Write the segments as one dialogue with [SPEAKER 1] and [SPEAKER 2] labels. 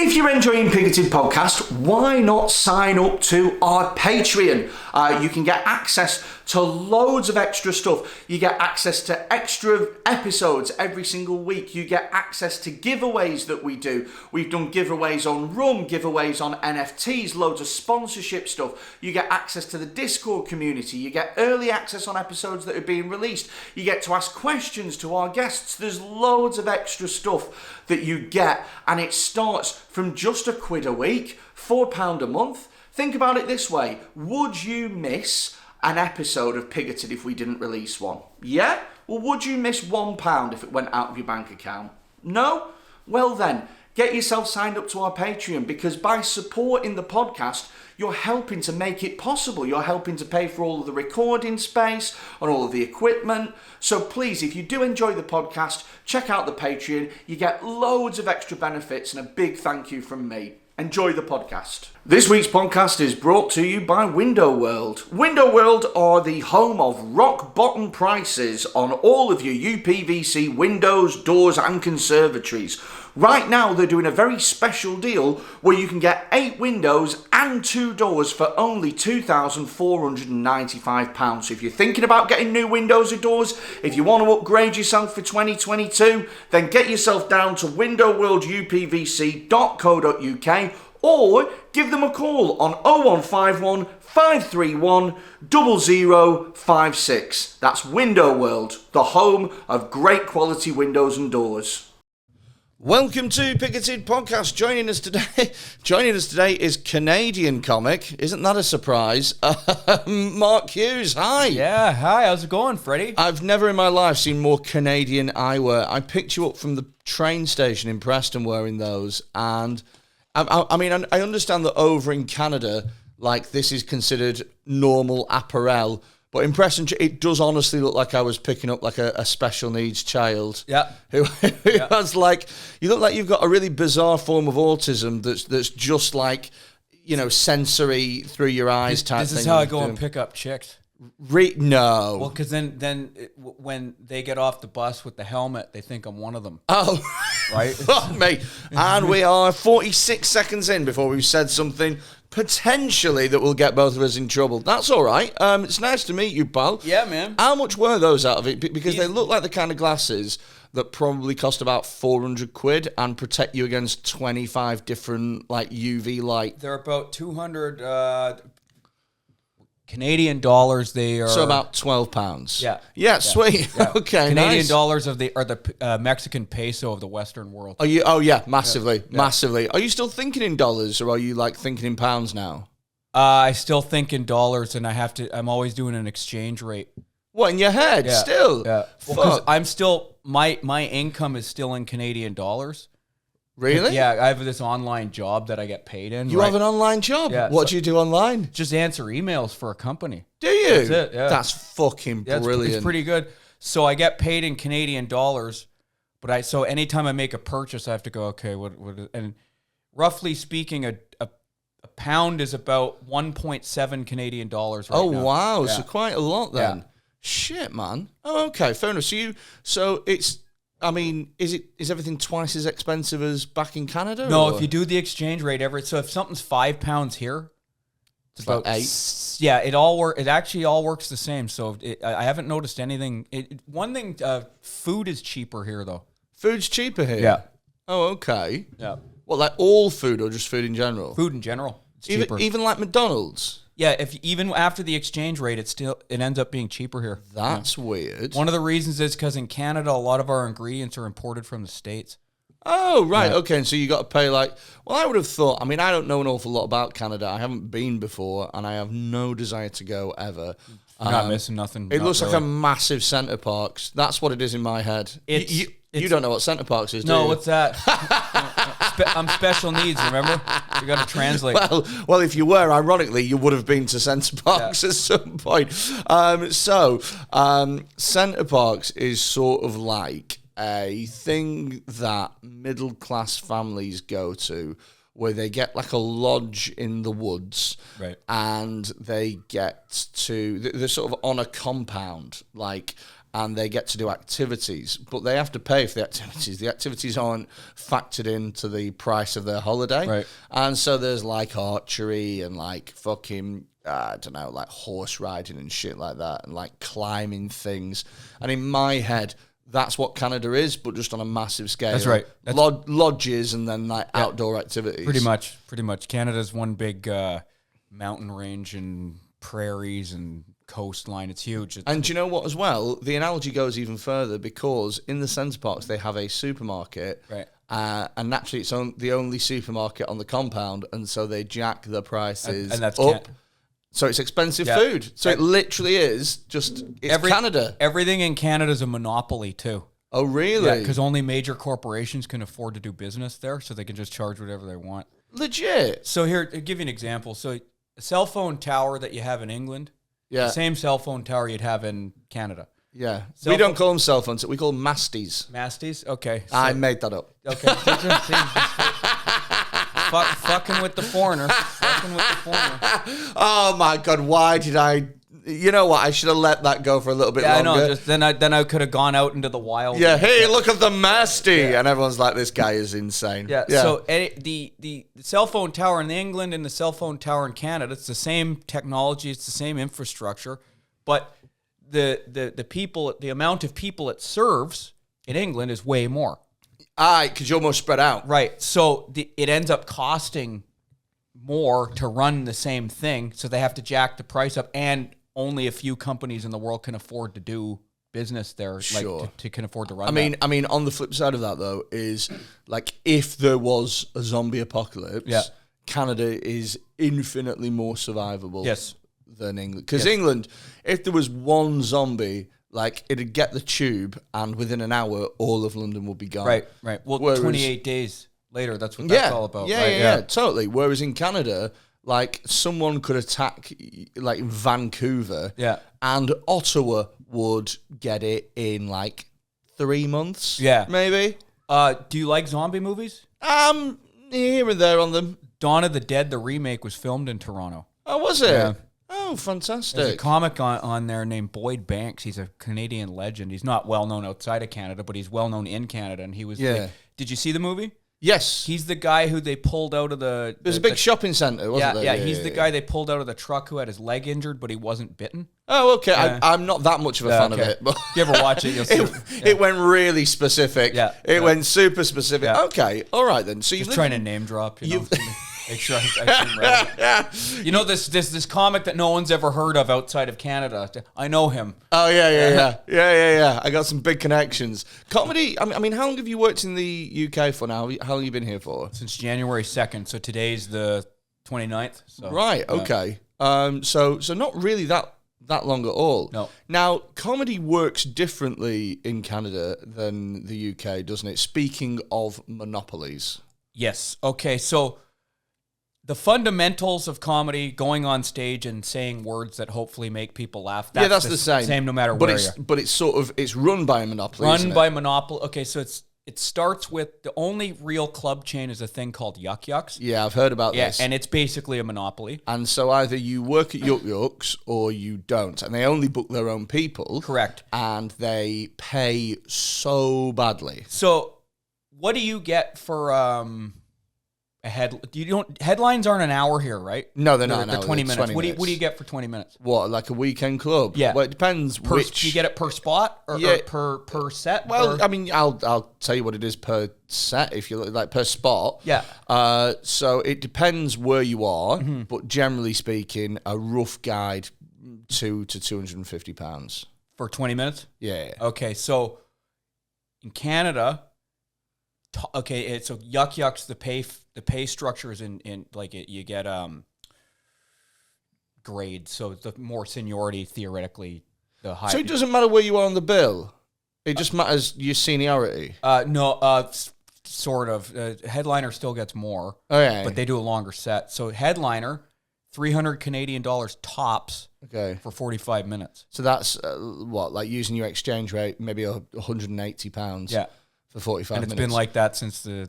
[SPEAKER 1] If you're enjoying Picketed Podcast, why not sign up to our Patreon? You can get access to loads of extra stuff. You get access to extra episodes every single week. You get access to giveaways that we do. We've done giveaways on rum, giveaways on NFTs, loads of sponsorship stuff. You get access to the Discord community. You get early access on episodes that are being released. You get to ask questions to our guests. There's loads of extra stuff that you get, and it starts from just £1 a week, £4 a month. Think about it this way. Would you miss an episode of Picketed if we didn't release one? Yeah? Well, would you miss £1 if it went out of your bank account? No? Well then, get yourself signed up to our Patreon, because by supporting the podcast, you're helping to make it possible. You're helping to pay for all of the recording space and all of the equipment. So please, if you do enjoy the podcast, check out the Patreon. You get loads of extra benefits, and a big thank you from me. Enjoy the podcast. This week's podcast is brought to you by Window World. Window World are the home of rock bottom prices on all of your UPVC windows, doors and conservatories. Right now they're doing a very special deal where you can get 8 windows and 2 doors for only £2,495. So if you're thinking about getting new windows or doors, if you want to upgrade yourself for 2022, then get yourself down to windowworldupvc.co.uk or give them a call on 0151 531 0056. That's Window World, the home of great quality windows and doors. Welcome to Picketed Podcast. Joining us today is Canadian comic. Isn't that a surprise? Mark Hughes. Hi.
[SPEAKER 2] Yeah. Hi. How's it going, Freddie?
[SPEAKER 1] I've never in my life seen more Canadian eyewear. I picked you up from the train station in Preston wearing those, and I mean, I understand that over in Canada, like, this is considered normal apparel. But in Preston, it does honestly look like I was picking up like a special needs child.
[SPEAKER 2] Yeah.
[SPEAKER 1] Who has like, you look like you've got a really bizarre form of autism that's just like, you know, sensory through your eyes type thing.
[SPEAKER 2] This is how I go and pick up chicks.
[SPEAKER 1] No.
[SPEAKER 2] Well, because then when they get off the bus with the helmet, they think I'm one of them.
[SPEAKER 1] Oh.
[SPEAKER 2] Right?
[SPEAKER 1] Fuck me. And we are 46 seconds in before we've said something potentially that will get both of us in trouble. That's all right. It's nice to meet you, pal.
[SPEAKER 2] Yeah, man.
[SPEAKER 1] How much were those out of it? Because they look like the kind of glasses that probably cost about £400 and protect you against 25 different like UV light.
[SPEAKER 2] They're about 200 Canadian dollars. They are
[SPEAKER 1] so about £12.
[SPEAKER 2] Yeah,
[SPEAKER 1] sweet.
[SPEAKER 2] Yeah.
[SPEAKER 1] Okay,
[SPEAKER 2] Canadian
[SPEAKER 1] nice.
[SPEAKER 2] dollars are the Mexican peso of the Western world.
[SPEAKER 1] Are you? Oh yeah, massively, massively. Are you still thinking in dollars, or are you like thinking in pounds now?
[SPEAKER 2] I still think in dollars, and I'm always doing an exchange rate.
[SPEAKER 1] What, in your head?
[SPEAKER 2] Yeah.
[SPEAKER 1] Still?
[SPEAKER 2] Yeah. Because I'm still my income is still in Canadian dollars.
[SPEAKER 1] Really?
[SPEAKER 2] Yeah, I have this online job that I get paid in.
[SPEAKER 1] You have an online job?
[SPEAKER 2] Yeah.
[SPEAKER 1] What do you do online?
[SPEAKER 2] Just answer emails for a company.
[SPEAKER 1] Do you?
[SPEAKER 2] That's it, yeah.
[SPEAKER 1] That's fucking brilliant.
[SPEAKER 2] It's pretty good. So I get paid in Canadian dollars, but so anytime I make a purchase, I have to go, okay, and roughly speaking, a pound is about 1.7 Canadian dollars right now.
[SPEAKER 1] Oh, wow.
[SPEAKER 2] Yeah.
[SPEAKER 1] So quite a lot then.
[SPEAKER 2] Yeah.
[SPEAKER 1] Shit, man. Oh, okay. Fair enough. So it's... I mean, is everything twice as expensive as back in Canada?
[SPEAKER 2] No,
[SPEAKER 1] or?
[SPEAKER 2] if you do the exchange rate, so if something's £5 here,
[SPEAKER 1] it's about $8.
[SPEAKER 2] Yeah, it actually all works the same. So I haven't noticed anything. One thing, food is cheaper here though.
[SPEAKER 1] Food's cheaper here.
[SPEAKER 2] Yeah.
[SPEAKER 1] Oh, okay.
[SPEAKER 2] Yeah.
[SPEAKER 1] What, like all food or just food in general?
[SPEAKER 2] Food in general. It's cheaper.
[SPEAKER 1] Even like McDonald's.
[SPEAKER 2] Yeah, even after the exchange rate, it ends up being cheaper here.
[SPEAKER 1] That's weird.
[SPEAKER 2] One of the reasons is because in Canada, a lot of our ingredients are imported from the States.
[SPEAKER 1] Oh, right. Yeah. Okay. And so you got to pay I would have thought, I mean, I don't know an awful lot about Canada. I haven't been before and I have no desire to go ever.
[SPEAKER 2] You're not missing nothing.
[SPEAKER 1] It looks like a massive Centre Parks. That's what it is in my head. You don't know what Centre Parks is, do you?
[SPEAKER 2] No, what's that? I'm special needs, remember? You got to translate.
[SPEAKER 1] Well, if you were, ironically, you would have been to Centre Parks at some point. Centre Parks is sort of like a thing that middle-class families go to, where they get like a lodge in the woods,
[SPEAKER 2] right?
[SPEAKER 1] And they're sort of on a compound, like. and they get to do activities, but they have to pay for the activities. The activities aren't factored into the price of their holiday.
[SPEAKER 2] Right.
[SPEAKER 1] And so there's like archery and like fucking, I don't know, like horse riding and shit like that, and like climbing things. And in my head, that's what Canada is, but just on a massive scale.
[SPEAKER 2] That's right.
[SPEAKER 1] Lodges and then like outdoor activities.
[SPEAKER 2] Pretty much. Canada's one big mountain range and prairies and coastline. It's huge.
[SPEAKER 1] And do you know what as well? The analogy goes even further, because in the Centre Parks they have a supermarket.
[SPEAKER 2] Right.
[SPEAKER 1] And naturally it's the only supermarket on the compound, and so they jack the prices
[SPEAKER 2] and that's
[SPEAKER 1] up. So it's expensive food. So it literally is just, Canada.
[SPEAKER 2] Everything in Canada is a monopoly too.
[SPEAKER 1] Oh, really?
[SPEAKER 2] Yeah, because only major corporations can afford to do business there, so they can just charge whatever they want.
[SPEAKER 1] Legit.
[SPEAKER 2] So here, I'll give you an example. So a cell phone tower that you have in England,
[SPEAKER 1] the
[SPEAKER 2] same cell phone tower you'd have in Canada.
[SPEAKER 1] Yeah. We don't call them cell phones. We call them masties.
[SPEAKER 2] Masties? Okay. So,
[SPEAKER 1] I made that up.
[SPEAKER 2] Okay. Fucking with the foreigner.
[SPEAKER 1] Oh my God, why did I... You know what? I should have let that go for a little bit longer.
[SPEAKER 2] I know. Then I could have gone out into the wild.
[SPEAKER 1] Yeah, hey, look at the masty. Yeah. And everyone's like, this guy is insane.
[SPEAKER 2] Yeah. So the cell phone tower in England and the cell phone tower in Canada, it's the same technology, it's the same infrastructure, but the people, the amount of people it serves in England is way more.
[SPEAKER 1] Because you're more spread out.
[SPEAKER 2] Right. So it ends up costing more to run the same thing, so they have to jack the price up, and only a few companies in the world can afford to do business there,
[SPEAKER 1] sure.
[SPEAKER 2] like to can afford to run.
[SPEAKER 1] I mean, on the flip side of that though, is like if there was a zombie apocalypse, Canada is infinitely more survivable than England. Because England, if there was one zombie, like it'd get the tube, and within an hour, all of London would be gone.
[SPEAKER 2] Right. Well, 28 days later, that's what that's all about.
[SPEAKER 1] Yeah, totally. Whereas in Canada, like someone could attack like Vancouver, and Ottawa would get it in like 3 months. Yeah, maybe.
[SPEAKER 2] Do you like zombie movies?
[SPEAKER 1] Here and there on them.
[SPEAKER 2] Dawn of the Dead, the remake, was filmed in Toronto.
[SPEAKER 1] Oh, was it? Yeah. Oh, fantastic.
[SPEAKER 2] There's a comic on there named Boyd Banks. He's a Canadian legend. He's not well known outside of Canada, but he's well known in Canada. And he was. Did you see the movie?
[SPEAKER 1] Yes.
[SPEAKER 2] He's the guy who they pulled out of the...
[SPEAKER 1] There's a big shopping centre, wasn't there?
[SPEAKER 2] Yeah, he's the guy they pulled out of the truck who had his leg injured, but he wasn't bitten.
[SPEAKER 1] Oh, okay. I'm not that much of a fan of it. But
[SPEAKER 2] if you ever watch it, you'll see
[SPEAKER 1] it went really specific. Yeah. It went super specific. Yeah. Okay. All right, then. So
[SPEAKER 2] you're trying to name drop, you know. Make sure I seem right. You know this comic that no one's ever heard of outside of Canada. I know him.
[SPEAKER 1] Oh yeah. I got some big connections. Comedy. I mean, how long have you worked in the UK for now? How long have you been here for?
[SPEAKER 2] Since January 2nd. So today's the 29th. So,
[SPEAKER 1] right. Okay. So not really that long at all.
[SPEAKER 2] No.
[SPEAKER 1] Now, comedy works differently in Canada than the UK, doesn't it? Speaking of monopolies.
[SPEAKER 2] Yes. Okay. So the fundamentals of comedy, going on stage and saying words that hopefully make people laugh.
[SPEAKER 1] That's the same.
[SPEAKER 2] Same no matter where you are.
[SPEAKER 1] But it's run by a monopoly.
[SPEAKER 2] Monopoly. Okay, so it starts with the only real club chain is a thing called Yuck Yucks.
[SPEAKER 1] Yeah, I've heard about this.
[SPEAKER 2] Yeah, and it's basically a monopoly.
[SPEAKER 1] And so either you work at Yuck Yucks or you don't. And they only book their own people.
[SPEAKER 2] Correct.
[SPEAKER 1] And they pay so
[SPEAKER 2] So what do you get for... headlines aren't an hour here, right?
[SPEAKER 1] No, they're not.
[SPEAKER 2] They're 20 minutes.
[SPEAKER 1] 20
[SPEAKER 2] what do you get for 20 minutes?
[SPEAKER 1] What, like a weekend club?
[SPEAKER 2] Yeah.
[SPEAKER 1] Well, it depends which.
[SPEAKER 2] Do you get it per spot or per set?
[SPEAKER 1] Well, I mean, I'll tell you what it is per set, if you like, per spot.
[SPEAKER 2] Yeah.
[SPEAKER 1] So it depends where you are, but generally speaking, a rough guide, £200 to £250
[SPEAKER 2] for 20 minutes.
[SPEAKER 1] Yeah.
[SPEAKER 2] Okay, so in Canada. Okay, so Yuck Yucks, the pay structure is in like you get grades, so the more seniority theoretically, the higher.
[SPEAKER 1] So it doesn't matter where you are on the bill; it just matters your seniority.
[SPEAKER 2] No, sort of. Headliner still gets more, but they do a longer set. So headliner, $300 Canadian tops.
[SPEAKER 1] Okay,
[SPEAKER 2] for 45 minutes.
[SPEAKER 1] So that's what, like using your exchange rate, maybe £180.
[SPEAKER 2] Yeah.
[SPEAKER 1] For 45 minutes.
[SPEAKER 2] And it's been like that since the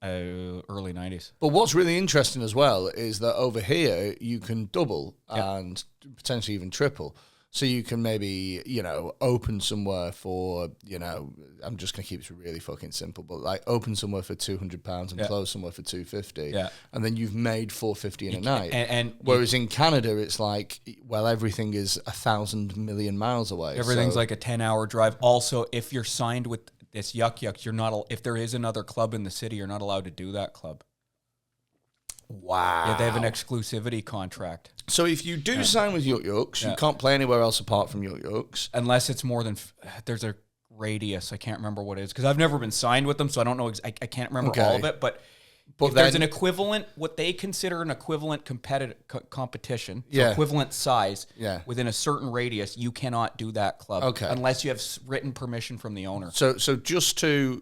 [SPEAKER 2] early 90s.
[SPEAKER 1] But what's really interesting as well is that over here you can double and potentially even triple. So you can maybe, open somewhere for, I'm just going to keep it really fucking simple, but like open somewhere for £200 and close somewhere for $250.
[SPEAKER 2] Yeah.
[SPEAKER 1] And then you've made $450 in a night.
[SPEAKER 2] And
[SPEAKER 1] whereas in Canada, it's like, well, everything is 1,000 million miles away.
[SPEAKER 2] Everything's like a 10-hour drive. Also, if you're signed with this yuck, you're not, if there is another club in the city, you're not allowed to do that club.
[SPEAKER 1] Wow.
[SPEAKER 2] Yeah, they have an exclusivity contract.
[SPEAKER 1] So if you do sign with Yuck Yucks, you can't play anywhere else apart from Yuck Yucks.
[SPEAKER 2] Unless it's more than, there's a radius. I can't remember what it is because I've never been signed with them, so I don't know. I can't remember all of it. But if there's an equivalent, what they consider an equivalent competitive competition, so equivalent size, within a certain radius, you cannot do that club unless you have written permission from the owner.
[SPEAKER 1] So just to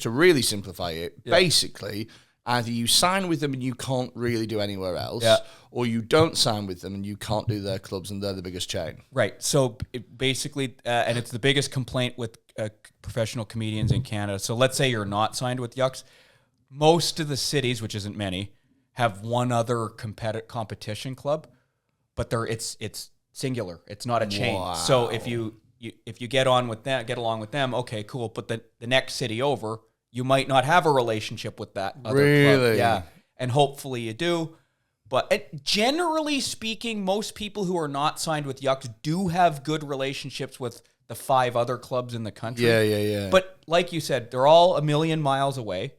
[SPEAKER 1] really simplify it, basically, either you sign with them and you can't really do anywhere else, or you don't sign with them and you can't do their clubs and they're the biggest chain.
[SPEAKER 2] Right. So basically, and it's the biggest complaint with professional comedians in Canada. So let's say you're not signed with Yucks. Most of the cities, which isn't many, have one other competition club, but it's singular. It's not a chain.
[SPEAKER 1] Wow.
[SPEAKER 2] So if you get along with them, okay, cool. But the next city over, you might not have a relationship with that other club. Yeah. And hopefully you do. But generally speaking, most people who are not signed with Yucks do have good relationships with the 5 other clubs in the country.
[SPEAKER 1] Yeah.
[SPEAKER 2] But like you said, they're all 1,000,000 miles away.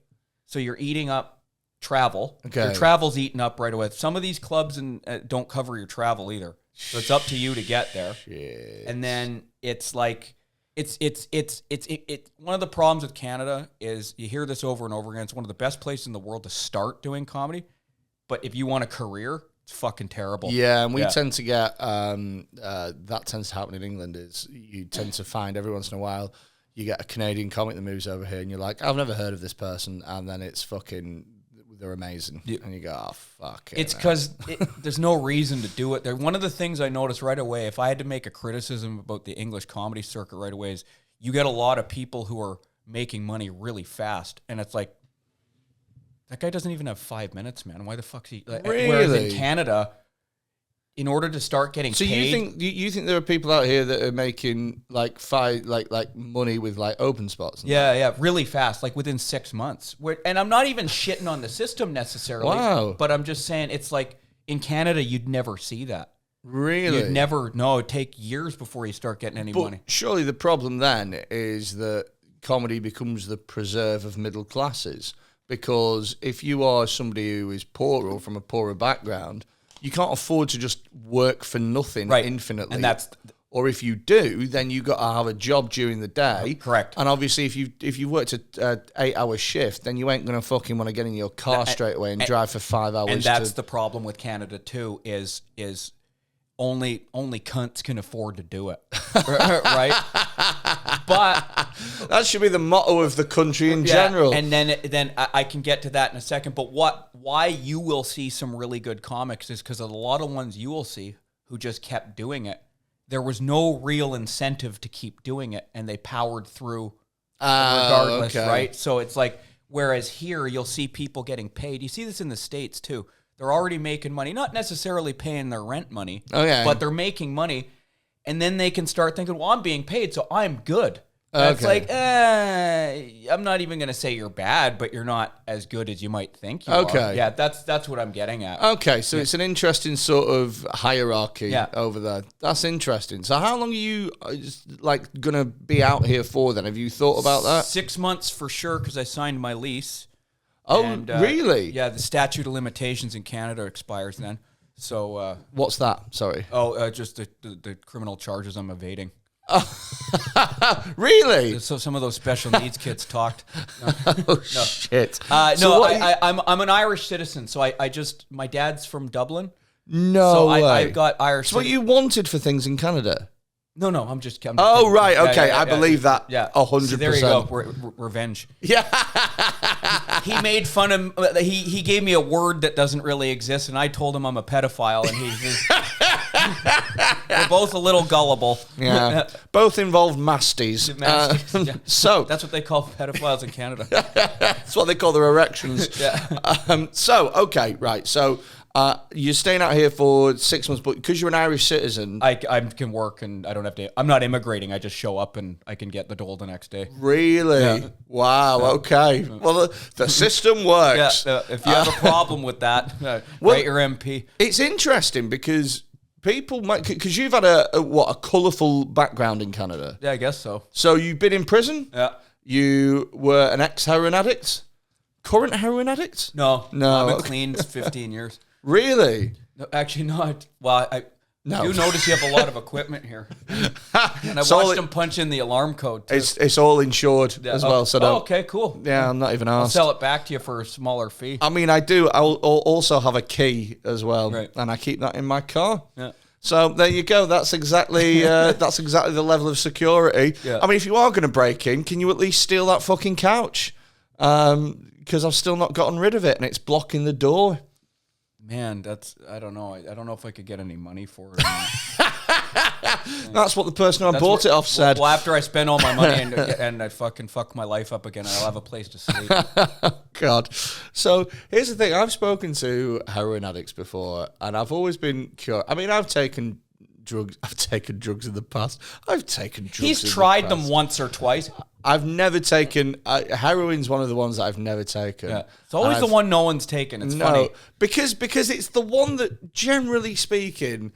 [SPEAKER 2] So you're eating up travel.
[SPEAKER 1] Okay.
[SPEAKER 2] Your travel's eaten up right away. Some of these clubs don't cover your travel either. So it's up to you to get there.
[SPEAKER 1] Shit.
[SPEAKER 2] And then it's like, it's one of the problems with Canada is you hear this over and over again. It's one of the best places in the world to start doing comedy. But if you want a career, it's fucking terrible.
[SPEAKER 1] Yeah, and we tend to get, that tends to happen in England, is you tend to find every once in a while, you get a Canadian comic that moves over here and you're like, I've never heard of this person. And then it's fucking, they're amazing. Yeah. And you go, oh, fuck it.
[SPEAKER 2] It's because there's no reason to do it. One of the things I noticed right away, if I had to make a criticism about the English comedy circuit right away, is you get a lot of people who are making money really fast. And it's like, that guy doesn't even have 5 minutes, man. Why the fuck's he?
[SPEAKER 1] Really?
[SPEAKER 2] Whereas in Canada, in order to start getting paid,
[SPEAKER 1] you think there are people out here that are making like money with like open spots?
[SPEAKER 2] Really fast, like within 6 months. And I'm not even shitting on the system necessarily.
[SPEAKER 1] Wow.
[SPEAKER 2] But I'm just saying it's like in Canada, you'd never see that.
[SPEAKER 1] Really?
[SPEAKER 2] You'd never. No, it'd take years before you start getting any money.
[SPEAKER 1] Surely the problem then is that comedy becomes the preserve of middle classes. Because if you are somebody who is poor or from a poorer background, you can't afford to just work for nothing infinitely.
[SPEAKER 2] And that's,
[SPEAKER 1] or if you do, then you got to have a job during the day.
[SPEAKER 2] Correct.
[SPEAKER 1] And obviously, if you worked a 8-hour shift, then you ain't gonna fucking want to get in your car straight away and drive for 5 hours.
[SPEAKER 2] And that's the problem with Canada too. Is only cunts can afford to do it, right? But
[SPEAKER 1] that should be the motto of the country in general.
[SPEAKER 2] And then I can get to that in a second. But why you will see some really good comics is because a lot of ones you will see who just kept doing it. There was no real incentive to keep doing it, and they powered through regardless, right? So it's like, whereas here you'll see people getting paid. You see this in the States too. They're already making money, not necessarily paying their rent money, but they're making money. And then they can start thinking, well, I'm being paid, so I'm good. It's like, I'm not even going to say you're bad, but you're not as good as you might think you are. Yeah, that's what I'm getting at.
[SPEAKER 1] Okay, so it's an interesting sort of hierarchy over there. That's interesting. So how long are you going to be out here for then? Have you thought about that?
[SPEAKER 2] 6 months for sure, because I signed my lease.
[SPEAKER 1] Oh, and, really?
[SPEAKER 2] Yeah, the statute of limitations in Canada expires then. So
[SPEAKER 1] what's that? Sorry.
[SPEAKER 2] Oh, just the criminal charges I'm evading.
[SPEAKER 1] Really?
[SPEAKER 2] So some of those special needs kids talked.
[SPEAKER 1] No. Shit.
[SPEAKER 2] I'm an Irish citizen, so I just, my dad's from Dublin.
[SPEAKER 1] No way.
[SPEAKER 2] I got Irish.
[SPEAKER 1] So what you wanted for things in Canada?
[SPEAKER 2] No, I'm just kidding.
[SPEAKER 1] Oh, right, okay, I believe that.
[SPEAKER 2] Yeah,
[SPEAKER 1] 100%.
[SPEAKER 2] So there you go. Revenge.
[SPEAKER 1] Yeah.
[SPEAKER 2] He made fun of. He gave me a word that doesn't really exist, and I told him I'm a pedophile, and he's. We're both a little gullible.
[SPEAKER 1] Yeah. Both involved masties. So
[SPEAKER 2] that's what they call pedophiles in Canada.
[SPEAKER 1] That's what they call their erections.
[SPEAKER 2] Yeah.
[SPEAKER 1] So okay, right. So You're staying out here for 6 months, but because you're an Irish citizen,
[SPEAKER 2] I can work and I don't have to. I'm not immigrating. I just show up and I can get the dole the next day.
[SPEAKER 1] really?
[SPEAKER 2] Yeah.
[SPEAKER 1] Wow. Okay. Well, the system works.
[SPEAKER 2] Yeah. If you have a problem with that, write your MP.
[SPEAKER 1] It's interesting because people might, because you've had a colourful background in Canada.
[SPEAKER 2] Yeah, I guess so.
[SPEAKER 1] So you've been in prison.
[SPEAKER 2] Yeah.
[SPEAKER 1] You were an ex-heroin addict. Current heroin addict?
[SPEAKER 2] No.
[SPEAKER 1] No.
[SPEAKER 2] I've been clean 15 years.
[SPEAKER 1] Really?
[SPEAKER 2] No, actually, no. I do notice you have a lot of equipment here. And I watched them punch in the alarm code, too.
[SPEAKER 1] It's all insured as well. So
[SPEAKER 2] okay, cool.
[SPEAKER 1] Yeah, I'm not even
[SPEAKER 2] I'll
[SPEAKER 1] asked.
[SPEAKER 2] sell it back to you for a smaller fee.
[SPEAKER 1] I mean, I do. I'll also have a key as well.
[SPEAKER 2] Right.
[SPEAKER 1] And I keep that in my car.
[SPEAKER 2] Yeah.
[SPEAKER 1] So there you go. That's exactly the level of security.
[SPEAKER 2] Yeah.
[SPEAKER 1] I mean, if you are going to break in, can you at least steal that fucking couch? Because I've still not gotten rid of it, and it's blocking the door.
[SPEAKER 2] Man, I don't know. I don't know if I could get any money for it.
[SPEAKER 1] That's what the person I bought it off said.
[SPEAKER 2] Well, after I spend all my money and I fuck my life up again, I'll have a place to sleep.
[SPEAKER 1] God. So here's the thing. I've spoken to heroin addicts before, and I've always been curious. I mean, I've taken drugs. I've taken drugs in the past. I've taken drugs.
[SPEAKER 2] He's
[SPEAKER 1] in
[SPEAKER 2] tried
[SPEAKER 1] the
[SPEAKER 2] them
[SPEAKER 1] past.
[SPEAKER 2] once or twice.
[SPEAKER 1] I've never taken heroin's one of the ones that I've never taken.
[SPEAKER 2] Yeah. It's always the one no one's taken. It's funny
[SPEAKER 1] because it's the one that, generally speaking,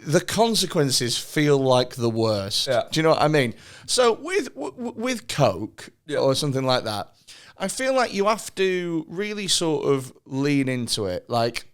[SPEAKER 1] the consequences feel like the worst.
[SPEAKER 2] Yeah.
[SPEAKER 1] Do you know what I mean? So with coke or something like that, I feel like you have to really sort of lean into it. Like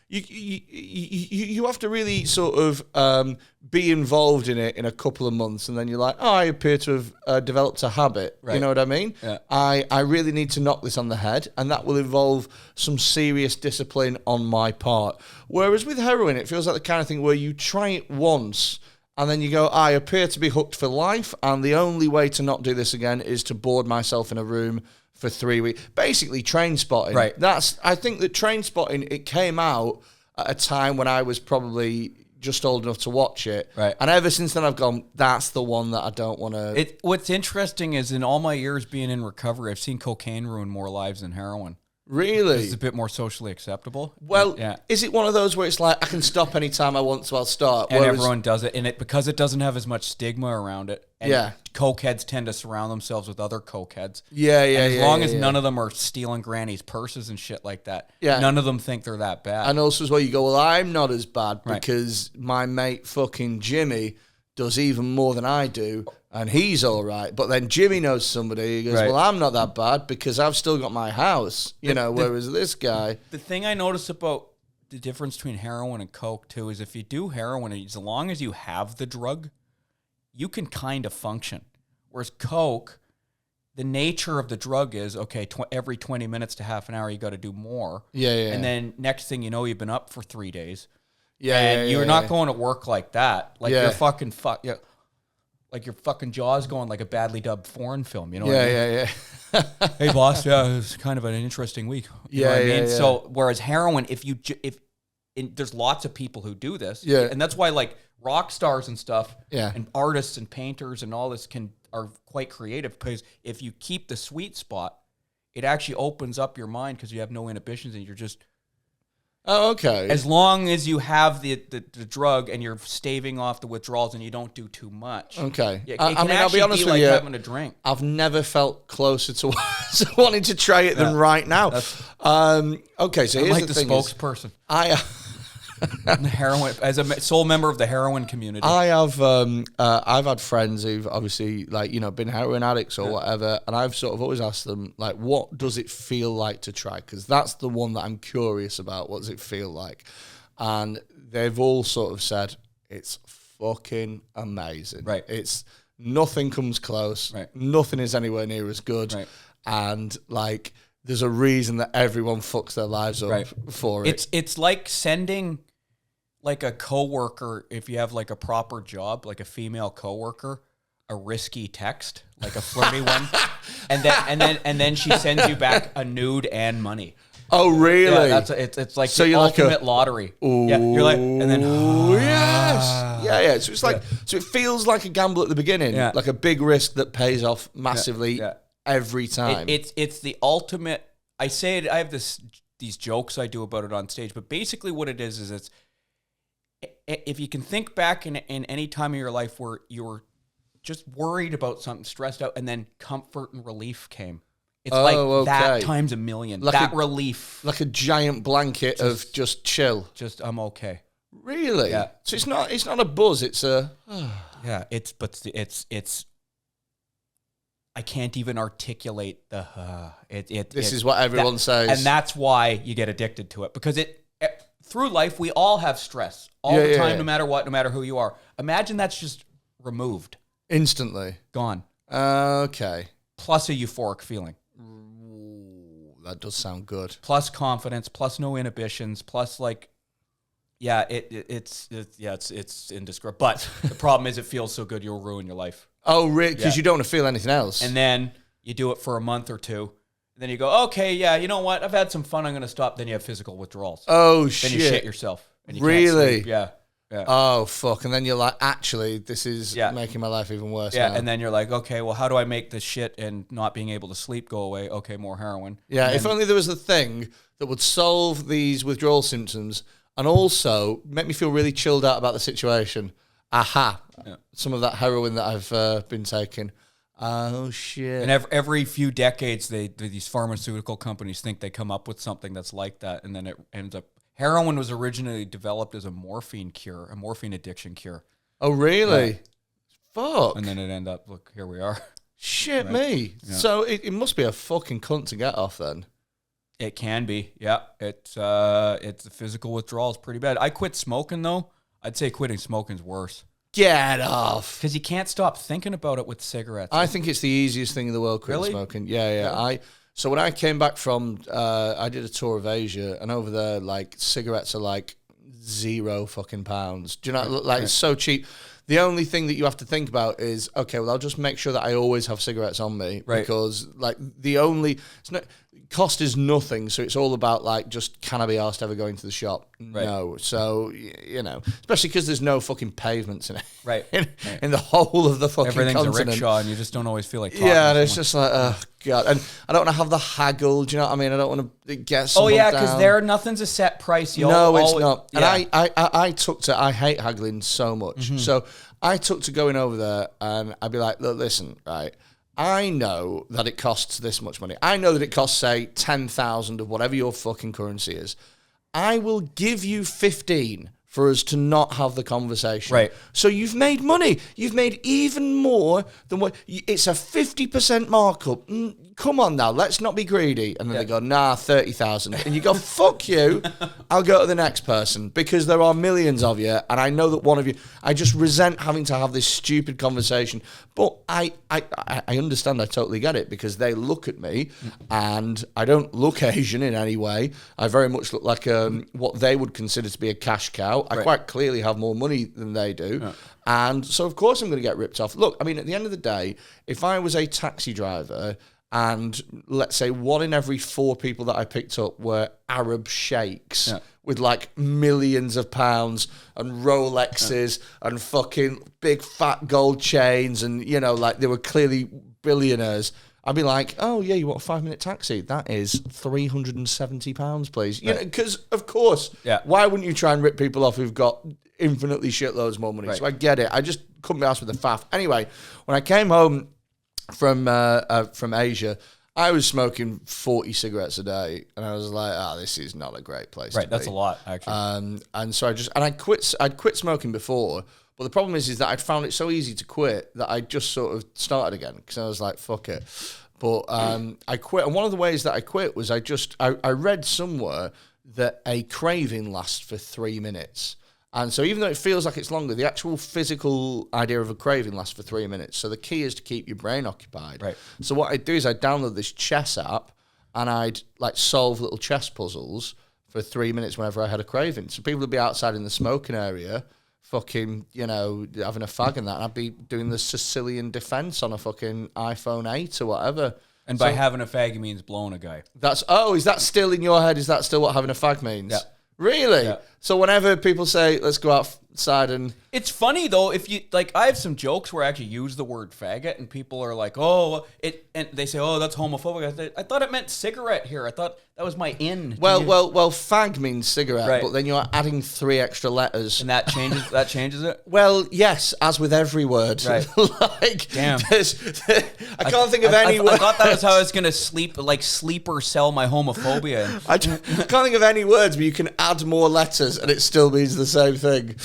[SPEAKER 1] you have to really sort of be involved in it in a couple of months, and then you're like, oh, I appear to have developed a habit. Right. You know what I mean? Yeah. I really need to knock this on the head, and that will involve some serious discipline on my part. Whereas with heroin, it feels like the kind of thing where you try it once, and then you go, I appear to be hooked for life, and the only way to not do this again is to board myself in a room for 3 weeks. Basically, train spotting.
[SPEAKER 2] Right.
[SPEAKER 1] I think that train spotting, it came out at a time when I was probably just old enough to watch it.
[SPEAKER 2] Right.
[SPEAKER 1] And ever since then, I've gone, that's the one that I don't want to...
[SPEAKER 2] What's interesting is in all my years being in recovery, I've seen cocaine ruin more lives than heroin.
[SPEAKER 1] Really?
[SPEAKER 2] It's a bit more socially acceptable.
[SPEAKER 1] Well, is it one of those where it's like, I can stop anytime I want to, I'll start?
[SPEAKER 2] And everyone does it. And because it doesn't have as much stigma around it. And cokeheads tend to surround themselves with other cokeheads.
[SPEAKER 1] Yeah.
[SPEAKER 2] As long as none of them are stealing granny's purses and shit like that, none of them think they're that bad.
[SPEAKER 1] And also as well, you go, well, I'm not as bad because my mate fucking Jimmy does even more than I do, and he's all right. But then Jimmy knows somebody. He goes, well, I'm not that bad because I've still got my house, whereas this guy...
[SPEAKER 2] The thing I notice about the difference between heroin and coke, too, is if you do heroin, as long as you have the drug, you can kind of function. Whereas coke, the nature of the drug is, okay, every 20 minutes to half an hour, you got to do more.
[SPEAKER 1] Yeah.
[SPEAKER 2] And then next thing you know, you've been up for 3 days.
[SPEAKER 1] And
[SPEAKER 2] you're not going to work like that. Like you're fucking like your fucking jaw's going like a badly dubbed foreign film. You know what I mean? Hey boss, it was kind of an interesting week. You know what I mean? So whereas heroin, there's lots of people who do this.
[SPEAKER 1] Yeah.
[SPEAKER 2] And that's why like rock stars and stuff
[SPEAKER 1] Yeah.
[SPEAKER 2] and artists and painters and all this are quite creative, because if you keep the sweet spot, it actually opens up your mind because you have no inhibitions and you're just...
[SPEAKER 1] Oh, okay.
[SPEAKER 2] As long as you have the drug and you're staving off the withdrawals and you don't do too much.
[SPEAKER 1] Okay.
[SPEAKER 2] It
[SPEAKER 1] I
[SPEAKER 2] can
[SPEAKER 1] mean, I'll be honest with
[SPEAKER 2] like
[SPEAKER 1] you.
[SPEAKER 2] having a drink.
[SPEAKER 1] I've never felt closer to wanting to try it than right now. Okay, so
[SPEAKER 2] I'm
[SPEAKER 1] here's
[SPEAKER 2] like the
[SPEAKER 1] thing
[SPEAKER 2] spokesperson. The heroin, as a sole member of the heroin community.
[SPEAKER 1] I've had friends who've obviously been heroin addicts or whatever, and I've sort of always asked them like, what does it feel like to try? Because that's the one that I'm curious about. What does it feel like? And they've all sort of said it's fucking amazing.
[SPEAKER 2] Right.
[SPEAKER 1] It's nothing comes close.
[SPEAKER 2] Right.
[SPEAKER 1] Nothing is anywhere near as good.
[SPEAKER 2] Right.
[SPEAKER 1] And like, there's a reason that everyone fucks their lives up for it.
[SPEAKER 2] It's like sending like a coworker, if you have like a proper job, like a female coworker, a risky text, like a flirty one, and then she sends you back a nude and money.
[SPEAKER 1] Oh, really?
[SPEAKER 2] Yeah, it's like so the ultimate lottery.
[SPEAKER 1] Ooh,
[SPEAKER 2] yeah, you're like, and then
[SPEAKER 1] yes, yeah. So it's like, so it feels like a gamble at the beginning, like a big risk that pays off massively every time.
[SPEAKER 2] It's the ultimate. I say it. I have this these jokes I do about it on stage. But basically what it is it's, if you can think back in any time of your life where you were just worried about something, stressed out, and then comfort and relief came. It's that times a million. Like that relief.
[SPEAKER 1] Like a giant blanket of just chill.
[SPEAKER 2] Just, I'm okay.
[SPEAKER 1] Really? Yeah. So it's not a buzz, it's a...
[SPEAKER 2] Yeah, it's I can't even articulate the...
[SPEAKER 1] This is what everyone says.
[SPEAKER 2] And that's why you get addicted to it. Because through life, we all have stress. All the time, no matter what, no matter who you are. Imagine that's just removed.
[SPEAKER 1] Instantly.
[SPEAKER 2] Gone.
[SPEAKER 1] Okay.
[SPEAKER 2] Plus a euphoric feeling.
[SPEAKER 1] That does sound good.
[SPEAKER 2] Plus confidence, plus no inhibitions, plus like, it's indescribable. But the problem is, it feels so good you'll ruin your life.
[SPEAKER 1] Oh, really? Because you don't want to feel anything else.
[SPEAKER 2] And then you do it for a month or two, and then you go, okay, yeah, you know what? I've had some fun. I'm going to stop. Then you have physical withdrawals.
[SPEAKER 1] Oh shit!
[SPEAKER 2] Then you shit yourself. And you
[SPEAKER 1] really?
[SPEAKER 2] Can't sleep. Yeah. Yeah.
[SPEAKER 1] Oh fuck! And then you're like, actually, this is making my life even worse.
[SPEAKER 2] Yeah,
[SPEAKER 1] now.
[SPEAKER 2] And then you're like, okay, well, how do I make this shit and not being able to sleep go away? Okay, more heroin.
[SPEAKER 1] Yeah, if only there was a thing that would solve these withdrawal symptoms and also make me feel really chilled out about the situation. Aha! Yeah. Some of that heroin that I've been taking. Oh shit!
[SPEAKER 2] And every few decades, these pharmaceutical companies think they come up with something that's like that, and then it ends up. Heroin was originally developed as a morphine addiction cure.
[SPEAKER 1] Oh, really?
[SPEAKER 2] Yeah.
[SPEAKER 1] Fuck.
[SPEAKER 2] And then it ended up, look, here we are.
[SPEAKER 1] Shit me. Yeah. So it must be a fucking cunt to get off then.
[SPEAKER 2] It can be, yeah. It's the physical withdrawal is pretty bad. I quit smoking, though. I'd say quitting smoking is worse.
[SPEAKER 1] Get off.
[SPEAKER 2] Because you can't stop thinking about it with cigarettes.
[SPEAKER 1] I think it's the easiest thing in the world, quitting smoking. Yeah. Really? So when I came back from, I did a tour of Asia, and over there, like, cigarettes are like £0 fucking pounds. Do you know, like, it's so cheap. The only thing that you have to think about is, okay, well, I'll just make sure that I always have cigarettes on me. Right. Because, like, cost is nothing, so it's all about, like, just, can I be asked ever going to the shop? Right. No. So, you know, especially because there's no fucking pavements in it.
[SPEAKER 2] Right.
[SPEAKER 1] in the whole of the fucking
[SPEAKER 2] Everything's
[SPEAKER 1] continent.
[SPEAKER 2] a rickshaw, and you just don't always feel like talking.
[SPEAKER 1] Yeah, and it's just like, oh, God. And I don't want to have the haggle, do you know what I mean? I don't want to get someone down.
[SPEAKER 2] because nothing's a set price.
[SPEAKER 1] No, it's not. And I took to, I hate haggling so much. Mm-hmm. So I took to going over there, and I'd be like, look, listen, right, I know that it costs this much money. I know that it costs, say, 10,000 of whatever your fucking currency is. I will give you 15 for us to not have the conversation.
[SPEAKER 2] Right.
[SPEAKER 1] So you've made money. You've made even more than what... It's a 50% markup. Come on now, let's not be greedy. And then they go, nah, 30,000. And you go, fuck you. I'll go to the next person because there are millions of you. And I know that one of you... I just resent having to have this stupid conversation. But I understand, I totally get it, because they look at me and I don't look Asian in any way. I very much look like what they would consider to be a cash cow. I quite clearly have more money than they do. Yeah. And so, of course, I'm going to get ripped off. Look, I mean, at the end of the day, if I was a taxi driver and, let's say, 1 in every 4 people that I picked up were Arab sheikhs with, like, millions of pounds and Rolexes and fucking big fat gold chains and, you know, like, they were clearly billionaires, I'd be like, oh, yeah, you want a 5-minute taxi? That is £370, please. You know, because, of course, why wouldn't you try and rip people off who've got infinitely shitloads more money? Right. So I get it. I just couldn't be asked with the faff. Anyway, when I came home from Asia, I was smoking 40 cigarettes a day, and I was like, this is not a great place to be.
[SPEAKER 2] Right, that's a lot, actually.
[SPEAKER 1] And so I'd quit smoking before, but the problem is that I'd found it so easy to quit that I just sort of started again because I was like, fuck it. But I quit, and one of the ways that I quit was I read somewhere that a craving lasts for 3 minutes. And so even though it feels like it's longer, the actual physical idea of a craving lasts for 3 minutes. So the key is to keep your brain occupied. Right. So what I'd do is I'd download this chess app, and I'd like solve little chess puzzles for 3 minutes whenever I had a craving. So people would be outside in the smoking area, fucking, you know, having a fag and that, and I'd be doing the Sicilian defense on a fucking iPhone 8 or whatever.
[SPEAKER 2] And by having a fag, he means blowing a guy.
[SPEAKER 1] Is that still in your head? Is that still what having a fag means?
[SPEAKER 2] Yeah.
[SPEAKER 1] Really?
[SPEAKER 2] Yeah.
[SPEAKER 1] So whenever people say, let's go out
[SPEAKER 3] side and...
[SPEAKER 2] It's funny though, if you like, I have some jokes where I actually use the word faggot, and people are like, "Oh, and they say, oh, that's homophobic." I thought it meant cigarette here. I thought that was my in.
[SPEAKER 3] Well, fag means cigarette,
[SPEAKER 2] Right.
[SPEAKER 3] but then you're adding 3 extra letters.
[SPEAKER 2] And that changes it.
[SPEAKER 3] Well, yes, as with every word.
[SPEAKER 2] Right.
[SPEAKER 3] Like,
[SPEAKER 2] Damn.
[SPEAKER 3] I can't think of any word.
[SPEAKER 2] I thought that was how I was gonna sleeper sell my homophobia.
[SPEAKER 3] I can't think of any words, but you can add more letters and it still means the same thing.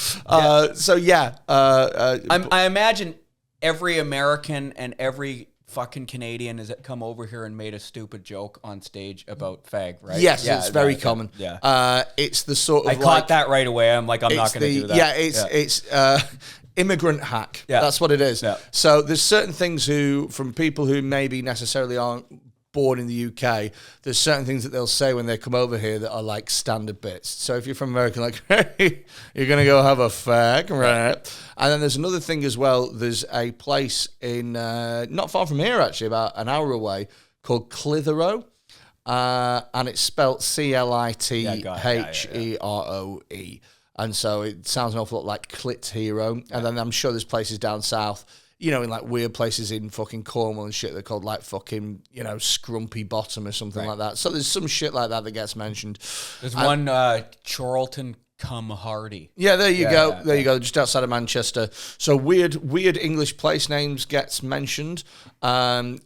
[SPEAKER 2] I imagine every American and every fucking Canadian has come over here and made a stupid joke on stage about fag, right?
[SPEAKER 3] Yes, it's very common.
[SPEAKER 2] Yeah.
[SPEAKER 3] It's the sort of
[SPEAKER 2] I caught that right away. I'm like, I'm not going to do that.
[SPEAKER 3] Yeah, it's immigrant hack.
[SPEAKER 2] Yeah.
[SPEAKER 3] That's what it is.
[SPEAKER 2] Yeah.
[SPEAKER 3] So there's certain things from people who maybe necessarily aren't born in the UK, there's certain things that they'll say when they come over here that are like standard bits. So if you're from America, like, hey, you're going to go have a fag, right? And then there's another thing as well. There's a place in, not far from here actually, about an hour away, called Clitheroe. And it's spelt Clitheroe. And so it sounds an awful lot like Clit Hero. And then I'm sure there's places down south, you know, in like weird places in fucking Cornwall and shit, they're called like fucking, you know, Scrumpy Bottom or something like that. So there's some shit like that gets mentioned.
[SPEAKER 2] There's one Charlton cum Hardy.
[SPEAKER 3] Yeah, there you go. There you go. Just outside of Manchester. So weird English place names gets mentioned. British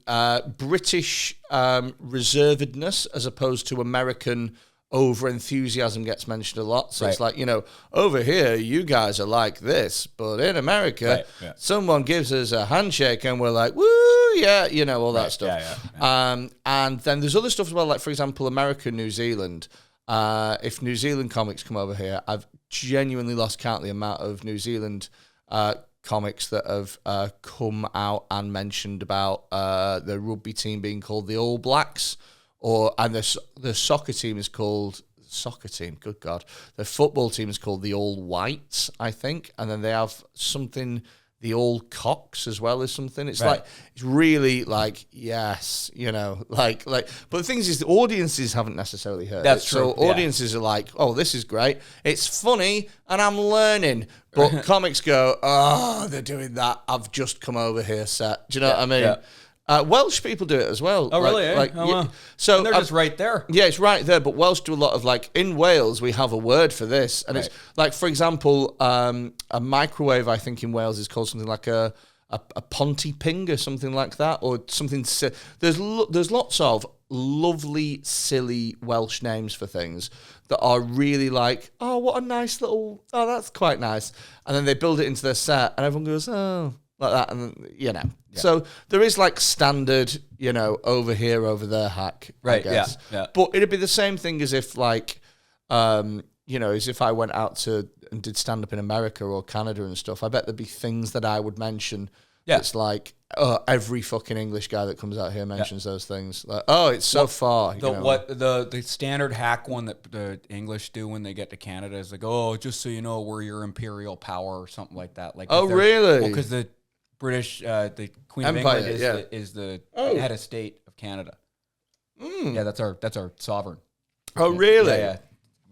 [SPEAKER 3] reservedness as opposed to American over enthusiasm gets mentioned a lot. So it's like, you know, over here you guys are like this, but in America someone gives us a handshake and we're like, woo, yeah, you know, all that stuff. And then there's other stuff as well, like for example, America, New Zealand. If New Zealand comics come over here, I've genuinely lost count of the amount of New Zealand comics that have come out and mentioned about the rugby team being called the All Blacks. And the soccer team is called good God. The football team is called the All Whites, I think. And then they have something, the All Cocks as well as something. It's like, it's really like, yes, you know, like, but the thing is the audiences haven't necessarily heard
[SPEAKER 2] That's
[SPEAKER 3] it.
[SPEAKER 2] true.
[SPEAKER 3] So audiences are like, oh, this is great. It's funny and I'm learning. But comics go, oh, they're doing that. I've just come over here, set. Do you know what I mean? Yeah. Welsh people do it as well.
[SPEAKER 2] Oh, really?
[SPEAKER 3] Wow. So
[SPEAKER 2] and they're just right there.
[SPEAKER 3] Yeah, it's right there. But Welsh do a lot of like in Wales. We have a word for this, and it's like, for example, a microwave. I think in Wales is called something like a ponty ping or something like that, or something. There's lots of lovely, silly Welsh names for things that are really like, oh, what a nice little. Oh, that's quite nice. And then they build it into their set, and everyone goes, oh. Like that, and you know, so there is like standard, you know, over here, over there hack, I guess. Yeah. But it'd be the same thing as if, like, you know, as if I went out and did stand up in America or Canada and stuff. I bet there'd be things that I would mention. Yeah, it's like every fucking English guy that comes out here mentions those things. Like, oh, it's so far.
[SPEAKER 2] The standard hack one that the English do when they get to Canada is like, oh, just so you know, we're your imperial power or something like that. Like,
[SPEAKER 3] oh, really?
[SPEAKER 2] Well, because the British, the Queen
[SPEAKER 3] Empire,
[SPEAKER 2] of England is the head of state of Canada. Yeah, that's our sovereign.
[SPEAKER 3] Oh, really?
[SPEAKER 2] Yeah.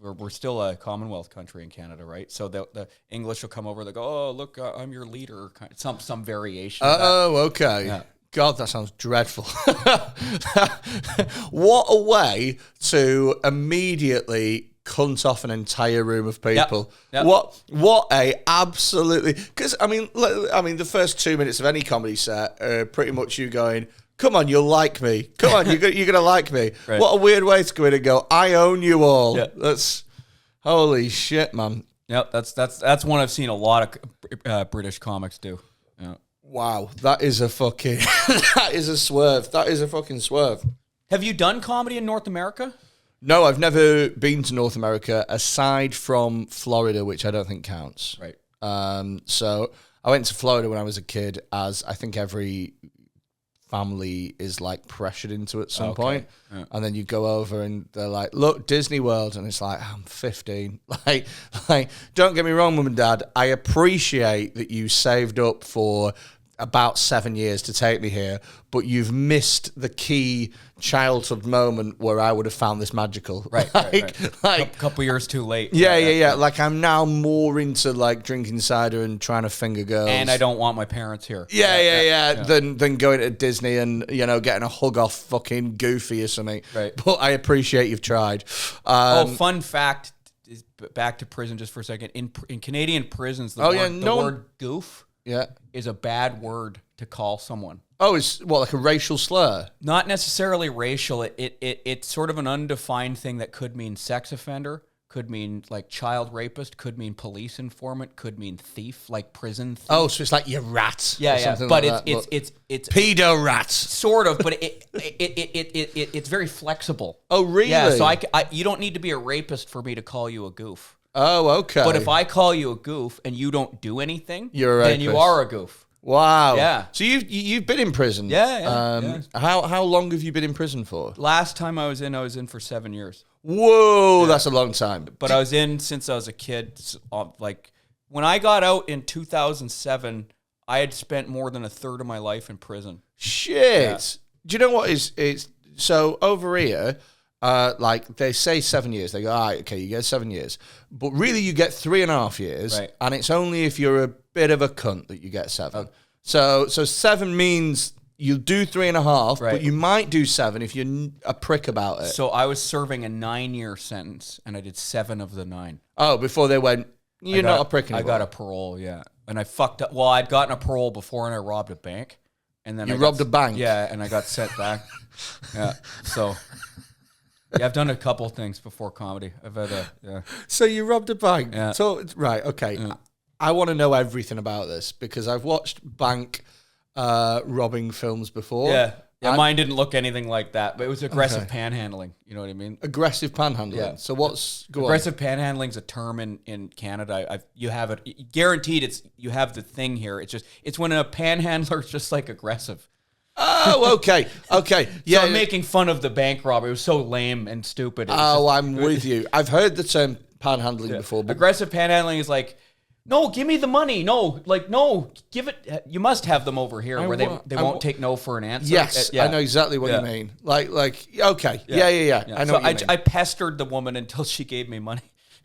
[SPEAKER 2] We're still a Commonwealth country in Canada, right? So the English will come over. They go, oh, look, I'm your leader. Some variation.
[SPEAKER 3] Oh, okay. Yeah. God, that sounds dreadful. What a way to immediately cunt off an entire room of people. Yep. What a absolutely, because I mean the first 2 minutes of any comedy set are pretty much you going, come on, you'll like me. Come on, you're gonna like me. Right. What a weird way to go in and go, I own you all. Yep. That's holy shit, man.
[SPEAKER 2] Yep, that's one I've seen a lot of British comics do. Yeah.
[SPEAKER 3] Wow, that is a fucking that is a swerve. That is a fucking swerve.
[SPEAKER 2] Have you done comedy in North America?
[SPEAKER 3] No, I've never been to North America aside from Florida, which I don't think counts.
[SPEAKER 2] Right.
[SPEAKER 3] So I went to Florida when I was a kid, as I think every family is like pressured into at some point. Yeah. And then you go over and they're like, look, Disney World. And it's like, I'm 15. Like, don't get me wrong, mum and dad. I appreciate that you saved up for about 7 years to take me here, but you've missed the key childhood moment where I would have found this magical.
[SPEAKER 2] Right, like a couple years too late.
[SPEAKER 3] Yeah. Like I'm now more into like drinking cider and trying to finger girls.
[SPEAKER 2] And I don't want my parents here.
[SPEAKER 3] Yeah. Than going to Disney and, you know, getting a hug off fucking Goofy or something.
[SPEAKER 2] Right.
[SPEAKER 3] But I appreciate you've tried.
[SPEAKER 2] Fun fact, is back to prison just for a second. In Canadian prisons, the word goof is a bad word to call someone.
[SPEAKER 3] Oh, it's what, like a racial slur?
[SPEAKER 2] Not necessarily racial. It's sort of an undefined thing that could mean sex offender, could mean like child rapist, could mean police informant, could mean thief, like prison thief.
[SPEAKER 3] Oh, so it's like your rat.
[SPEAKER 2] Yeah. But like it's
[SPEAKER 3] pedo rats.
[SPEAKER 2] Sort of, but it's very flexible.
[SPEAKER 3] Oh, really?
[SPEAKER 2] Yeah. So you don't need to be a rapist for me to call you a goof.
[SPEAKER 3] Oh, okay.
[SPEAKER 2] But if I call you a goof and you don't do anything,
[SPEAKER 3] then
[SPEAKER 2] you are a goof.
[SPEAKER 3] Wow.
[SPEAKER 2] Yeah.
[SPEAKER 3] So you've been in prison.
[SPEAKER 2] Yeah.
[SPEAKER 3] How long have you been in prison for?
[SPEAKER 2] Last time I was in for 7 years.
[SPEAKER 3] Whoa, that's a long time.
[SPEAKER 2] But I was in since I was a kid. Like when I got out in 2007, I had spent more than a third of my life in prison.
[SPEAKER 3] Shit.
[SPEAKER 2] Yeah.
[SPEAKER 3] Do you know what is so over here? Like they say 7 years, they go, all right, okay, you get 7 years, but really you get 3.5 years,
[SPEAKER 2] right.
[SPEAKER 3] And it's only if you're a bit of a cunt that you get 7. So 7 means you'll do 3.5,
[SPEAKER 2] right.
[SPEAKER 3] But you might do 7 if you're a prick about it.
[SPEAKER 2] So I was serving a 9-year sentence, and I did 7 of the 9.
[SPEAKER 3] Oh, before they went, you're not a prick anymore.
[SPEAKER 2] I got a parole, yeah, and I fucked up. Well, I'd gotten a parole before, and I robbed a bank, and then
[SPEAKER 3] you robbed a bank,
[SPEAKER 2] yeah, and I got sent back. Yeah, so. Yeah, I've done a couple things before comedy. I've had
[SPEAKER 3] So you robbed a bank.
[SPEAKER 2] Yeah.
[SPEAKER 3] So right, okay. Yeah. I want to know everything about this because I've watched bank robbing films before.
[SPEAKER 2] Yeah. Mine didn't look anything like that, but it was aggressive panhandling. You know what I mean?
[SPEAKER 3] Aggressive panhandling. Yeah. So what's
[SPEAKER 2] aggressive panhandling is a term in Canada. You have it guaranteed. You have the thing here. It's when a panhandler is just like aggressive.
[SPEAKER 3] Oh, okay. Yeah,
[SPEAKER 2] so I'm making fun of the bank robbery. It was so lame and stupid.
[SPEAKER 3] I'm with you. I've heard the term panhandling before. But
[SPEAKER 2] aggressive panhandling is like, no, give me the money. No, give it. You must have them over here where they won't take no for an answer.
[SPEAKER 3] Yes, I know exactly what you mean. Like, okay. Yeah. I know
[SPEAKER 2] so
[SPEAKER 3] what you mean.
[SPEAKER 2] I pestered the woman until she gave me money.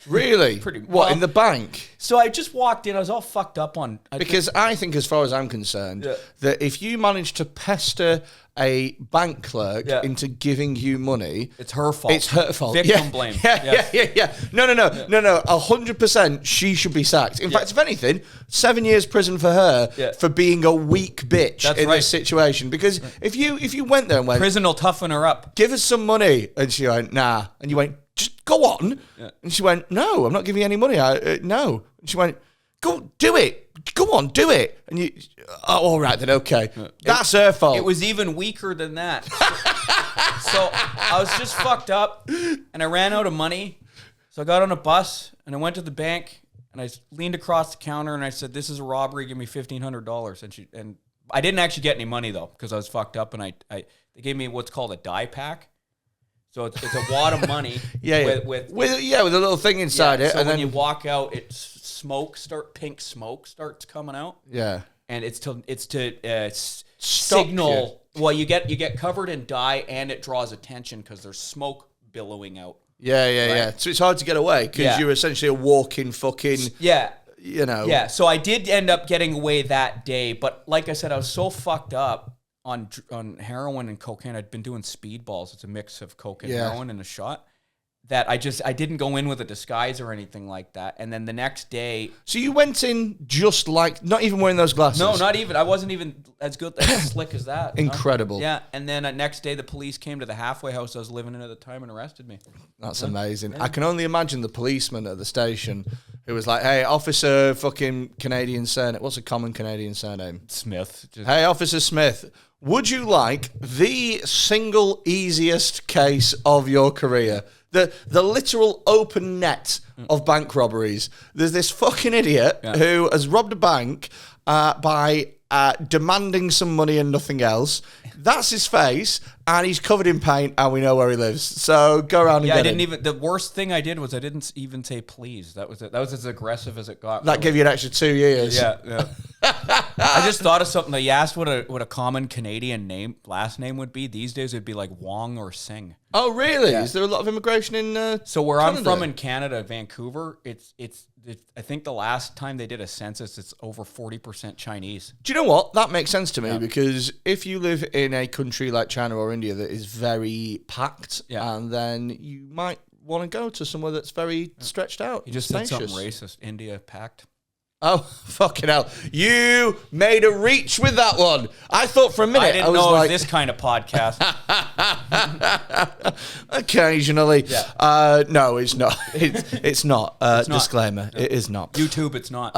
[SPEAKER 3] Really?
[SPEAKER 2] Pretty
[SPEAKER 3] well. What, in the bank?
[SPEAKER 2] So I just walked in. I was all fucked up on...
[SPEAKER 3] Because I think, as far as I'm concerned, that if you manage to pester a bank clerk into giving you money...
[SPEAKER 2] It's her fault.
[SPEAKER 3] It's her fault.
[SPEAKER 2] Victim blame.
[SPEAKER 3] Yeah. No. 100% she should be sacked. In fact, if anything, 7 years prison for her for being a weak bitch this situation. Because if you went there and went...
[SPEAKER 2] Prison will toughen her up.
[SPEAKER 3] Give us some money. And she went, nah. And you went... Just go on. Yeah. And she went, no, I'm not giving you any money. No. And she went, go do it. Go on, do it. And you, all right then, okay. That's her fault.
[SPEAKER 2] It was even weaker than that. So I was just fucked up and I ran out of money. So I got on a bus and I went to the bank and I leaned across the counter and I said, this is a robbery. Give me $1,500. And I didn't actually get any money though, because I was fucked up and they gave me what's called a die pack. So it's a wad of money with
[SPEAKER 3] a little thing inside it.
[SPEAKER 2] So
[SPEAKER 3] and
[SPEAKER 2] when
[SPEAKER 3] then
[SPEAKER 2] you walk out, pink smoke starts coming out.
[SPEAKER 3] Yeah,
[SPEAKER 2] and it's to signal. You. Well, you get covered in dye, and it draws attention because there's smoke billowing out.
[SPEAKER 3] Yeah. So it's hard to get away because you're essentially a walking fucking.
[SPEAKER 2] Yeah.
[SPEAKER 3] You know.
[SPEAKER 2] Yeah. So I did end up getting away that day, but like I said, I was so fucked up. On heroin and cocaine, I'd been doing speedballs. It's a mix of coke and heroin in a shot. That I didn't go in with a disguise or anything like that. And then the next day,
[SPEAKER 3] so you went in just like not even wearing those glasses.
[SPEAKER 2] No, not even. I wasn't even as slick as that.
[SPEAKER 3] Incredible.
[SPEAKER 2] Yeah. And then the next day, the police came to the halfway house I was living in at the time and arrested me.
[SPEAKER 3] That's amazing. Yeah. I can only imagine the policeman at the station who was like, "Hey, Officer, fucking Canadian surname. What's a common Canadian surname?
[SPEAKER 2] Smith.
[SPEAKER 3] Hey, Officer Smith." Would you like the single easiest case of your career? The literal open net of bank robberies. There's this fucking idiot who has robbed a bank by demanding some money and nothing else. That's his face, and he's covered in paint, and we know where he lives. So go around and get him.
[SPEAKER 2] The worst thing I did was I didn't even say please. That was it. That was as aggressive as it got.
[SPEAKER 3] That gave you an extra 2 years.
[SPEAKER 2] Yeah. I just thought of something. They asked what a common Canadian last name would be. These days it'd be like Wong or Singh.
[SPEAKER 3] Oh, really?
[SPEAKER 2] Yeah.
[SPEAKER 3] Is there a lot of immigration in
[SPEAKER 2] So where
[SPEAKER 3] Canada?
[SPEAKER 2] I'm from in Canada, Vancouver, it's I think the last time they did a census, it's over 40% Chinese.
[SPEAKER 3] Do you know what? That makes sense to me because if you live in a country like China or India that is very packed, and then you might want to go to somewhere that's very stretched out.
[SPEAKER 2] You just said something racist. India packed.
[SPEAKER 3] Oh, fucking hell. You made a reach with that one. I thought for a minute.
[SPEAKER 2] I didn't know it was this kind of podcast.
[SPEAKER 3] Occasionally.
[SPEAKER 2] Yeah.
[SPEAKER 3] No, it's not. It's not. Disclaimer. No. It is not.
[SPEAKER 2] YouTube, it's not.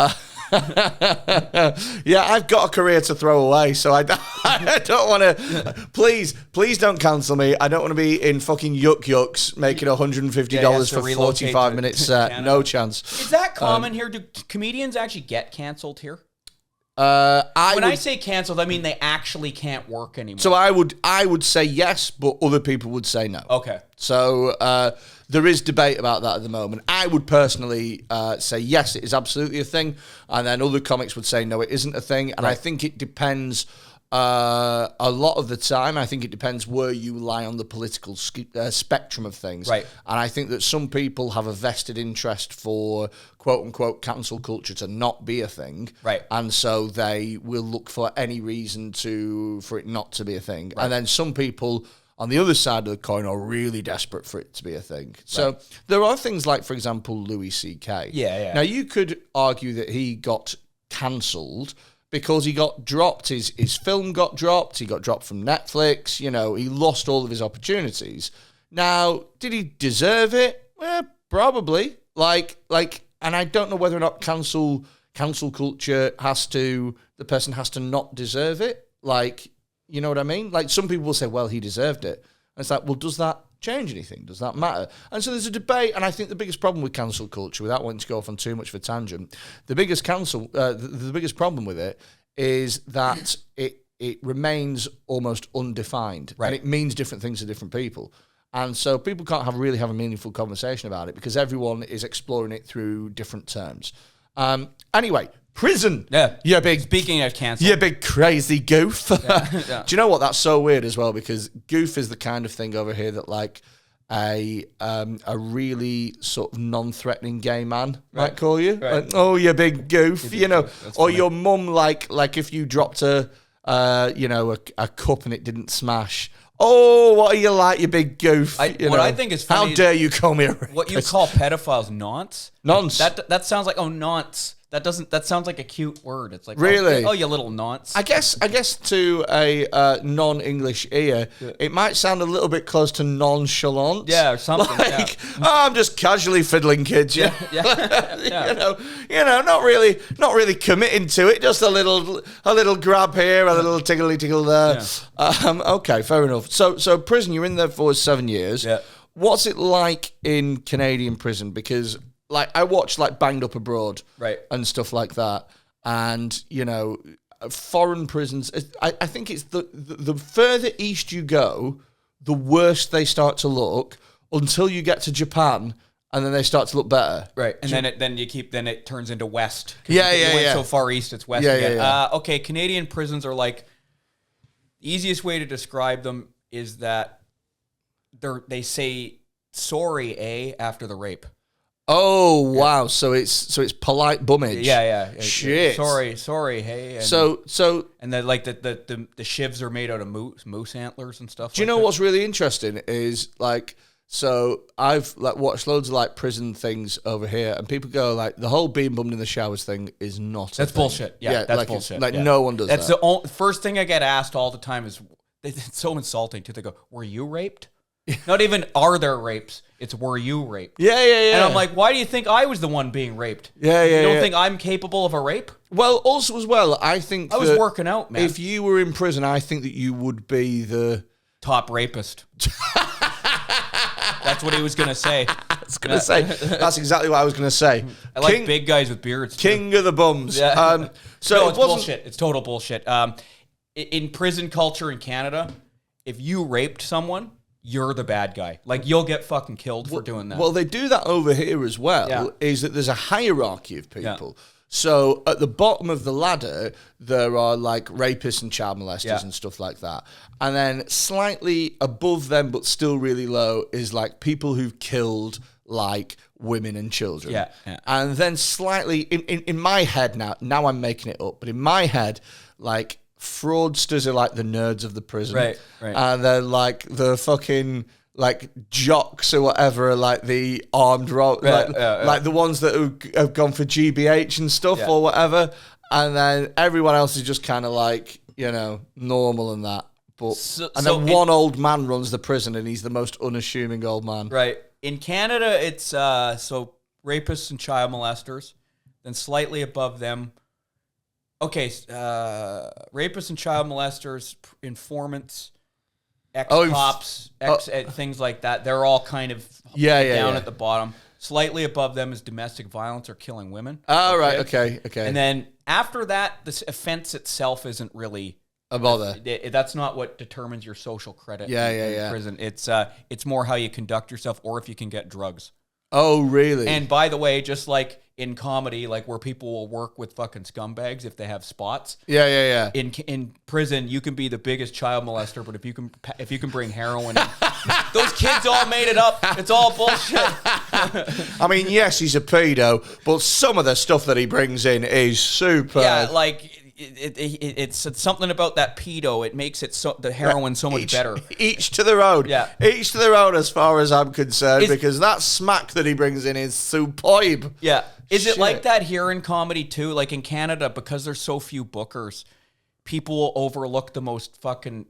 [SPEAKER 3] Yeah, I've got a career to throw away, so I don't want to. Please don't cancel me. I don't want to be in fucking yucks making $150 for 45 minutes set. No chance.
[SPEAKER 2] Is that common here? Do comedians actually get canceled here? When I say canceled, I mean they actually can't work anymore.
[SPEAKER 3] So I would say yes, but other people would say no.
[SPEAKER 2] Okay.
[SPEAKER 3] So there is debate about that at the moment. I would personally say yes, it is absolutely a thing, and then other comics would say no, it isn't a thing. And I think it depends. A lot of the time, I think it depends where you lie on the political spectrum of things.
[SPEAKER 2] Right. And
[SPEAKER 3] I think that some people have a vested interest for quote-unquote cancel culture to not be a thing.
[SPEAKER 2] Right.
[SPEAKER 3] And so they will look for any reason for it not to be a thing. Right. And then some people on the other side of the coin are really desperate for it to be a thing. So there are things like, for example, Louis C.K.
[SPEAKER 2] Yeah.
[SPEAKER 3] Now, you could argue that he got cancelled because he got dropped, his film got dropped, he got dropped from Netflix, he lost all of his opportunities. Now, did he deserve it? Well, probably. And I don't know whether or not cancel culture the person has to not deserve it. You know what I mean? Some people will say, well, he deserved it. And it's like, well, does that change anything? Does that matter? And so there's a debate, and I think the biggest problem with cancel culture, without wanting to go off on too much of a tangent, the biggest problem with it is that it remains almost undefined, and it means different things to different people. And so people can't really have a meaningful conversation about it because everyone is exploring it through different terms. Anyway, prison.
[SPEAKER 2] Yeah.
[SPEAKER 3] Speaking
[SPEAKER 2] of cancel.
[SPEAKER 3] You big crazy goof.
[SPEAKER 2] Yeah.
[SPEAKER 3] Do you know what? That's so weird as well because goof is the kind of thing over here that a really sort of non-threatening gay man might call you.
[SPEAKER 2] Right.
[SPEAKER 3] Oh, you big goof,
[SPEAKER 2] That's
[SPEAKER 3] or
[SPEAKER 2] funny.
[SPEAKER 3] your mum like if you dropped a cup and it didn't smash. Oh, what are you like, you big goof?
[SPEAKER 2] What I think is funny.
[SPEAKER 3] How dare you call me a rapist?
[SPEAKER 2] What you call pedophiles nonce?
[SPEAKER 3] Nonce.
[SPEAKER 2] That sounds like nonce. That sounds like a cute word. It's like
[SPEAKER 3] really?
[SPEAKER 2] Oh, you little nonce.
[SPEAKER 3] I guess to a non-English ear, it might sound a little bit close to nonchalant.
[SPEAKER 2] Yeah, or something.
[SPEAKER 3] I'm just casually fiddling, kids.
[SPEAKER 2] Yeah.
[SPEAKER 3] Not really committing to it. Just a little grab here, a little tickle there. Yeah. Okay, fair enough. So prison, you're in there for 7 years.
[SPEAKER 2] Yeah.
[SPEAKER 3] What's it like in Canadian prison? Because I watch Banged Up Abroad, and stuff like that, and foreign prisons. I think it's the further east you go, the worse they start to look until you get to Japan, and then they start to look better.
[SPEAKER 2] Right, and then it turns into west.
[SPEAKER 3] Yeah.
[SPEAKER 2] Went so far east, it's west again. Okay, Canadian prisons are the easiest way to describe them is that they say sorry, after the rape.
[SPEAKER 3] Oh wow! So it's polite bummage.
[SPEAKER 2] Yeah.
[SPEAKER 3] Shit.
[SPEAKER 2] Sorry, hey. And, and then the shivs are made out of moose antlers and stuff.
[SPEAKER 3] Do you know what's really interesting is so I've watched loads of prison things over here, and people go the whole being bummed in the showers thing is not.
[SPEAKER 2] That's bullshit. Yeah, that's bullshit.
[SPEAKER 3] No one does that.
[SPEAKER 2] That's the first thing I get asked all the time is it's so insulting too. They go, "Were you raped?" Not even are there rapes. It's were you raped?
[SPEAKER 3] Yeah.
[SPEAKER 2] And I'm like, why do you think I was the one being raped?
[SPEAKER 3] Yeah.
[SPEAKER 2] You don't think I'm capable of a rape?
[SPEAKER 3] Well, also as well, I think
[SPEAKER 2] I was working out, man.
[SPEAKER 3] If you were in prison, I think that you would be the
[SPEAKER 2] top rapist. That's what he was gonna say.
[SPEAKER 3] That's exactly what I was gonna say.
[SPEAKER 2] I like big guys with beards.
[SPEAKER 3] King of the bums.
[SPEAKER 2] Yeah.
[SPEAKER 3] So
[SPEAKER 2] it's bullshit. It's total bullshit. In prison culture in Canada, if you raped someone, you're the bad guy. You'll get fucking killed for doing that.
[SPEAKER 3] Well, they do that over here as well, is that there's a hierarchy of people. Yeah. So at the bottom of the ladder, there are like rapists and child molesters and stuff like that. And then slightly above them, but still really low, is like people who've killed like women and children.
[SPEAKER 2] Yeah.
[SPEAKER 3] And then slightly in my head now I'm making it up, but in my head, like fraudsters are like the nerds of the prison.
[SPEAKER 2] Right.
[SPEAKER 3] And then like the fucking like jocks or whatever are like the armed like the ones that have gone for GBH and stuff or whatever. And then everyone else is just kind of like, you know, normal and that. But then one old man runs the prison and he's the most unassuming old man.
[SPEAKER 2] Right. In Canada, it's so rapists and child molesters. Then slightly above them, rapists and child molesters, informants, ex-cops, things like that. They're all kind of down at the bottom. Slightly above them is domestic violence or killing women.
[SPEAKER 3] Oh, right. Okay.
[SPEAKER 2] And then after that, this offense itself isn't really
[SPEAKER 3] a bother.
[SPEAKER 2] That's not what determines your social credit in prison. It's more how you conduct yourself or if you can get drugs.
[SPEAKER 3] Oh, really?
[SPEAKER 2] And by the way, just like in comedy, like where people will work with fucking scumbags if they have spots.
[SPEAKER 3] Yeah.
[SPEAKER 2] In prison, you can be the biggest child molester, but if you can bring heroin in, those kids all made it up. It's all bullshit.
[SPEAKER 3] I mean, yes, he's a pedo, but some of the stuff that he brings in is super.
[SPEAKER 2] Yeah, like it's something about that pedo. It makes it the heroin so much better.
[SPEAKER 3] Each to their own.
[SPEAKER 2] Yeah.
[SPEAKER 3] Each to their own as far as I'm concerned, because that smack that he brings in is superb.
[SPEAKER 2] Yeah. Is it like that here in comedy too? Like in Canada, because there's so few bookers, people will overlook the most fucking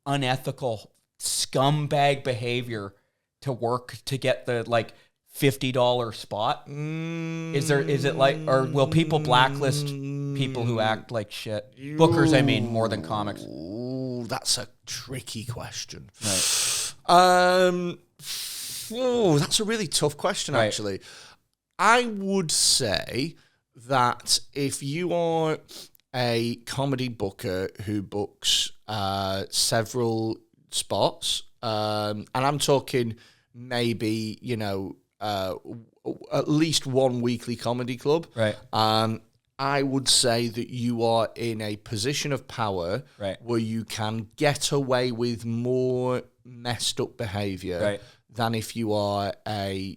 [SPEAKER 2] unethical scumbag behavior to work to get the like $50 spot. Is it like, or will people blacklist people who act like shit? Bookers, I mean, more than comics.
[SPEAKER 3] Ooh, that's a tricky question.
[SPEAKER 2] Right.
[SPEAKER 3] That's a really tough question, actually. I would say that if you are a comedy booker who books several spots, and I'm talking maybe, you know, at least one weekly comedy club.
[SPEAKER 2] Right.
[SPEAKER 3] I would say that you are in a position of power where you can get away with more messed up behavior than if you are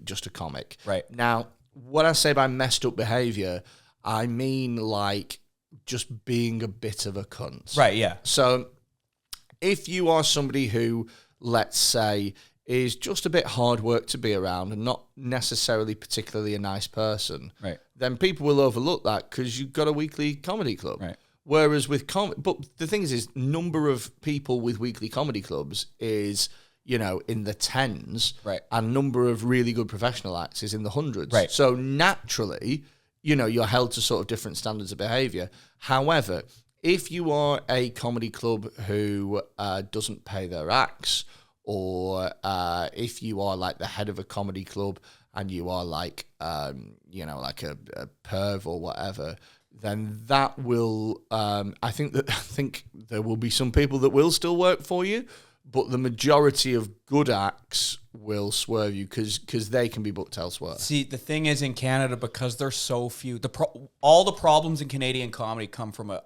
[SPEAKER 3] just a comic.
[SPEAKER 2] Right.
[SPEAKER 3] Now, what I say by messed up behavior, I mean like just being a bit of a cunt.
[SPEAKER 2] Right, yeah.
[SPEAKER 3] So if you are somebody who, let's say, is just a bit hard work to be around and not necessarily particularly a nice person, then people will overlook that because you've got a weekly comedy club.
[SPEAKER 2] Right.
[SPEAKER 3] Whereas with but the thing is number of people with weekly comedy clubs is, you know, in the tens, and number of really good professional acts is in the hundreds.
[SPEAKER 2] Right.
[SPEAKER 3] So naturally, you know, you're held to sort of different standards of behavior. However, if you are a comedy club who doesn't pay their acts, or if you are like the head of a comedy club and you are like, you know, like a perv or whatever, then that will, I think there will be some people that will still work for you, but the majority of good acts will swerve you because they can be booked elsewhere.
[SPEAKER 2] See, the thing is in Canada, because there's so few, all the problems in Canadian comedy come from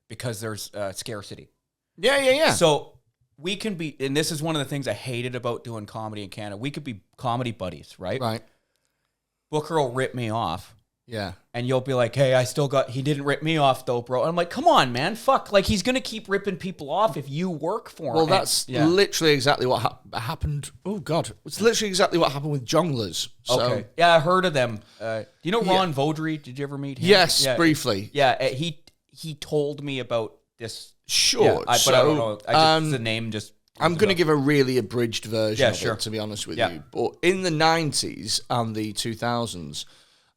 [SPEAKER 2] because there's scarcity.
[SPEAKER 3] Yeah.
[SPEAKER 2] So we can be, and this is one of the things I hated about doing comedy in Canada. We could be comedy buddies, right?
[SPEAKER 3] Right.
[SPEAKER 2] Booker will rip me off.
[SPEAKER 3] Yeah.
[SPEAKER 2] And you'll be like, hey, he didn't rip me off though, bro. And I'm like, come on, man. Fuck. Like, he's going to keep ripping people off if you work for him.
[SPEAKER 3] Well, that's literally exactly what happened. Oh, God. It's literally exactly what happened with jonglers. So.
[SPEAKER 2] Okay. Yeah, I heard of them. Do you know Ron Vaudry? Did you ever meet him?
[SPEAKER 3] Yes, briefly.
[SPEAKER 2] Yeah, he told me about this.
[SPEAKER 3] Sure.
[SPEAKER 2] But I don't know. The name just...
[SPEAKER 3] I'm going to give a really abridged version of
[SPEAKER 2] sure.
[SPEAKER 3] it, to be honest with you. But in the 90s and the 2000s,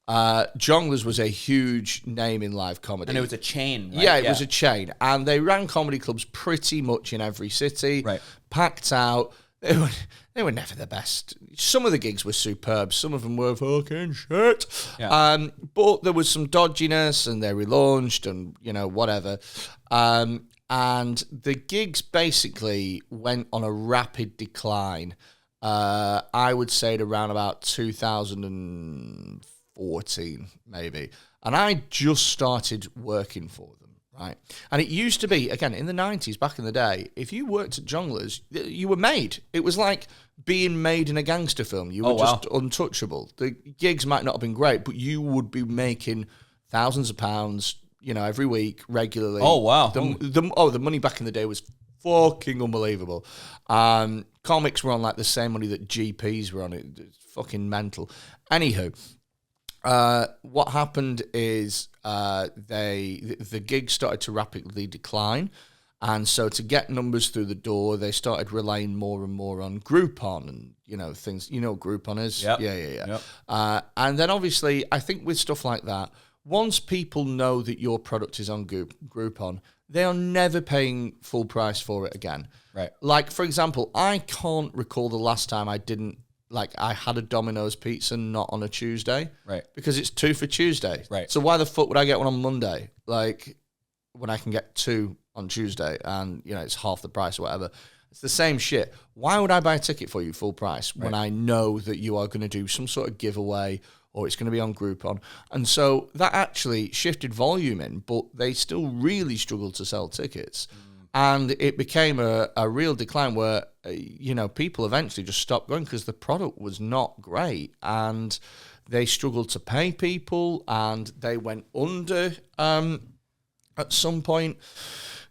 [SPEAKER 3] Jonglers was a huge name in live comedy.
[SPEAKER 2] And it was a chain, right?
[SPEAKER 3] Yeah, it was a chain. And they ran comedy clubs pretty much in every city.
[SPEAKER 2] Right.
[SPEAKER 3] Packed out. They were never the best. Some of the gigs were superb. Some of them were fucking shit.
[SPEAKER 2] Yeah.
[SPEAKER 3] But there was some dodginess and they relaunched and, you know, whatever. And the gigs basically went on a rapid decline. I would say at around about 2004 14, maybe. And I just started working for them, right? And it used to be, again, in the 90s, back in the day, if you worked at Jongleurs, you were made. It was like being made in a gangster film. You were just untouchable. The gigs might not have been great, but you would be making thousands of pounds, every week, regularly.
[SPEAKER 2] Oh, wow.
[SPEAKER 3] The money back in the day was fucking unbelievable. Comics were on like the same money that GPs were on. It's fucking mental. Anywho, what happened is the gigs started to rapidly decline, and so to get numbers through the door, they started relying more and more on Groupon and things. Groupon is.
[SPEAKER 2] Yep.
[SPEAKER 3] Yeah.
[SPEAKER 2] Yep.
[SPEAKER 3] And then obviously, I think with stuff like that, once people know that your product is on Groupon, they are never paying full price for it again.
[SPEAKER 2] Right.
[SPEAKER 3] Like, for example, I can't recall the last time I had a Domino's pizza not on a Tuesday.
[SPEAKER 2] Right.
[SPEAKER 3] Because it's 2 for Tuesday.
[SPEAKER 2] Right.
[SPEAKER 3] So why the fuck would I get one on Monday? Like, when I can get 2 on Tuesday and, it's half the price or whatever. It's the same shit. Why would I buy a ticket for you full price when I know that you are going to do some sort of giveaway or it's going to be on Groupon? And so that actually shifted volume in, but they still really struggled to sell tickets. And it became a real decline where, people eventually just stopped going because the product was not great. And they struggled to pay people and they went under at some point.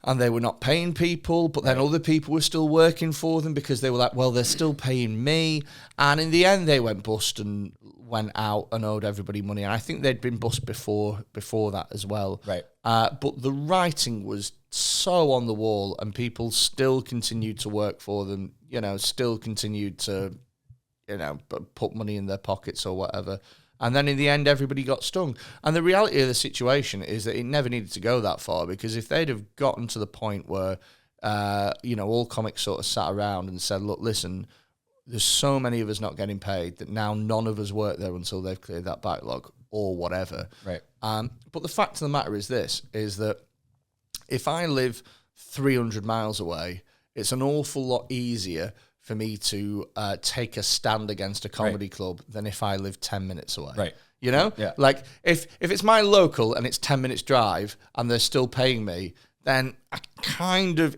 [SPEAKER 3] And they were not paying people, but then other people were still working for them because they were like, well, they're still paying me. And in the end, they went bust and went out and owed everybody money. And I think they'd been bust before that as well.
[SPEAKER 2] Right.
[SPEAKER 3] But the writing was so on the wall and people still continued to work for them, still continued to, put money in their pockets or whatever. And then in the end, everybody got stung. And the reality of the situation is that it never needed to go that far, because if they'd have gotten to the point where, all comics sort of sat around and said, look, listen, there's so many of us not getting paid that now none of us work there until they've cleared that backlog or whatever.
[SPEAKER 2] Right.
[SPEAKER 3] But the fact of the matter is that if I live 300 miles away, it's an awful lot easier for me to take a stand against a comedy club than if I live 10 minutes away.
[SPEAKER 2] Right.
[SPEAKER 3] Yeah. Like if it's my local and it's 10 minutes drive and they're still paying me, then I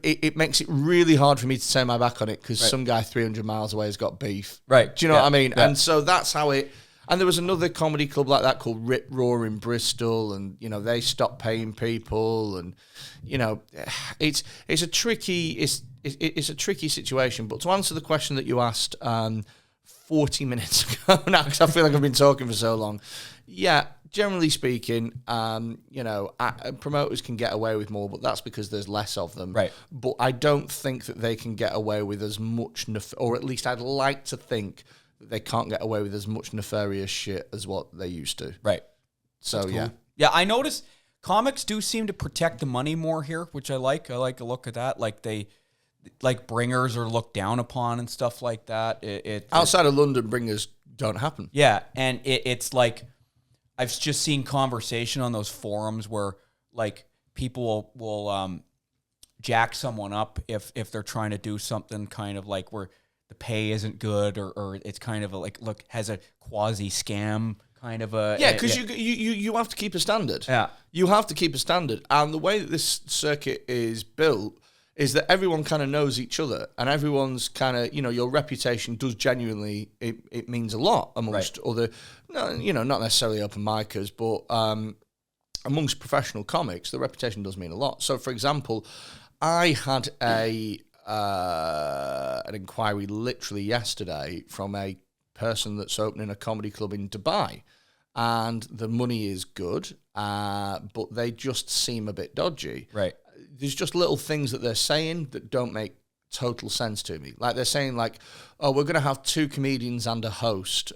[SPEAKER 3] it makes it really hard for me to turn my back on it because some guy 300 miles away has got beef.
[SPEAKER 2] Right.
[SPEAKER 3] Do you know what I mean?
[SPEAKER 2] Yeah.
[SPEAKER 3] And so that's how it. And there was another comedy club like that called Rip Roar in Bristol, and they stopped paying people, and it's a tricky situation. But to answer the question that you asked 40 minutes ago now, because I feel like I've been talking for so long, yeah, generally speaking, promoters can get away with more, but that's because there's less of them.
[SPEAKER 2] Right.
[SPEAKER 3] But I don't think that they can get away with as much, or at least I'd like to think that they can't get away with as much nefarious shit as what they used to.
[SPEAKER 2] Right.
[SPEAKER 3] So,
[SPEAKER 2] cool.
[SPEAKER 3] yeah.
[SPEAKER 2] Yeah, I noticed comics do seem to protect the money more here, which I like. I like a look at that. Like bringers are looked down upon and stuff like that.
[SPEAKER 3] Outside of London, bringers don't happen.
[SPEAKER 2] Yeah, and it's like I've just seen conversation on those forums where like people will jack someone up if they're trying to do something kind of like where the pay isn't good or it's kind of has a quasi scam kind of a
[SPEAKER 3] because you have to keep a standard.
[SPEAKER 2] Yeah,
[SPEAKER 3] you have to keep a standard, and the way that this circuit is built is that everyone kind of knows each other, and everyone's kind of your reputation does genuinely it means a lot amongst other, not necessarily open micers, but amongst professional comics, the reputation does mean a lot. So, for example, I had an inquiry literally yesterday from a person that's opening a comedy club in Dubai, and the money is good, but they just seem a bit dodgy.
[SPEAKER 2] Right.
[SPEAKER 3] There's just little things that they're saying that don't make total sense to me. Like they're saying oh, we're going to have 2 comedians and a host,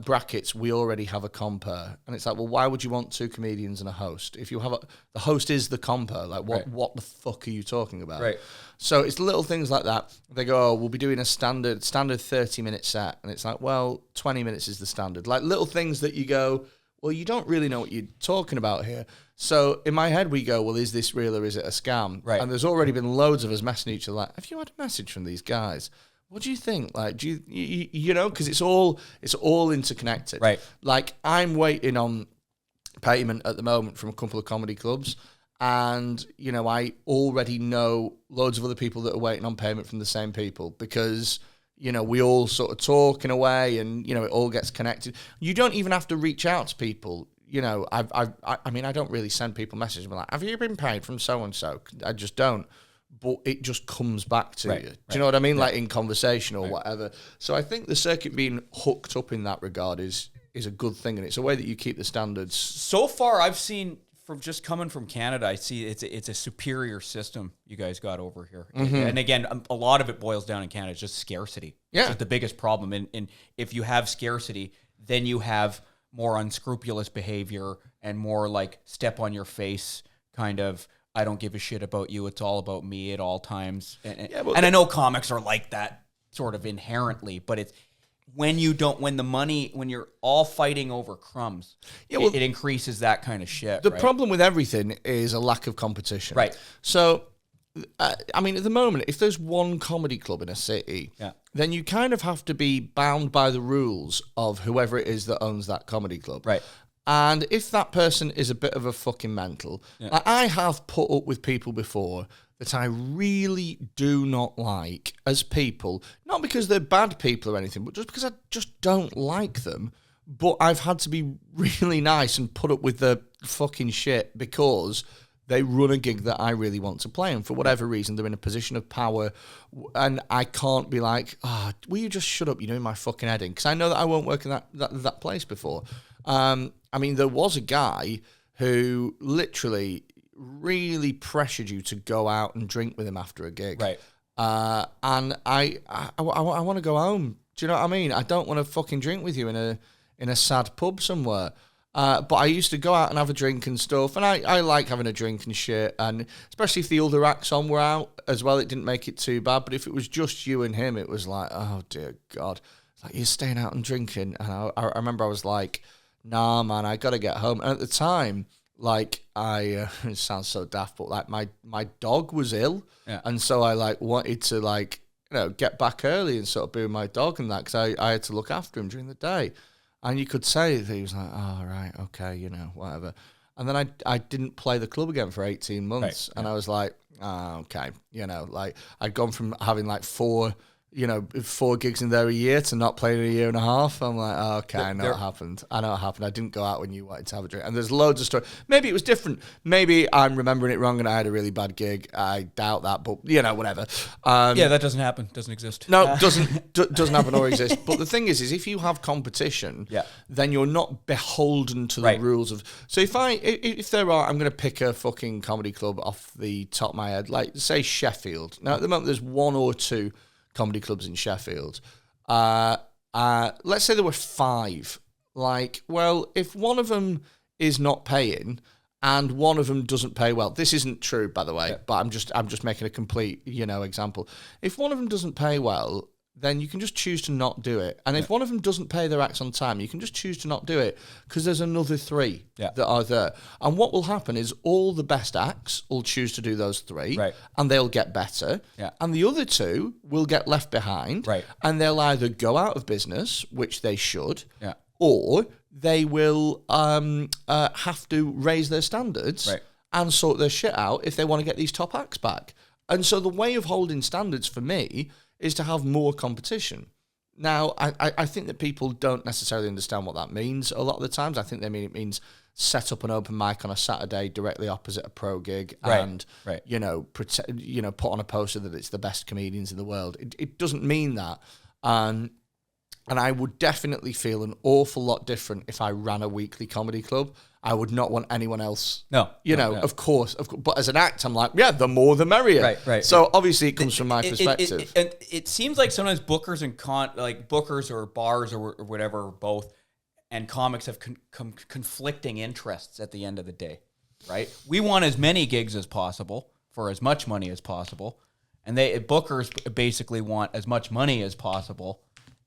[SPEAKER 3] brackets, we already have a compere. And it's like, well, why would you want 2 comedians and a host? If you have the host is the compere, like what the fuck are you talking about?
[SPEAKER 2] Right.
[SPEAKER 3] So it's little things like that. They go, oh, we'll be doing a standard 30-minute set. And it's like, well, 20 minutes is the standard. Like little things that you go, well, you don't really know what you're talking about here. So in my head, we go, well, is this real or is it a scam?
[SPEAKER 2] Right.
[SPEAKER 3] And there's already been loads of us messaging each other like, have you had a message from these guys? What do you think? Like, do you know, because it's all interconnected.
[SPEAKER 2] Right.
[SPEAKER 3] Like, I'm waiting on payment at the moment from a couple of comedy clubs, and you know, I already know loads of other people that are waiting on payment from the same people, because you know, we all sort of talk in a way, and you know, it all gets connected. You don't even have to reach out to people. You know, I mean, I don't really send people messages. I'm like, have you been paid from so and so? I just don't. But it just comes back to you. Do you know what I mean? Like in conversation or whatever. So I think the circuit being hooked up in that regard is a good thing, and it's a way that you keep the standards.
[SPEAKER 2] So far, I've seen, from just coming from Canada, I see it's a superior system you guys got over here. Mm-hmm. And again, a lot of it boils down in Canada. It's just scarcity.
[SPEAKER 3] Yeah.
[SPEAKER 2] It's just the biggest problem. And if you have scarcity, then you have more unscrupulous behavior and more like step on your face kind of, I don't give a shit about you, it's all about me at all times. And I know comics are like that sort of inherently, but it's when you're all fighting over crumbs, it increases that kind of shit.
[SPEAKER 3] The problem with everything is a lack of competition.
[SPEAKER 2] Right.
[SPEAKER 3] So, I mean, at the moment, if there's one comedy club in a city, then you kind of have to be bound by the rules of whoever it is that owns that comedy club.
[SPEAKER 2] Right.
[SPEAKER 3] And if that person is a bit of a fucking mental, like I have put up with people before that I really do not like as people, not because they're bad people or anything, but just because I just don't like them. But I've had to be really nice and put up with the fucking shit because they run a gig that I really want to play, and for whatever reason, they're in a position of power, and I can't be like, will you just shut up? You're doing my fucking head in, because I know that I won't work in that place before. I mean, there was a guy who literally really pressured you to go out and drink with him after a gig.
[SPEAKER 2] Right.
[SPEAKER 3] And I want to go home. Do you know what I mean? I don't want to fucking drink with you in a sad pub somewhere. But I used to go out and have a drink and stuff, and I like having a drink and shit, and especially if the other acts on were out as well, it didn't make it too bad. But if it was just you and him, it was like, oh dear God, it's like you're staying out and drinking. And I remember I was like, nah, man, I gotta get home. And at the time, like it sounds so daft, but like my dog was ill, and so I like wanted to like, you know, get back early and sort of be with my dog and that, because I had to look after him during the day. And you could say that he was like, oh, right, okay, you know, whatever. And then I didn't play the club again for 18 months. Right, and I was like, oh, okay. You know, like I'd gone from having like 4 gigs in there a year to not playing in a year and a half. I'm like, oh, okay, I know what happened. I didn't go out when you wanted to have a drink. And there's loads of stories. Maybe it was different. Maybe I'm remembering it wrong and I had a really bad gig. I doubt that, but, you know, whatever.
[SPEAKER 2] That doesn't happen. Doesn't exist.
[SPEAKER 3] No, doesn't happen or exist. But the thing is if you have competition, then you're not beholden to the rules of... So if there are... I'm going to pick a fucking comedy club off the top of my head, like, say, Sheffield. Now, at the moment, there's 1 or 2... comedy clubs in Sheffield. Let's say there were 5. Like, well, if one of them is not paying and one of them doesn't pay well, this isn't true, by the way, but I'm just making a complete, you know, example. If one of them doesn't pay well, then you can just choose to not do it. And if one of them doesn't pay their acts on time, you can just choose to not do it, because there's another 3 that are there. And what will happen is all the best acts will choose to do those 3, and they'll get better. And the other 2 will get left behind, and they'll either go out of business, which they should, or they will have to raise their standards and sort their shit out if they want to get these top acts back. And so the way of holding standards for me is to have more competition. Now, I think that people don't necessarily understand what that means a lot of the times. I think it means set up an open mic on a Saturday directly opposite a pro gig and, you know, put on a poster that it's the best comedians in the world. It doesn't mean that. And I would definitely feel an awful lot different if I ran a weekly comedy club. I would not want anyone else. Of course. But as an act, I'm like, the more the merrier. Right. So obviously it comes from my perspective.
[SPEAKER 2] It seems like sometimes bookers and bookers or bars or whatever, both, and comics have conflicting interests at the end of the day, right? We want as many gigs as possible for as much money as possible, and bookers basically want as much money as possible.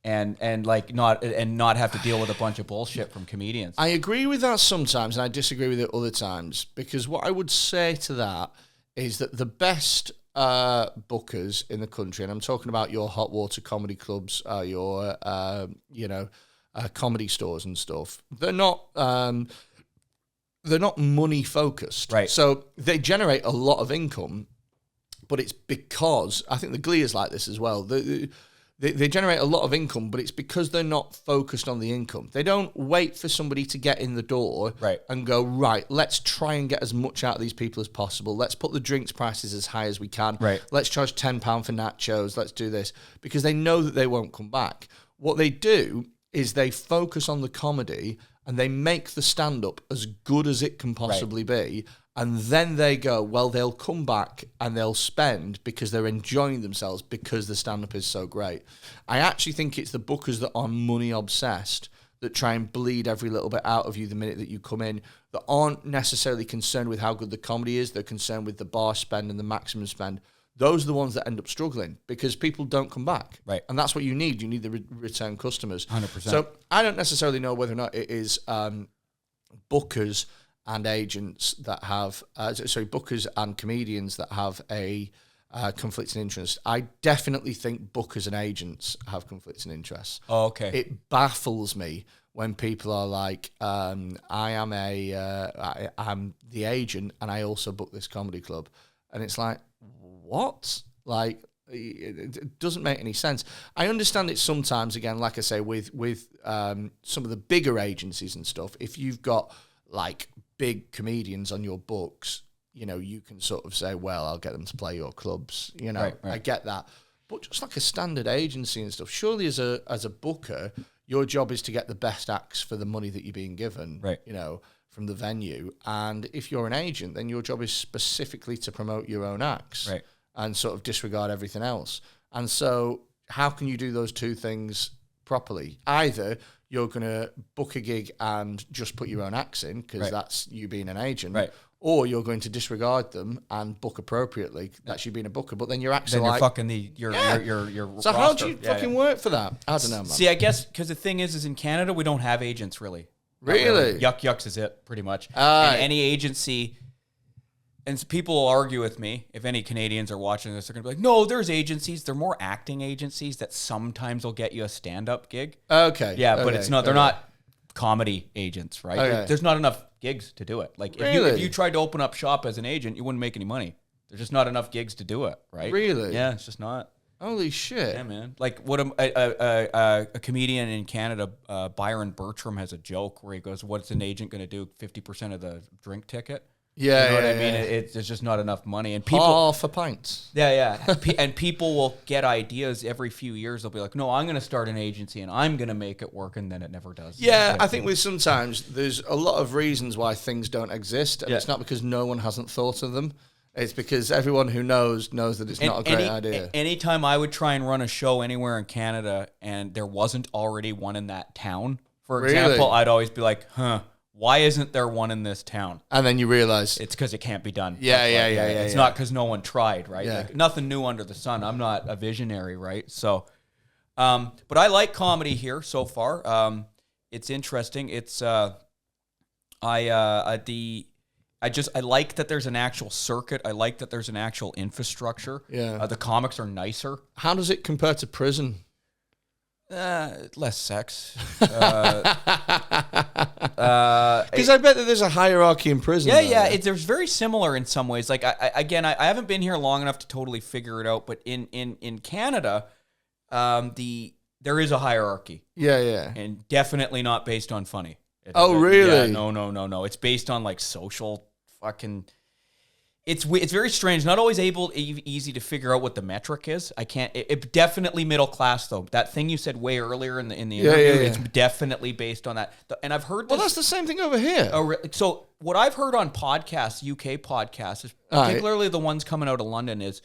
[SPEAKER 2] And not have to deal with a bunch of bullshit from comedians.
[SPEAKER 3] I agree with that sometimes, and I disagree with it other times, because what I would say to that is that the best bookers in the country, and I'm talking about your hot water comedy clubs, your comedy stores and stuff. They're not money focused,
[SPEAKER 2] right?
[SPEAKER 3] So they generate a lot of income, but it's because I think the Glee is like this as well. They generate a lot of income, but it's because they're not focused on the income. They don't wait for somebody to get in the door and go, right, let's try and get as much out of these people as possible. Let's put the drinks prices as high as we can.
[SPEAKER 2] Right.
[SPEAKER 3] Let's charge £10 for nachos. Let's do this. Because they know that they won't come back. What they do is they focus on the comedy and they make the stand-up as good as it can possibly be. And then they go, well, they'll come back and they'll spend because they're enjoying themselves because the stand-up is so great. I actually think it's the bookers that are money obsessed that try and bleed every little bit out of you the minute that you come in, that aren't necessarily concerned with how good the comedy is. They're concerned with the bar spend and the maximum spend. Those are the ones that end up struggling because people don't come back.
[SPEAKER 2] Right.
[SPEAKER 3] And that's what you need. You need the return customers.
[SPEAKER 2] 100%.
[SPEAKER 3] So I don't necessarily know whether or not it is bookers and agents that have, bookers and comedians that have a conflicting interest. I definitely think bookers and agents have conflicting interests.
[SPEAKER 2] Oh, okay.
[SPEAKER 3] It baffles me when people are like, I'm the agent and I also book this comedy club. And it's like, what? Like, it doesn't make any sense. I understand it sometimes, again, like I say, with some of the bigger agencies and stuff, if you've got like big comedians on your books, you know, you can sort of say, well, I'll get them to play your clubs, you know,
[SPEAKER 2] right.
[SPEAKER 3] I get that. But just like a standard agency and stuff, surely as a booker, your job is to get the best acts for the money that you're being given,
[SPEAKER 2] right?
[SPEAKER 3] You know, from the venue. And if you're an agent, then your job is specifically to promote your own acts,
[SPEAKER 2] right?
[SPEAKER 3] And sort of disregard everything else. And so how can you do those two things properly? Either you're going to book a gig and just put your own acts in because that's you being an agent,
[SPEAKER 2] right?
[SPEAKER 3] Or you're going to disregard them and book appropriately. That's you being a booker. But then you're actually
[SPEAKER 2] you're
[SPEAKER 3] like
[SPEAKER 2] fucking your
[SPEAKER 3] So
[SPEAKER 2] roster.
[SPEAKER 3] how do you fucking work for that? I don't know, man.
[SPEAKER 2] See, I guess because the thing is in Canada we don't have agents really.
[SPEAKER 3] Really?
[SPEAKER 2] Yuck Yucks is it pretty much. And any agency. And so people will argue with me. If any Canadians are watching this, they're going to be like, no, there's agencies. They're more acting agencies that sometimes will get you a stand-up gig.
[SPEAKER 3] Okay.
[SPEAKER 2] Yeah, but it's not. They're not comedy agents, right?
[SPEAKER 3] Okay.
[SPEAKER 2] There's not enough gigs to do it. Like, if you tried to open up shop as an agent, you wouldn't make any money. There's just not enough gigs to do it, right?
[SPEAKER 3] Really?
[SPEAKER 2] Yeah, it's just not.
[SPEAKER 3] Holy shit.
[SPEAKER 2] Yeah, man. Like, what a comedian in Canada, Byron Bertram, has a joke where he goes, what's an agent going to do? 50% of the drink ticket?
[SPEAKER 3] Yeah,
[SPEAKER 2] you know what I mean?
[SPEAKER 3] Yeah.
[SPEAKER 2] There's just not enough money, and people
[SPEAKER 3] half a pint.
[SPEAKER 2] Yeah. And people will get ideas every few years. They'll be like, "No, I'm going to start an agency, and I'm going to make it work," and then it never does.
[SPEAKER 3] Yeah, I think with sometimes there's a lot of reasons why things don't exist, and it's not because no one hasn't thought of them. It's because everyone who knows that it's not a great idea.
[SPEAKER 2] Anytime I would try and run a show anywhere in Canada, and there wasn't already one in that town, for example, I'd always be like, why isn't there one in this town?
[SPEAKER 3] And then you realize
[SPEAKER 2] it's because it can't be done.
[SPEAKER 3] Yeah.
[SPEAKER 2] It's not because no one tried, right?
[SPEAKER 3] Yeah.
[SPEAKER 2] Like, nothing new under the sun. I'm not a visionary, right? So, but I like comedy here so far. It's interesting. It's I like that there's an actual circuit. I like that there's an actual infrastructure.
[SPEAKER 3] Yeah.
[SPEAKER 2] The comics are nicer.
[SPEAKER 3] How does it compare to prison?
[SPEAKER 2] Less sex.
[SPEAKER 3] Because I bet that there's a hierarchy in prison.
[SPEAKER 2] Yeah. There's very similar in some ways. Like I haven't been here long enough to totally figure it out, but in Canada, there is a hierarchy.
[SPEAKER 3] Yeah.
[SPEAKER 2] And definitely not based on funny.
[SPEAKER 3] Really?
[SPEAKER 2] Yeah, no. It's based on like social fucking. It's very strange. Not always easy to figure out what the metric is. I can't. It definitely middle class though. That thing you said way earlier in the interview, it's definitely based on that. And I've heard this.
[SPEAKER 3] Well, that's the same thing over here.
[SPEAKER 2] Oh, really? So what I've heard on podcasts, UK podcasts, particularly the ones coming out of London, is.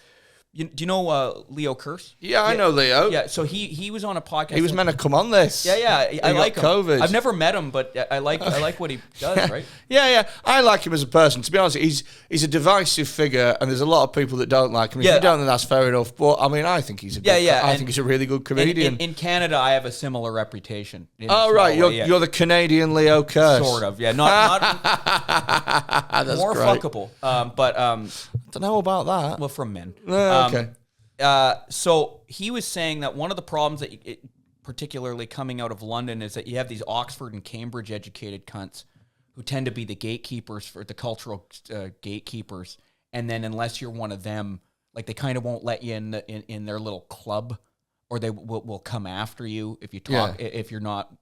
[SPEAKER 2] Do you know Leo Kearse?
[SPEAKER 3] Yeah, I know Leo.
[SPEAKER 2] Yeah, so he was on a podcast.
[SPEAKER 3] He was meant to come on this.
[SPEAKER 2] Yeah, I like him.
[SPEAKER 3] COVID.
[SPEAKER 2] I've never met him, but I like what he does, right?
[SPEAKER 3] Yeah. I like him as a person. To be honest, he's a divisive figure, and there's a lot of people that don't like him. If you don't, then that's fair enough. But I mean, I think he's I think he's a really good comedian.
[SPEAKER 2] In Canada, I have a similar reputation.
[SPEAKER 3] Oh right, you're the Canadian Leo Kearse.
[SPEAKER 2] Sort of, yeah. Not
[SPEAKER 3] that's
[SPEAKER 2] more
[SPEAKER 3] great.
[SPEAKER 2] fuckable, but
[SPEAKER 3] Don't know about that.
[SPEAKER 2] Well, from men.
[SPEAKER 3] Okay.
[SPEAKER 2] So he was saying that one of the problems that, particularly coming out of London, is that you have these Oxford and Cambridge educated cunts who tend to be the gatekeepers for the cultural gatekeepers, and then unless you're one of them, like they kind of won't let you in their little club, or they will come after you if you talk if you're not.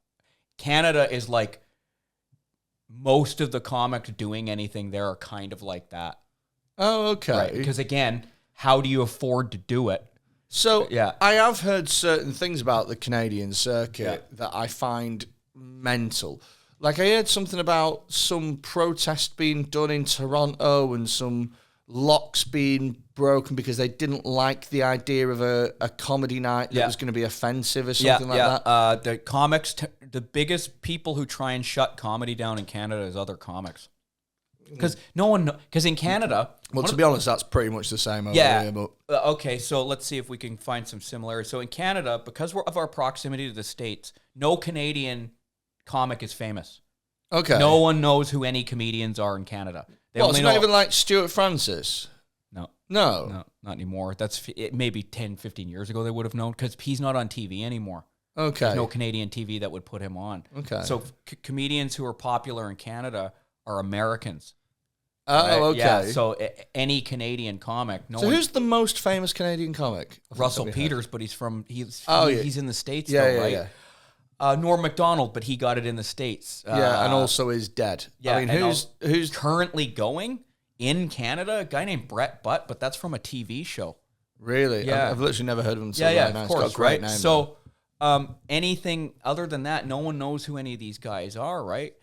[SPEAKER 2] Canada is like most of the comics doing anything there are kind of like that.
[SPEAKER 3] Oh, okay.
[SPEAKER 2] Right? Because again, how do you afford to do it?
[SPEAKER 3] So I have heard certain things about the Canadian circuit that I find mental. Like I heard something about some protest being done in Toronto and some locks being broken because they didn't like the idea of a comedy night that was going to be offensive or something like that.
[SPEAKER 2] The comics, the biggest people who try and shut comedy down in Canada is other comics. Because because in Canada...
[SPEAKER 3] Well, to be honest, that's pretty much the same over here. But.
[SPEAKER 2] Okay, so let's see if we can find some similarities. So in Canada, because of our proximity to the States, no Canadian comic is famous.
[SPEAKER 3] Okay.
[SPEAKER 2] No one knows who any comedians are in Canada.
[SPEAKER 3] It's not even like Stuart Francis?
[SPEAKER 2] No,
[SPEAKER 3] not
[SPEAKER 2] anymore. Maybe 10, 15 years ago they would have known, because he's not on TV anymore.
[SPEAKER 3] Okay.
[SPEAKER 2] There's no Canadian TV that would put him on.
[SPEAKER 3] Okay.
[SPEAKER 2] So comedians who are popular in Canada are Americans.
[SPEAKER 3] Oh,
[SPEAKER 2] right?
[SPEAKER 3] okay.
[SPEAKER 2] Yeah, so any Canadian comic.
[SPEAKER 3] Who's the most famous Canadian comic?
[SPEAKER 2] Russell Peters, but he's in the States, right? Norm Macdonald, but he got it in the States.
[SPEAKER 3] And also is dead.
[SPEAKER 2] Yeah,
[SPEAKER 3] I mean, who's
[SPEAKER 2] currently going in Canada? A guy named Brett Butt, but that's from a TV show.
[SPEAKER 3] Really?
[SPEAKER 2] Yeah.
[SPEAKER 3] I've literally never heard of him. So
[SPEAKER 2] Of course,
[SPEAKER 3] got a great name.
[SPEAKER 2] So anything other than that, no one knows who any of these guys are, right?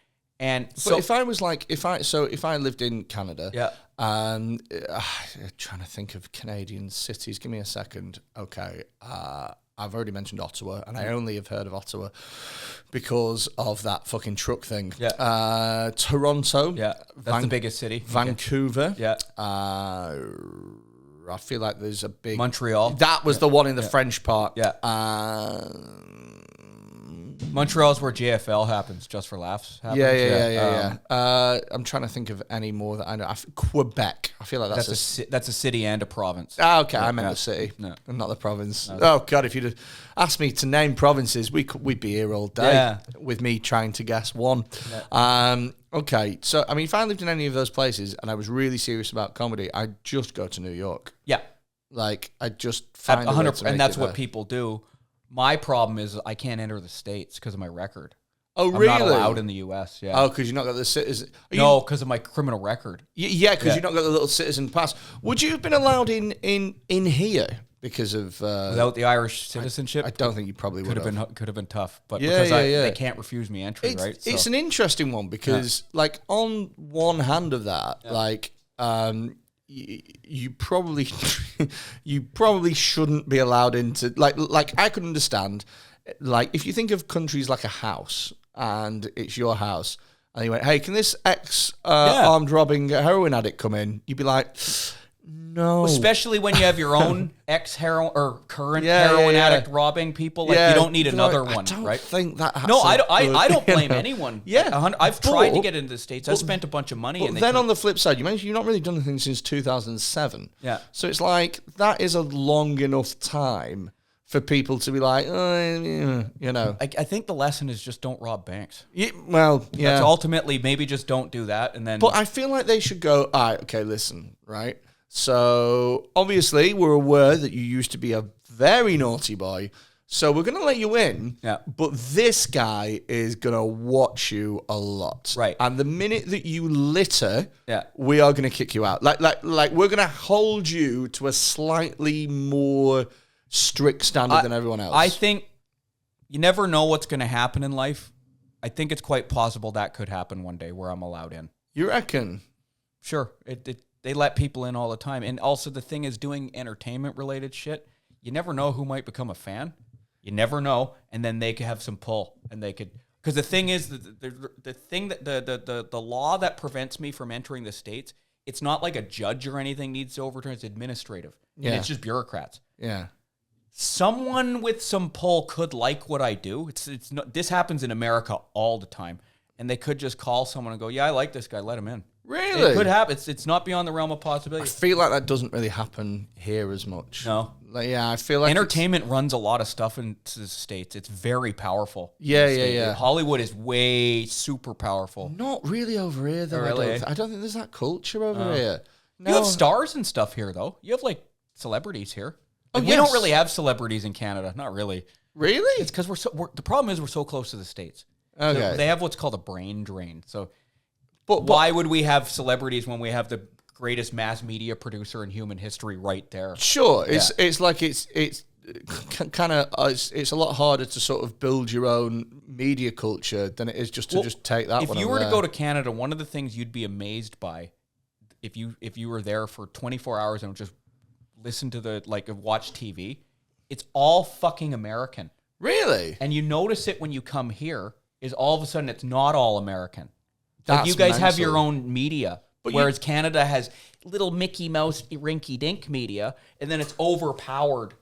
[SPEAKER 2] And so
[SPEAKER 3] if I lived in Canada, trying to think of Canadian cities. Give me a second. Okay. I've already mentioned Ottawa, and I only have heard of Ottawa because of that fucking truck thing.
[SPEAKER 2] Yeah.
[SPEAKER 3] Toronto.
[SPEAKER 2] Yeah. That's the biggest city.
[SPEAKER 3] Vancouver.
[SPEAKER 2] Okay. Yeah.
[SPEAKER 3] I feel like there's a big...
[SPEAKER 2] Montreal.
[SPEAKER 3] That was the one in the French part.
[SPEAKER 2] Yeah. Montreal's where JFL happens, Just for Laughs.
[SPEAKER 3] Yeah. I'm trying to think of any more that I know. Quebec. I feel like
[SPEAKER 2] that's a city and a province.
[SPEAKER 3] Okay. I meant the city, not the province. No. Oh God! If you'd asked me to name provinces, we'd be here all day with me trying to guess one. Yeah. Okay. So I mean, if I lived in any of those places and I was really serious about comedy, I'd just go to New York.
[SPEAKER 2] Yeah.
[SPEAKER 3] Like I'd just find
[SPEAKER 2] 100%, and that's what people do. My problem is I can't enter the States because of my record.
[SPEAKER 3] Oh, really?
[SPEAKER 2] I'm not allowed in the U.S., yeah.
[SPEAKER 3] Oh, because you've not got the citizen...
[SPEAKER 2] No, because of my criminal record.
[SPEAKER 3] Yeah, because you've not got the little citizen pass. Would you have been allowed in here because of...
[SPEAKER 2] Without the Irish citizenship?
[SPEAKER 3] I don't think you probably would have.
[SPEAKER 2] Could have been tough, but because they can't refuse me entry, right?
[SPEAKER 3] So. It's an interesting one because, like, on one hand of that, like... You probably shouldn't be allowed into like I could understand, like if you think of countries like a house and it's your house and you went, hey, can this armed robbing heroin addict come in? You'd be like, no.
[SPEAKER 2] Especially when you have your own ex-heroin or current heroin addict robbing people. Like you don't need another one, right?
[SPEAKER 3] I think that.
[SPEAKER 2] No, I don't blame anyone.
[SPEAKER 3] Yeah,
[SPEAKER 2] I've tried to get into the States. I spent a bunch of money.
[SPEAKER 3] And then on the flip side, you mentioned you've not really done anything since 2007.
[SPEAKER 2] Yeah.
[SPEAKER 3] So it's like that is a long enough time for people to be like, you know.
[SPEAKER 2] I think the lesson is just don't rob banks.
[SPEAKER 3] Yeah.
[SPEAKER 2] That's ultimately maybe just don't do that, and then.
[SPEAKER 3] But I feel like they should go. All right, okay, listen, right. So, obviously, we're aware that you used to be a very naughty boy, so we're going to let you in, but this guy is going to watch you a lot.
[SPEAKER 2] Right.
[SPEAKER 3] And the minute that you litter, we are going to kick you out. Like we're going to hold you to a slightly more strict standard than everyone else.
[SPEAKER 2] I think you never know what's going to happen in life. I think it's quite possible that could happen one day where I'm allowed in.
[SPEAKER 3] You reckon?
[SPEAKER 2] Sure. They let people in all the time. And also the thing is doing entertainment-related shit, you never know who might become a fan. You never know. And then they could have some pull. And they could... Because the thing is, the thing that... The law that prevents me from entering the States, it's not like a judge or anything needs to overturn. It's administrative. Yeah. And it's just bureaucrats.
[SPEAKER 3] Yeah.
[SPEAKER 2] Someone with some pull could like what I do. It's not, this happens in America all the time. And they could just call someone and go, yeah, I like this guy. Let him in.
[SPEAKER 3] Really? Really?
[SPEAKER 2] It could happen. It's not beyond the realm of
[SPEAKER 3] I
[SPEAKER 2] possibility.
[SPEAKER 3] feel like that doesn't really happen here as much.
[SPEAKER 2] No.
[SPEAKER 3] Like, yeah, I feel like
[SPEAKER 2] Entertainment runs a lot of stuff into the States. It's very powerful.
[SPEAKER 3] Yeah.
[SPEAKER 2] Hollywood is way super powerful.
[SPEAKER 3] Not really over here, though.
[SPEAKER 2] Oh, really?
[SPEAKER 3] I don't think there's that culture over here. No.
[SPEAKER 2] You have stars and stuff here, though. You have, like, celebrities here.
[SPEAKER 3] Oh,
[SPEAKER 2] We don't really have celebrities in Canada. Not really.
[SPEAKER 3] Really?
[SPEAKER 2] It's because the problem is we're so close to the States.
[SPEAKER 3] Okay.
[SPEAKER 2] So they have what's called a brain drain. So
[SPEAKER 3] But
[SPEAKER 2] why would we have celebrities when we have the greatest mass media producer in human history right there?
[SPEAKER 3] Sure, it's like it's kind of it's a lot harder to sort of build your own media culture than it is just to just take that.
[SPEAKER 2] If you were to go to Canada, one of the things you'd be amazed by, if you were there for 24 hours and just listen to watch TV, it's all fucking American.
[SPEAKER 3] Really,
[SPEAKER 2] and you notice it when you come here. Is all of a sudden it's not all American.
[SPEAKER 3] That's
[SPEAKER 2] you guys have
[SPEAKER 3] mental.
[SPEAKER 2] your own media.
[SPEAKER 3] But
[SPEAKER 2] whereas Canada has little Mickey Mouse rinky-dink media, and then it's overpowered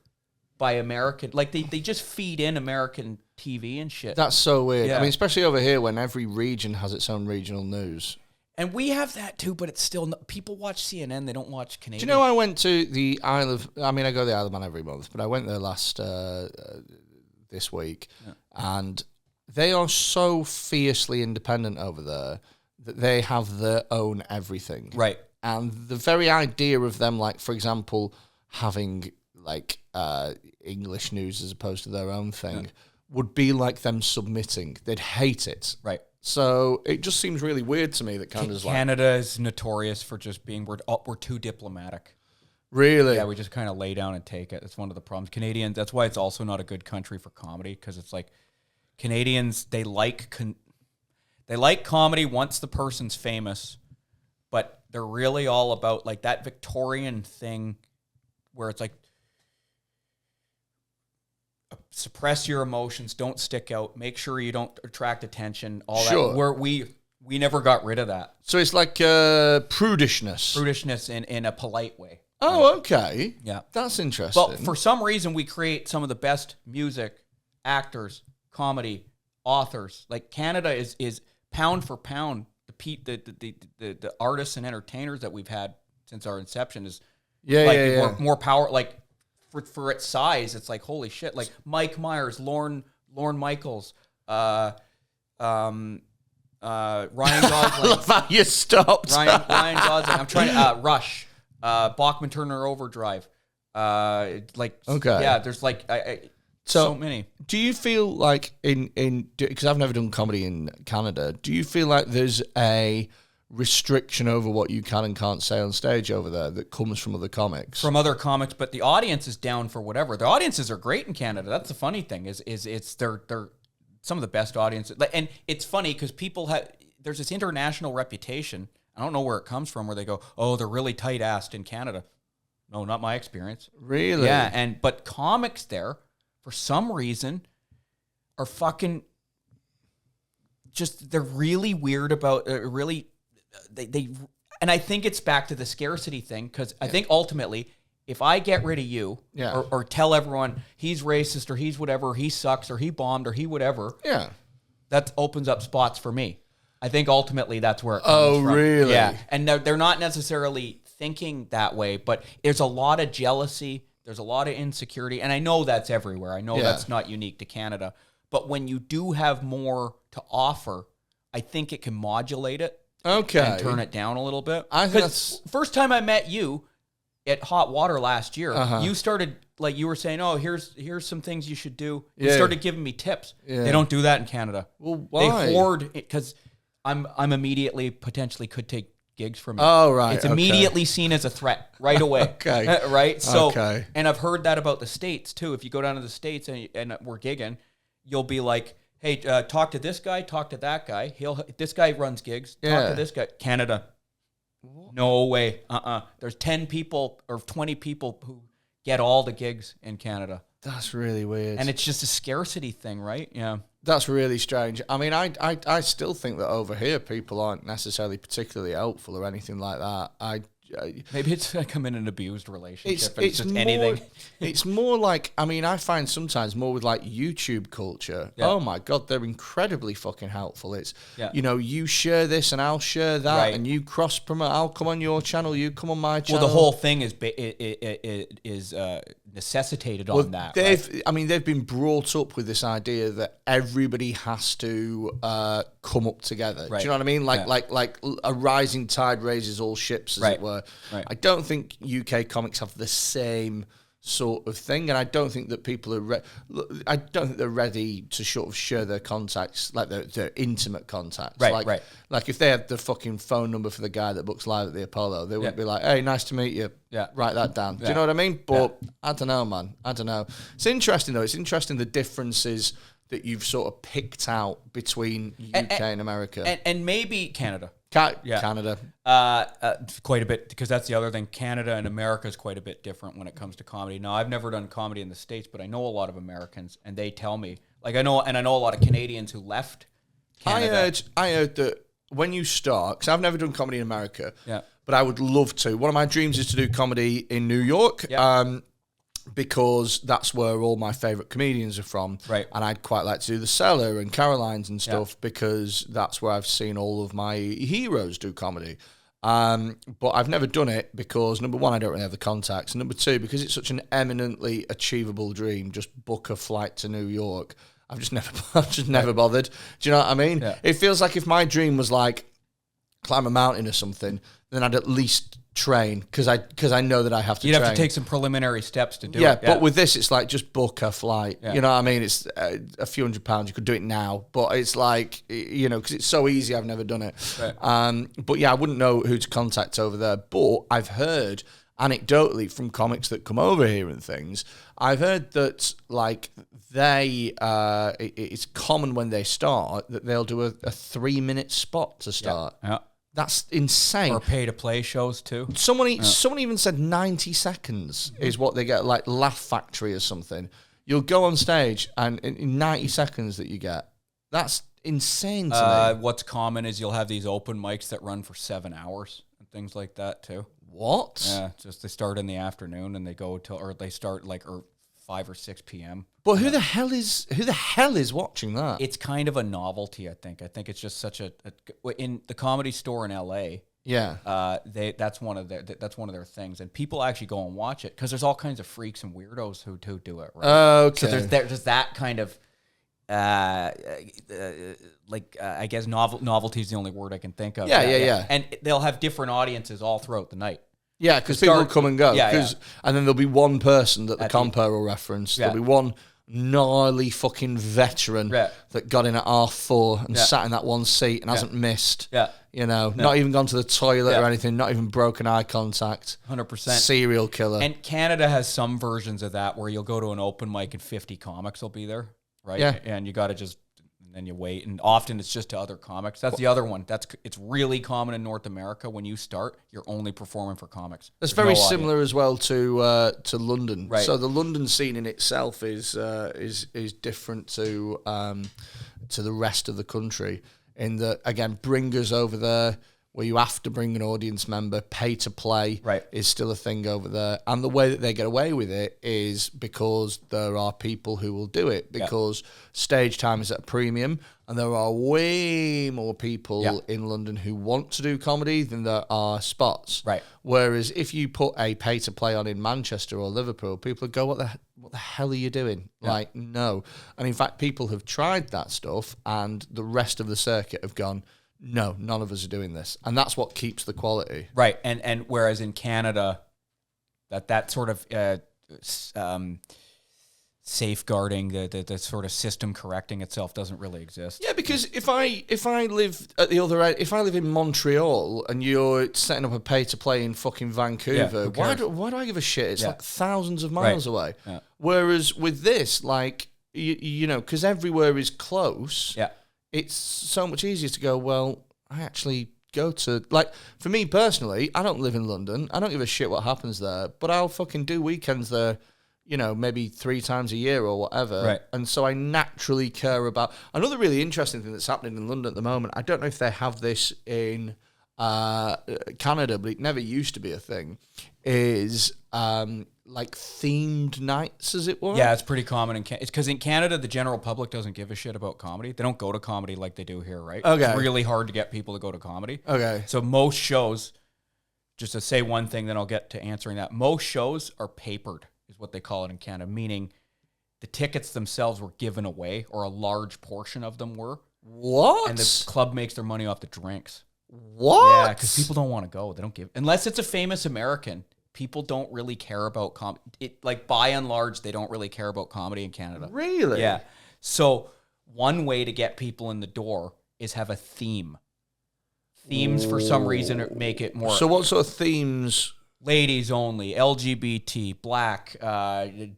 [SPEAKER 2] by American. Like, they just feed in American TV and shit.
[SPEAKER 3] That's so weird.
[SPEAKER 2] Yeah.
[SPEAKER 3] I mean, especially over here when every region has its own regional news.
[SPEAKER 2] And we have that too, but it's still... people watch CNN, they don't watch Canadian.
[SPEAKER 3] Do you know I went to the Isle of... I mean, I go to the Isle of Man every month, but I went there this week, and they are so fiercely independent over there that they have their own everything.
[SPEAKER 2] Right.
[SPEAKER 3] And the very idea of them, like, for example, having, like, English news as opposed to their own thing would be like them submitting. They'd hate it.
[SPEAKER 2] Right.
[SPEAKER 3] So it just seems really weird to me that
[SPEAKER 2] Canada is notorious for just being... We're too diplomatic.
[SPEAKER 3] Really?
[SPEAKER 2] Yeah, we just kind of lay down and take it. That's one of the problems. Canadians, that's why it's also not a good country for comedy, because it's like Canadians, they like comedy once the person's famous, but they're really all about like that Victorian thing where it's like suppress your emotions, don't stick out, make sure you don't attract attention, all that. Where we never got rid of that.
[SPEAKER 3] So it's like prudishness.
[SPEAKER 2] Prudishness in a polite way.
[SPEAKER 3] Oh, okay.
[SPEAKER 2] Yeah.
[SPEAKER 3] That's interesting.
[SPEAKER 2] But for some reason, we create some of the best music, actors, comedy, authors. Like Canada is pound for pound the artists and entertainers that we've had since our inception is more power. Like for its size, it's like holy shit. Like Mike Myers, Lorne Michaels, Ryan Gosling.
[SPEAKER 3] I love how you stopped.
[SPEAKER 2] Ryan Gosling. I'm trying to Rush. Bachman Turner Overdrive. There's like so many.
[SPEAKER 3] Do you feel like because I've never done comedy in Canada, do you feel like there's a restriction over what you can and can't say on stage over there that comes from other comics?
[SPEAKER 2] From other comics, but the audience is down for whatever. The audiences are great in Canada. That's the funny thing is they're some of the best audiences. And it's funny because there's this international reputation. I don't know where it comes from, where they go, oh, they're really tight-assed in Canada. No, not my experience.
[SPEAKER 3] Really?
[SPEAKER 2] Yeah, but comics there, for some reason, are fucking just, they're really weird about, they and I think it's back to the scarcity thing, because I think ultimately, if I get rid of you, or tell everyone he's racist, or he's whatever, he sucks, or he bombed, or he whatever, that opens up spots for me. I think ultimately that's where it comes from. Oh,
[SPEAKER 3] really?
[SPEAKER 2] Yeah. And they're not necessarily thinking that way, but there's a lot of jealousy. There's a lot of insecurity. And I know that's everywhere. I know that's not unique to Canada. But when you do have more to offer, I think it can modulate it.
[SPEAKER 3] Okay.
[SPEAKER 2] And turn it down a little bit.
[SPEAKER 3] I think that's...
[SPEAKER 2] First time I met you at Hot Water last year, you started, like you were saying, oh, here's some things you should do. You started giving me tips. They don't do that in Canada.
[SPEAKER 3] Well, why?
[SPEAKER 2] They hoard it because... I'm immediately potentially could take gigs from you.
[SPEAKER 3] Oh, right.
[SPEAKER 2] It's immediately seen as a threat right away.
[SPEAKER 3] Okay.
[SPEAKER 2] Right? So, and I've heard that about the States too. If you go down to the States and we're gigging, you'll be like, hey, talk to this guy, talk to that guy. This guy runs gigs. Talk to this guy. Canada. No way. There's 10 people or 20 people who get all the gigs in Canada.
[SPEAKER 3] That's really weird.
[SPEAKER 2] And it's just a scarcity thing, right? Yeah.
[SPEAKER 3] That's really strange. I mean, I still think that over here people aren't necessarily particularly helpful or anything like that.
[SPEAKER 2] Maybe it's like I'm in an abused relationship.
[SPEAKER 3] It's
[SPEAKER 2] just
[SPEAKER 3] more,
[SPEAKER 2] anything.
[SPEAKER 3] It's more like, I mean, I find sometimes more with like YouTube culture.
[SPEAKER 2] Yeah.
[SPEAKER 3] Oh my God, they're incredibly fucking helpful. It's,
[SPEAKER 2] Yeah.
[SPEAKER 3] you know, you share this and I'll share that,
[SPEAKER 2] Right.
[SPEAKER 3] and you cross promote. I'll come on your channel, you come on my channel.
[SPEAKER 2] Well, the whole thing is necessitated on that.
[SPEAKER 3] They've been brought up with this idea that everybody has to come up together.
[SPEAKER 2] Right.
[SPEAKER 3] Do you know what I mean? Like
[SPEAKER 2] Yeah.
[SPEAKER 3] like a rising tide raises all ships, as
[SPEAKER 2] Right.
[SPEAKER 3] it were.
[SPEAKER 2] Right.
[SPEAKER 3] I don't think UK comics have the same sort of thing, and I don't think that people are. I don't think they're ready to sort of share their contacts, like their intimate contacts.
[SPEAKER 2] Right, right.
[SPEAKER 3] Like if they had the fucking phone number for the guy that books live at the Apollo, they wouldn't be like, "Hey, nice to meet you."
[SPEAKER 2] Yeah.
[SPEAKER 3] Write that down. Do you know what I mean? But I don't know, man. I don't know. It's interesting though. It's interesting the differences that you've sort of picked out between UK and America.
[SPEAKER 2] And maybe Canada.
[SPEAKER 3] Canada.
[SPEAKER 2] Quite a bit, because that's the other thing. Canada and America is quite a bit different when it comes to comedy. Now, I've never done comedy in the States, but I know a lot of Americans, and they tell me, like, I know a lot of Canadians who left Canada.
[SPEAKER 3] I heard that when you start, because I've never done comedy in America,
[SPEAKER 2] Yeah.
[SPEAKER 3] but I would love to. One of my dreams is to do comedy in New York.
[SPEAKER 2] Yeah.
[SPEAKER 3] Because that's where all my favourite comedians are from.
[SPEAKER 2] Right.
[SPEAKER 3] And I'd quite like to do The Cellar and Caroline's and stuff because that's where I've seen all of my heroes do comedy. But I've never done it because, number one, I don't really have the contacts. And number two, because it's such an eminently achievable dream, just book a flight to New York. I've just never bothered. Do you know what I mean?
[SPEAKER 2] Yeah.
[SPEAKER 3] It feels like if my dream was like climb a mountain or something, then I'd at least train because I know that I have to
[SPEAKER 2] You'd
[SPEAKER 3] train.
[SPEAKER 2] have to take some preliminary steps to do it.
[SPEAKER 3] Yeah, but with this, it's like just book a flight.
[SPEAKER 2] Yeah.
[SPEAKER 3] You know what I mean? It's a few £100. You could do it now, but it's like, you know, because it's so easy. I've never done it.
[SPEAKER 2] Right.
[SPEAKER 3] But yeah, I wouldn't know who to contact over there. But I've heard anecdotally from comics that come over here and things, I've heard that like it's common when they start that they'll do a 3-minute spot to start.
[SPEAKER 2] Yeah.
[SPEAKER 3] That's insane.
[SPEAKER 2] Or pay to play shows too.
[SPEAKER 3] Someone even said 90 seconds is what they get, like Laugh Factory or something. You'll go on stage and in 90 seconds that you get, that's insane to me.
[SPEAKER 2] What's common is you'll have these open mics that run for 7 hours and things like that too.
[SPEAKER 3] What?
[SPEAKER 2] Yeah, just they start in the afternoon and they go till, or they start like 5 or 6 p.m.
[SPEAKER 3] But who the hell is watching that?
[SPEAKER 2] It's kind of a novelty, I think. I think it's just such in the Comedy Store in L.A.
[SPEAKER 3] Yeah.
[SPEAKER 2] That's one of their things, and people actually go and watch it because there's all kinds of freaks and weirdos who do it. Right?
[SPEAKER 3] Okay.
[SPEAKER 2] So there's that kind of I guess novelty is the only word I can think of.
[SPEAKER 3] Yeah.
[SPEAKER 2] And they'll have different audiences all throughout the night.
[SPEAKER 3] Yeah, because people will come and go.
[SPEAKER 2] Yeah.
[SPEAKER 3] And then there'll be one person that the compere will reference.
[SPEAKER 2] Yeah.
[SPEAKER 3] There'll be one gnarly fucking veteran that got in at R4 and sat in that one seat and hasn't missed.
[SPEAKER 2] Yeah.
[SPEAKER 3] You know, not even gone to the toilet or anything, not even broken eye contact.
[SPEAKER 2] 100%.
[SPEAKER 3] Serial killer.
[SPEAKER 2] And Canada has some versions of that where you'll go to an open mic and 50 comics will be there, right?
[SPEAKER 3] Yeah.
[SPEAKER 2] And you got to just, and then you wait. And often it's just to other comics. That's the other one. It's really common in North America. When you start, you're only performing for comics.
[SPEAKER 3] It's
[SPEAKER 2] There's
[SPEAKER 3] very
[SPEAKER 2] no
[SPEAKER 3] similar as well to London.
[SPEAKER 2] Right.
[SPEAKER 3] So the London scene in itself is different to the rest of the country. In that, again, bringers over there, where you have to bring an audience member, pay to play is still a thing over there. And the way that they get away with it is because there are people who will do it, because stage time is at a premium, and there are way more people in London who want to do comedy than there are spots.
[SPEAKER 2] Right.
[SPEAKER 3] Whereas if you put a pay to play on in Manchester or Liverpool, people would go, what the hell are you doing? Like, no. And in fact, people have tried that stuff, and the rest of the circuit have gone, no, none of us are doing this. And that's what keeps the quality.
[SPEAKER 2] Right. And whereas in Canada, that sort of safeguarding, the sort of system correcting itself doesn't really exist.
[SPEAKER 3] Yeah, because if I live at the other end, if I live in Montreal and you're setting up a pay to play in fucking Vancouver, why do I give a shit? It's like thousands of miles away. Yeah. Whereas with this, like, you know, because everywhere is close.
[SPEAKER 2] Yeah.
[SPEAKER 3] It's so much easier to go, well, I actually go to, like, for me personally, I don't live in London. I don't give a shit what happens there, but I'll fucking do weekends there, you know, maybe 3 times a year or whatever.
[SPEAKER 2] Right.
[SPEAKER 3] And so I naturally care about, another really interesting thing that's happening in London at the moment, I don't know if they have this in Canada, but it never used to be a thing, is like themed nights, as it were.
[SPEAKER 2] Yeah, it's pretty common in Canada. It's because in Canada, the general public doesn't give a shit about comedy. They don't go to comedy like they do here, right?
[SPEAKER 3] Okay.
[SPEAKER 2] It's really hard to get people to go to comedy.
[SPEAKER 3] Okay.
[SPEAKER 2] So most shows, just to say one thing, then I'll get to answering that. Most shows are papered, is what they call it in Canada, meaning the tickets themselves were given away, or a large portion of them were.
[SPEAKER 3] What?
[SPEAKER 2] And the club makes their money off the drinks.
[SPEAKER 3] What?
[SPEAKER 2] Yeah, because people don't want to go. They don't give, unless it's a famous American. People don't really care about comedy. Like, by and large, they don't really care about comedy in Canada.
[SPEAKER 3] Really?
[SPEAKER 2] Yeah. So one way to get people in the door is have a theme. Themes, for some reason, make it more...
[SPEAKER 3] So what sort of themes?
[SPEAKER 2] Ladies only, LGBT, black,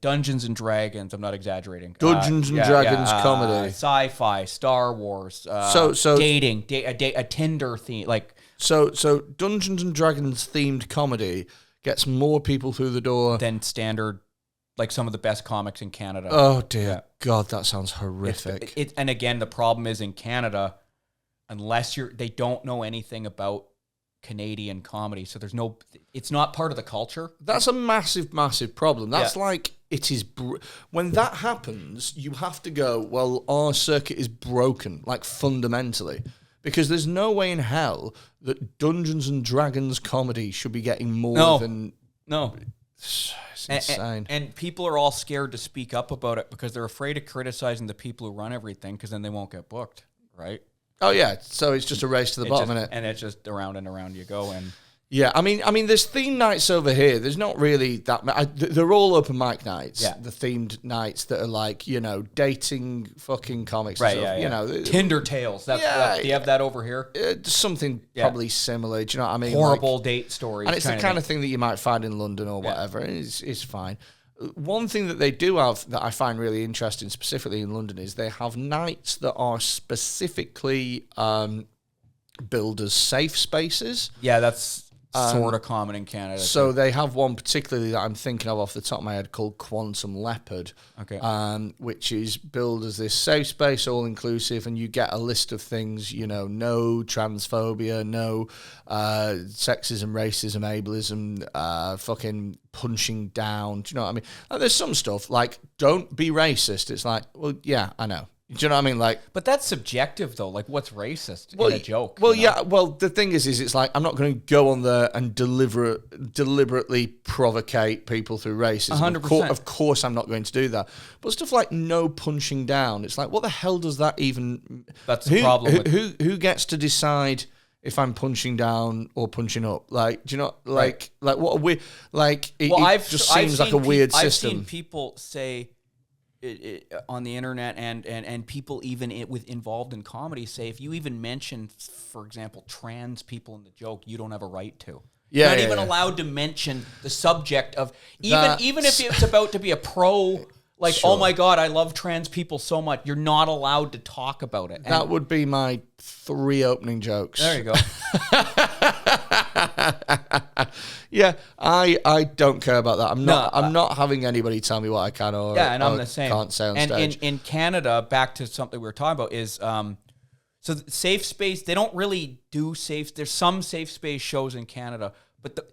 [SPEAKER 2] Dungeons and Dragons. I'm not exaggerating.
[SPEAKER 3] Dungeons and Dragons comedy.
[SPEAKER 2] Sci-fi, Star Wars.
[SPEAKER 3] So
[SPEAKER 2] dating, a Tinder theme. Like,
[SPEAKER 3] so Dungeons and Dragons themed comedy gets more people through the door
[SPEAKER 2] than standard, like some of the best comics in Canada.
[SPEAKER 3] Oh, dear God, that sounds horrific.
[SPEAKER 2] And again, the problem is in Canada, unless they don't know anything about Canadian comedy, so it's not part of the culture.
[SPEAKER 3] That's a massive, massive problem. That's like, it is, when that happens, you have to go, well, our circuit is broken, like fundamentally. Because there's no way in hell that Dungeons and Dragons comedy should be getting more than...
[SPEAKER 2] No.
[SPEAKER 3] It's insane.
[SPEAKER 2] And people are all scared to speak up about it because they're afraid of criticizing the people who run everything, because then they won't get booked, right?
[SPEAKER 3] Oh, yeah. So it's just a race to the bottom, isn't it?
[SPEAKER 2] And it's just around and around you go. And
[SPEAKER 3] yeah, I mean, there's theme nights over here. There's not really that. They're all open mic nights.
[SPEAKER 2] Yeah.
[SPEAKER 3] The themed nights that are like, dating fucking comics.
[SPEAKER 2] Right.
[SPEAKER 3] And stuff,
[SPEAKER 2] Yeah. Tinder tales. Do you have that over here?
[SPEAKER 3] Something probably similar. Do you know what I mean?
[SPEAKER 2] Horrible date stories.
[SPEAKER 3] And it's the kind of thing that you might find in London or whatever. It's fine. One thing that they do have that I find really interesting, specifically in London, is they have nights that are specifically billed as safe spaces.
[SPEAKER 2] Yeah, that's sort of common in Canada.
[SPEAKER 3] So they have one particularly that I'm thinking of off the top of my head called Quantum Leopard, which is billed as this safe space, all inclusive, and you get a list of things, no transphobia, no sexism, racism, ableism, fucking punching down. Do you know what I mean? Like, there's some stuff like, don't be racist. It's like, well, yeah, I know. Do you know what I mean? Like,
[SPEAKER 2] but that's subjective, though. Like, what's racist in a joke?
[SPEAKER 3] Well, yeah. Well, the thing is it's like, I'm not going to go on there and deliberately provocate people through racism.
[SPEAKER 2] 100%.
[SPEAKER 3] Of course, I'm not going to do that. But stuff like no punching down. It's like, what the hell does that even?
[SPEAKER 2] That's the problem.
[SPEAKER 3] Who gets to decide if I'm punching down or punching up? Like, do you know? Like what are we? Like, it just seems like a weird system.
[SPEAKER 2] I've seen people say. On the internet and people even involved in comedy say, if you even mention, for example, trans people in the joke, you don't have a right to. You're not even allowed to mention the subject of, even if it's about to be a pro, like, oh my God, I love trans people so much. You're not allowed to talk about it.
[SPEAKER 3] That would be my 3 opening jokes.
[SPEAKER 2] There you go.
[SPEAKER 3] Yeah, I don't care about that. I'm not having anybody tell me what I can or
[SPEAKER 2] and I'm the same.
[SPEAKER 3] Can't say on stage.
[SPEAKER 2] And in Canada, back to something we were talking about, is so safe space. They don't really do safe. There's some safe space shows in Canada, but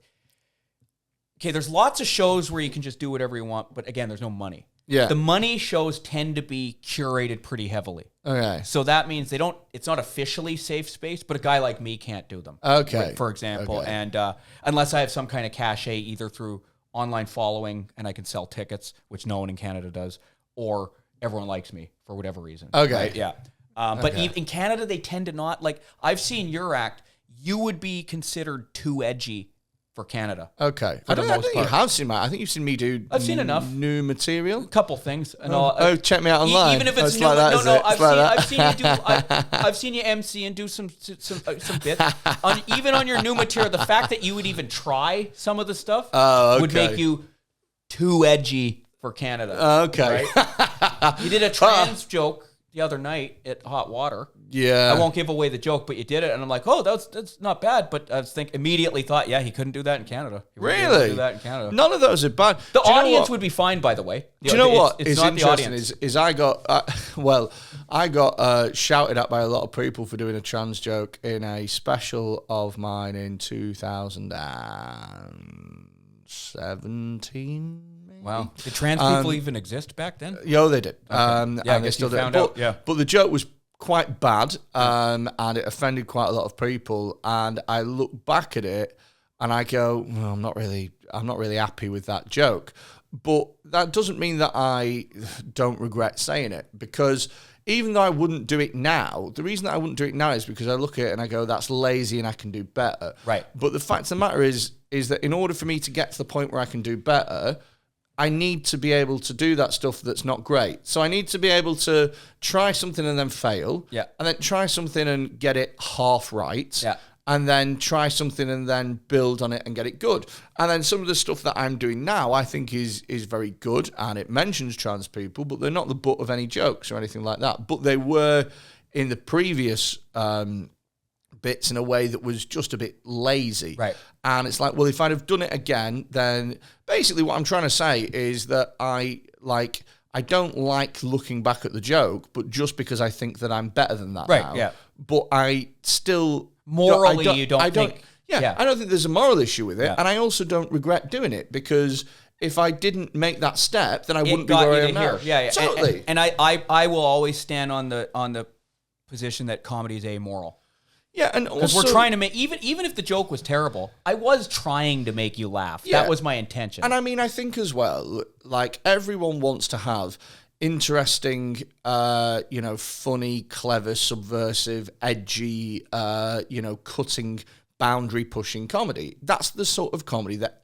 [SPEAKER 2] there's lots of shows where you can just do whatever you want. But again, there's no money.
[SPEAKER 3] Yeah.
[SPEAKER 2] The money shows tend to be curated pretty heavily.
[SPEAKER 3] Okay.
[SPEAKER 2] So that means it's not officially safe space, but a guy like me can't do them.
[SPEAKER 3] Okay.
[SPEAKER 2] For example. Okay. And unless I have some kind of cachet, either through online following and I can sell tickets, which no one in Canada does, or everyone likes me for whatever reason.
[SPEAKER 3] Okay.
[SPEAKER 2] Right? Yeah. But in Canada, they tend to not, like, I've seen your act. You would be considered too edgy for Canada.
[SPEAKER 3] Okay. I think you have seen I think you've seen me do
[SPEAKER 2] I've seen enough
[SPEAKER 3] new material.
[SPEAKER 2] A couple things. And all,
[SPEAKER 3] check me out online.
[SPEAKER 2] Even if it's new.
[SPEAKER 3] Like that,
[SPEAKER 2] I've seen you MC and do some bits. Even on your new material, the fact that you would even try some of the stuff would make you too edgy for Canada.
[SPEAKER 3] Okay.
[SPEAKER 2] Right? You did a trans joke the other night at Hot Water.
[SPEAKER 3] Yeah.
[SPEAKER 2] I won't give away the joke, but you did it. And I'm like, oh, that's not bad. But I immediately thought, yeah, he couldn't do that in Canada. He wouldn't be able to
[SPEAKER 3] Really?
[SPEAKER 2] do that in Canada.
[SPEAKER 3] None of those are bad.
[SPEAKER 2] The audience would be fine, by the way.
[SPEAKER 3] Do you know what
[SPEAKER 2] It's
[SPEAKER 3] is
[SPEAKER 2] not the
[SPEAKER 3] interesting
[SPEAKER 2] audience.
[SPEAKER 3] is I got I got shouted at by a lot of people for doing a trans joke in a special of mine in 2017. Maybe?
[SPEAKER 2] Wow. Did trans people even exist back then?
[SPEAKER 3] Yeah, they did.
[SPEAKER 2] Okay. Yeah, I
[SPEAKER 3] and
[SPEAKER 2] guess
[SPEAKER 3] they still
[SPEAKER 2] you
[SPEAKER 3] do.
[SPEAKER 2] found out. Yeah.
[SPEAKER 3] But the joke was quite bad, and it offended quite a lot of people. And I look back at it and I go, well, I'm not really happy with that joke. But that doesn't mean that I don't regret saying it, because even though I wouldn't do it now, the reason that I wouldn't do it now is because I look at it and I go, that's lazy and I can do better.
[SPEAKER 2] Right.
[SPEAKER 3] But the fact of the matter is that in order for me to get to the point where I can do better, I need to be able to do that stuff that's not great. So I need to be able to try something and then fail.
[SPEAKER 2] Yeah.
[SPEAKER 3] And then try something and get it half right.
[SPEAKER 2] Yeah.
[SPEAKER 3] And then try something and then build on it and get it good. And then some of the stuff that I'm doing now, I think is very good, and it mentions trans people, but they're not the butt of any jokes or anything like that. But they were in the previous bits in a way that was just a bit lazy.
[SPEAKER 2] Right.
[SPEAKER 3] And it's like, well, if I'd have done it again, then basically what I'm trying to say is that I don't like looking back at the joke, but just because I think that I'm better than that
[SPEAKER 2] Right,
[SPEAKER 3] now.
[SPEAKER 2] yeah.
[SPEAKER 3] But I still...
[SPEAKER 2] Morally, you don't think...
[SPEAKER 3] Yeah, I don't think there's a moral issue with it.
[SPEAKER 2] Yeah.
[SPEAKER 3] And I also don't regret doing it, because if I didn't make that step, then I wouldn't be
[SPEAKER 2] got
[SPEAKER 3] where I
[SPEAKER 2] you
[SPEAKER 3] am
[SPEAKER 2] to
[SPEAKER 3] now.
[SPEAKER 2] here. Yeah.
[SPEAKER 3] Totally.
[SPEAKER 2] And I will always stand on the position that comedy is amoral.
[SPEAKER 3] Yeah, and
[SPEAKER 2] Because
[SPEAKER 3] also...
[SPEAKER 2] we're trying to make, even if the joke was terrible, I was trying to make you laugh.
[SPEAKER 3] Yeah.
[SPEAKER 2] That was my intention.
[SPEAKER 3] And I mean, I think as well, like, everyone wants to have interesting, funny, clever, subversive, edgy, cutting, boundary-pushing comedy. That's the sort of comedy that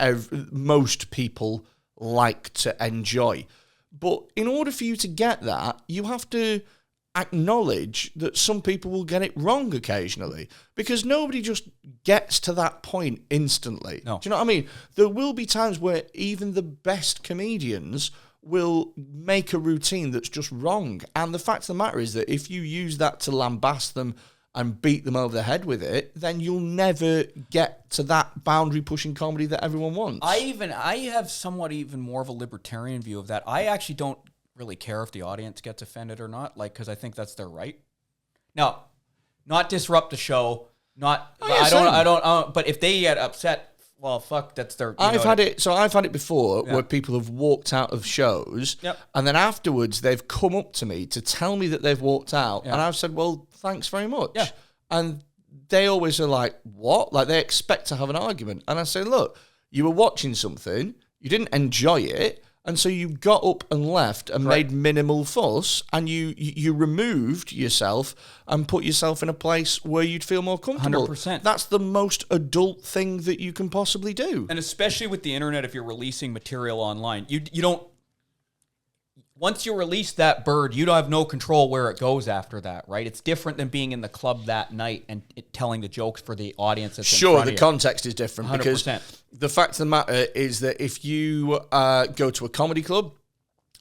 [SPEAKER 3] most people like to enjoy. But in order for you to get that, you have to acknowledge that some people will get it wrong occasionally, because nobody just gets to that point instantly.
[SPEAKER 2] No.
[SPEAKER 3] Do you know what I mean? There will be times where even the best comedians will make a routine that's just wrong. And the fact of the matter is that if you use that to lambast them and beat them over the head with it, then you'll never get to that boundary-pushing comedy that everyone wants.
[SPEAKER 2] I have somewhat even more of a libertarian view of that. I actually don't really care if the audience gets offended or not, because I think that's their right. Now, not disrupt the show. Not I don't. But if they get upset, well, fuck, that's their... I've had
[SPEAKER 3] it before where people have walked out of shows, and then afterwards they've come up to me to tell me that they've walked out, and I've said, well, thanks very much.
[SPEAKER 2] Yeah.
[SPEAKER 3] And they always are like, what? Like, they expect to have an argument. And I say, look, you were watching something, you didn't enjoy it, and so you got up and left and made minimal fuss, and you removed yourself and put yourself in a place where you'd feel more comfortable.
[SPEAKER 2] 100%.
[SPEAKER 3] That's the most adult thing that you can possibly do.
[SPEAKER 2] And especially with the internet, if you're releasing material online, you don't... Once you release that bird, you don't have no control where it goes after that, right? It's different than being in the club that night and telling the jokes for the audience that's in front of
[SPEAKER 3] the
[SPEAKER 2] you.
[SPEAKER 3] Context is different
[SPEAKER 2] 100%.
[SPEAKER 3] because the fact of the matter is that if you go to a comedy club,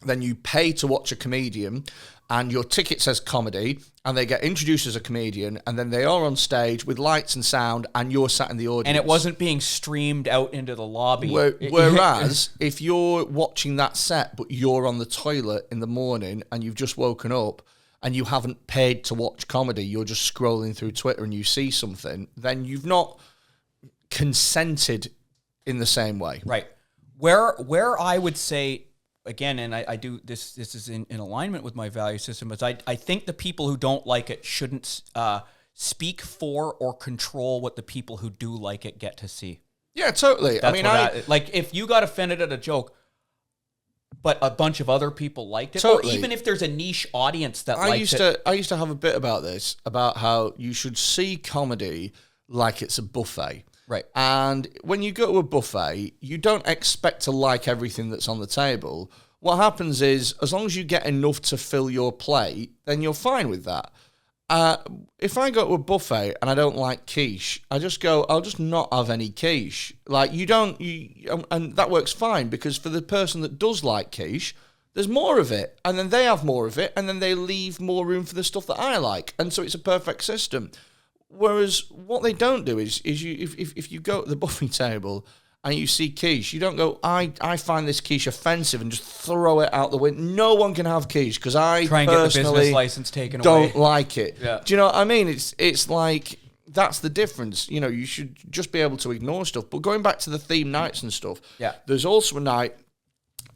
[SPEAKER 3] then you pay to watch a comedian, and your ticket says comedy, and they get introduced as a comedian, and then they are on stage with lights and sound, and you're sat in the audience.
[SPEAKER 2] And it wasn't being streamed out into the lobby.
[SPEAKER 3] Whereas, if you're watching that set, but you're on the toilet in the morning, and you've just woken up, and you haven't paid to watch comedy, you're just scrolling through Twitter and you see something, then you've not consented in the same way.
[SPEAKER 2] Right. Where I would say... Again, and I do this is in alignment with my value system, is I think the people who don't like it shouldn't speak for or control what the people who do like it get to see.
[SPEAKER 3] Yeah, totally.
[SPEAKER 2] Like, if you got offended at a joke, but a bunch of other people liked it,
[SPEAKER 3] totally.
[SPEAKER 2] Or even if there's a niche audience that likes it.
[SPEAKER 3] I used to have a bit about this, about how you should see comedy like it's a buffet.
[SPEAKER 2] Right.
[SPEAKER 3] And when you go to a buffet, you don't expect to like everything that's on the table. What happens is, as long as you get enough to fill your plate, then you're fine with that. If I go to a buffet and I don't like quiche, I just go, I'll just not have any quiche. Like, and that works fine, because for the person that does like quiche, there's more of it, and then they have more of it, and then they leave more room for the stuff that I like, and so it's a perfect system. Whereas what they don't do is if you go to the buffet table and you see quiche, you don't go, I find this quiche offensive and just throw it out the window. No one can have quiche because I
[SPEAKER 2] try and get the
[SPEAKER 3] personally
[SPEAKER 2] business license taken
[SPEAKER 3] don't
[SPEAKER 2] away.
[SPEAKER 3] like it.
[SPEAKER 2] Yeah.
[SPEAKER 3] Do you know what I mean? It's like, that's the difference. You know, you should just be able to ignore stuff. But going back to the theme nights and stuff, there's also a night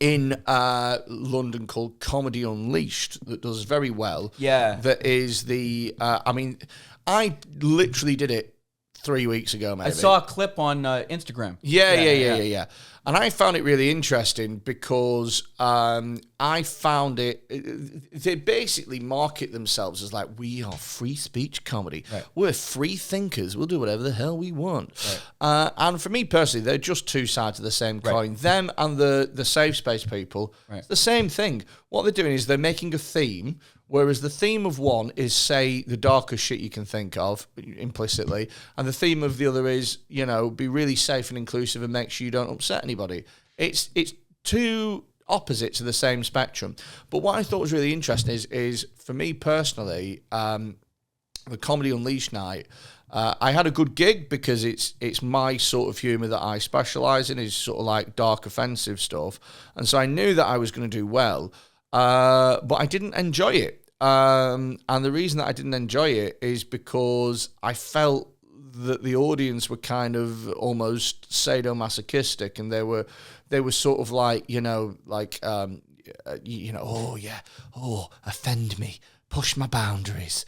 [SPEAKER 3] in London called Comedy Unleashed that does very well.
[SPEAKER 2] Yeah.
[SPEAKER 3] That is I literally did it 3 weeks ago, maybe.
[SPEAKER 2] I saw a clip on Instagram.
[SPEAKER 3] Yeah. And I found it really interesting because I found they basically market themselves as like, we are free speech comedy. Right. We're free thinkers. We'll do whatever the hell we want. Right. And for me personally, they're just two sides of the same coin. Right. Them and the safe space people, it's the same thing. What they're doing is they're making a theme. Whereas the theme of one is, say, the darkest shit you can think of, implicitly, and the theme of the other is, you know, be really safe and inclusive and make sure you don't upset anybody. It's two opposites of the same spectrum. But what I thought was really interesting is for me personally, the Comedy Unleashed night, I had a good gig because it's my sort of humour that I specialise in, is sort of like dark, offensive stuff. And so I knew that I was going to do well, but I didn't enjoy it. And the reason that I didn't enjoy it is because I felt that the audience were kind of almost sadomasochistic, and they were sort of like, offend me, push my boundaries.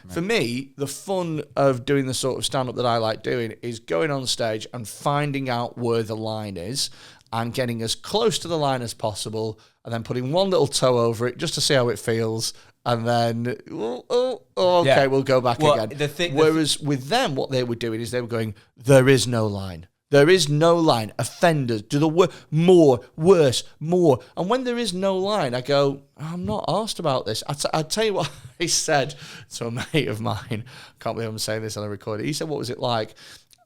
[SPEAKER 3] For me, the fun of doing the sort of stand-up that I like doing is going on stage and finding out where the line is and getting as close to the line as possible, and then putting one little toe over it just to see how it feels, and then, we'll go back again. Whereas with them, what they were doing is they were going, there is no line. There is no line. Offenders, do the more, worse, more. And when there is no line, I go, I'm not asked about this. I tell you what I said to a mate of mine. Can't believe I'm saying this on a recording. He said, what was it like?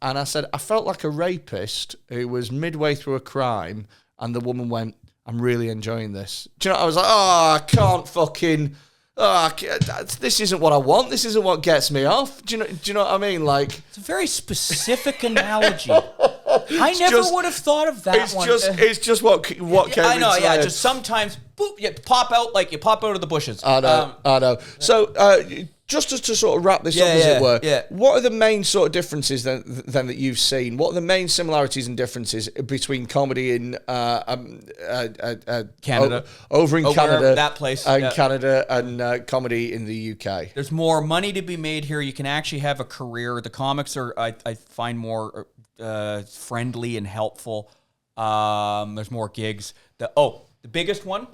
[SPEAKER 3] And I said, I felt like a rapist who was midway through a crime, and the woman went, I'm really enjoying this. Do you know, I was like, I can't fucking... this isn't what I want. This isn't what gets me off. Do you know what I mean? Like,
[SPEAKER 2] it's a very specific analogy. I never would have thought of that one.
[SPEAKER 3] It's just what came
[SPEAKER 2] I know,
[SPEAKER 3] inside.
[SPEAKER 2] just sometimes, boop, you pop out of the bushes.
[SPEAKER 3] I know. So, just to sort of wrap this up, as it were, what are the main sort of differences then that you've seen? What are the main similarities and differences between comedy in
[SPEAKER 2] Canada,
[SPEAKER 3] over in Canada,
[SPEAKER 2] that place,
[SPEAKER 3] Canada, and comedy in the UK?
[SPEAKER 2] There's more money to be made here. You can actually have a career. The comics are, I find, more friendly and helpful. There's more gigs. The biggest one,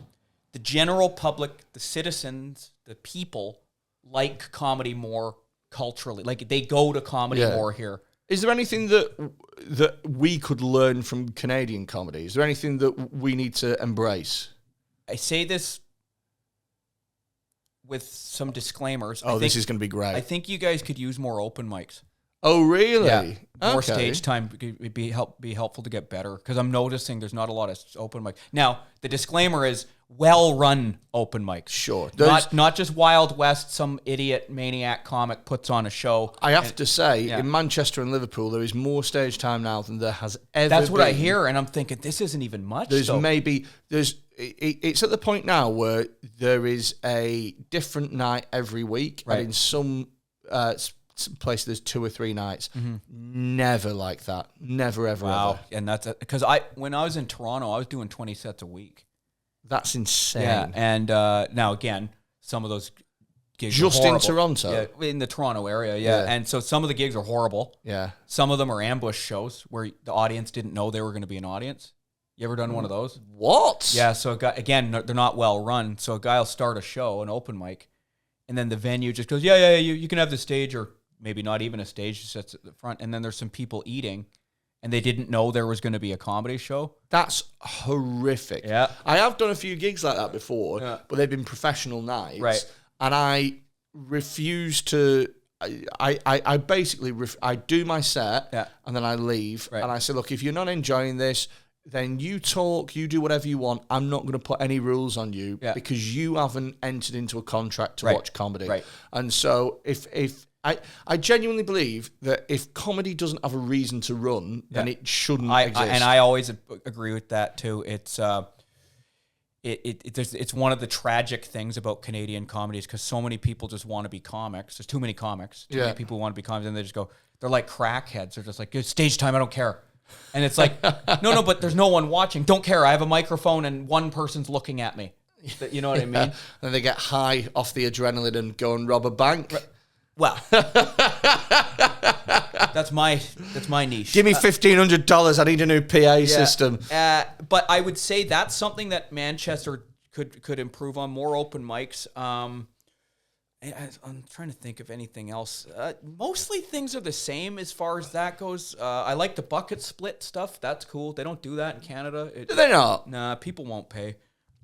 [SPEAKER 2] the general public, the citizens, the people like comedy more culturally. Like, they go to comedy more here.
[SPEAKER 3] Is there anything that we could learn from Canadian comedy? Is there anything that we need to embrace?
[SPEAKER 2] I say this with some disclaimers.
[SPEAKER 3] This is going to be great.
[SPEAKER 2] I think you guys could use more open mics.
[SPEAKER 3] Oh, really?
[SPEAKER 2] Yeah. More stage time would be helpful to get better, because I'm noticing there's not a lot of open mics. Now, the disclaimer is well-run open mics.
[SPEAKER 3] Sure.
[SPEAKER 2] Not just Wild West, some idiot maniac comic puts on a show.
[SPEAKER 3] I have to say, in Manchester and Liverpool, there is more stage time now than there has ever been.
[SPEAKER 2] That's what I hear, and I'm thinking, this isn't even much.
[SPEAKER 3] It's at the point now where there is a different night every week, and in some place there's 2 or 3 nights. Never like that. Never, ever, ever.
[SPEAKER 2] And that's because when I was in Toronto, I was doing 20 sets a week.
[SPEAKER 3] That's insane.
[SPEAKER 2] Yeah, and now again, some of those gigs
[SPEAKER 3] just
[SPEAKER 2] are horrible.
[SPEAKER 3] in Toronto,
[SPEAKER 2] in the Toronto area, and so some of the gigs are horrible.
[SPEAKER 3] Yeah,
[SPEAKER 2] some of them are ambush shows where the audience didn't know they were going to be an audience. You ever done one of those?
[SPEAKER 3] What?
[SPEAKER 2] Yeah, so again, they're not well run. So a guy will start a show, an open mic, and then the venue just goes, you can have the stage, or maybe not even a stage, just sits at the front, and then there's some people eating, and they didn't know there was going to be a comedy show. That's
[SPEAKER 3] horrific.
[SPEAKER 2] Yeah.
[SPEAKER 3] I have done a few gigs like that before, but they've been professional nights.
[SPEAKER 2] Right.
[SPEAKER 3] And I refuse to... I basically I do my set, and then I leave, and I say, look, if you're not enjoying this, then you talk, you do whatever you want. I'm not going to put any rules on you because you haven't entered into a contract to watch comedy.
[SPEAKER 2] Right.
[SPEAKER 3] And so if I genuinely believe that if comedy doesn't have a reason to run, then it shouldn't exist.
[SPEAKER 2] And I always agree with that too. It's it's one of the tragic things about Canadian comedies because so many people just want to be comics. There's too many comics. Too many people want to be comics, and they just go. They're like crackheads. They're just like, stage time, I don't care. And it's like, no, but there's no one watching. Don't care. I have a microphone and one person's looking at me. You know what I mean?
[SPEAKER 3] And they get high off the adrenaline and go and rob a bank.
[SPEAKER 2] Well, that's my niche.
[SPEAKER 3] Give me $1,500. I need a new PA system.
[SPEAKER 2] But I would say that's something that Manchester could improve on. More open mics. I'm trying to think of anything else. Mostly things are the same as far as that goes. I like the bucket split stuff. That's cool. They don't do that in Canada.
[SPEAKER 3] Do they not?
[SPEAKER 2] Nah, people won't pay.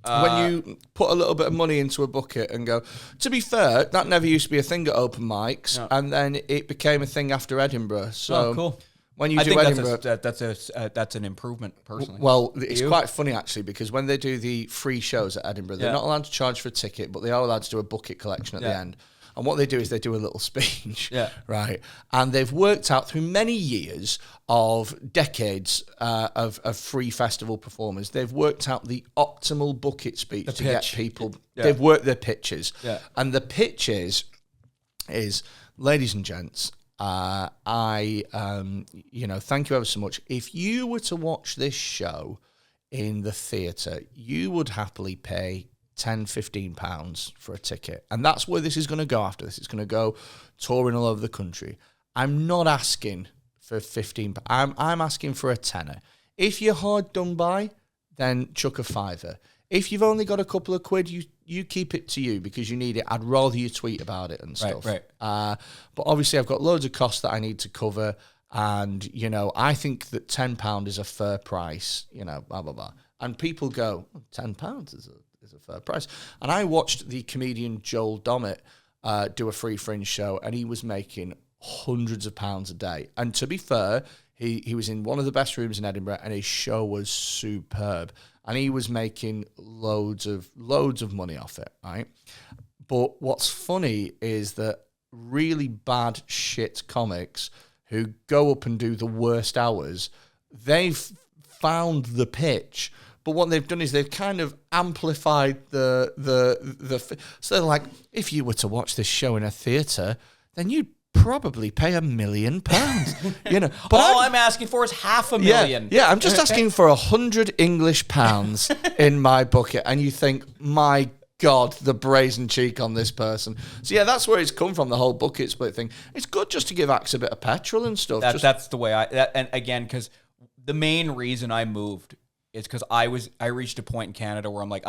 [SPEAKER 3] When you put a little bit of money into a bucket and go, to be fair, that never used to be a thing at open mics, and then it became a thing after Edinburgh. So
[SPEAKER 2] cool.
[SPEAKER 3] When you do Edinburgh,
[SPEAKER 2] that's an improvement personally.
[SPEAKER 3] Well, it's quite funny actually because when they do the free shows at Edinburgh, they're not allowed to charge for a ticket, but they are allowed to do a bucket collection at the end. And what they do is they do a little speech, right? And they've worked out through many years of decades of free festival performers, they've worked out the optimal bucket speech to get people. They've worked their pitches, and the pitches is, ladies and gents. Thank you ever so much. If you were to watch this show in the theatre, you would happily pay £10-15 for a ticket. And that's where this is going to go after this. It's going to go touring all over the country. I'm not asking for 15. I'm asking for a tenner. If you're hard done by, then chuck a fiver. If you've only got a couple of quid, you keep it to you because you need it. I'd rather you tweet about it and stuff.
[SPEAKER 2] Right.
[SPEAKER 3] But obviously I've got loads of costs that I need to cover. And, I think that £10 is a fair price, blah, blah, blah. And people go, £10 is a fair price. And I watched the comedian Joel Dommett do a free fringe show, and he was making hundreds of pounds a day. And to be fair, he was in one of the best rooms in Edinburgh, and his show was superb. And he was making loads of money off it, right? But what's funny is that really bad shit comics who go up and do the worst hours, they've found the pitch. But what they've done is they've kind of amplified the so they're like, if you were to watch this show in a theatre, then you'd probably pay £1 million. But
[SPEAKER 2] all I'm asking for is $500,000.
[SPEAKER 3] Yeah, I'm just asking for 100 English pounds in my bucket, and you think, my God, the brazen cheek on this person. So yeah, that's where it's come from, the whole bucket split thing. It's good just to give acts a bit of petrol and stuff.
[SPEAKER 2] That's the way and again, because the main reason I moved is because I reached a point in Canada where I'm like,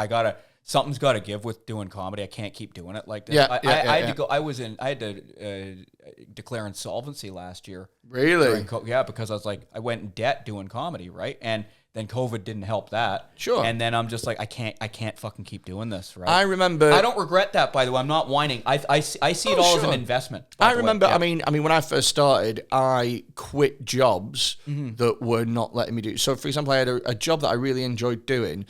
[SPEAKER 2] something's got to give with doing comedy. I can't keep doing it like this. I had to go. I had to declare insolvency last year.
[SPEAKER 3] Really?
[SPEAKER 2] Because I was like, I went in debt doing comedy, right? And then COVID didn't help that.
[SPEAKER 3] Sure.
[SPEAKER 2] And then I'm just like, I can't fucking keep doing this, right?
[SPEAKER 3] I remember.
[SPEAKER 2] I don't regret that, by the way. I'm not whining. I see it all as an investment.
[SPEAKER 3] I remember. I mean, when I first started, I quit jobs that were not letting me do. So, for example, I had a job that I really enjoyed doing.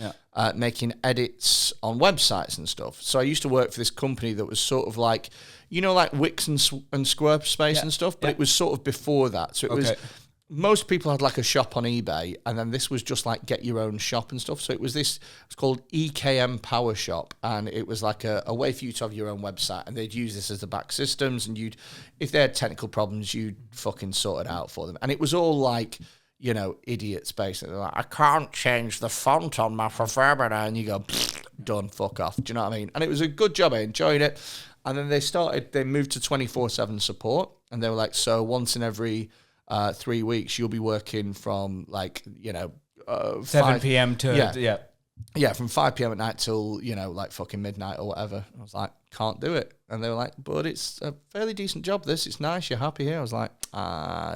[SPEAKER 3] Making edits on websites and stuff. So I used to work for this company that was sort of like, like Wix and Squarespace and stuff, but it was sort of before that. So it was, most people had like a shop on eBay, and then this was just like get your own shop and stuff. So it's called EKM Power Shop, and it was like a way for you to have your own website, and they'd use this as the back systems, and if they had technical problems, you'd fucking sort it out for them. And it was all like, idiots basically. They're like, I can't change the font on my preferred, and you go, done, fuck off. Do you know what I mean? And it was a good job. I enjoyed it. And then they moved to 24/7 support, and they were like, so once in every 3 weeks, you'll be working from
[SPEAKER 2] 7 p.m. to
[SPEAKER 3] from 5 p.m. at night till like fucking midnight or whatever. I was like, can't do it. And they were like, but it's a fairly decent job. It's nice. You're happy here. I was like,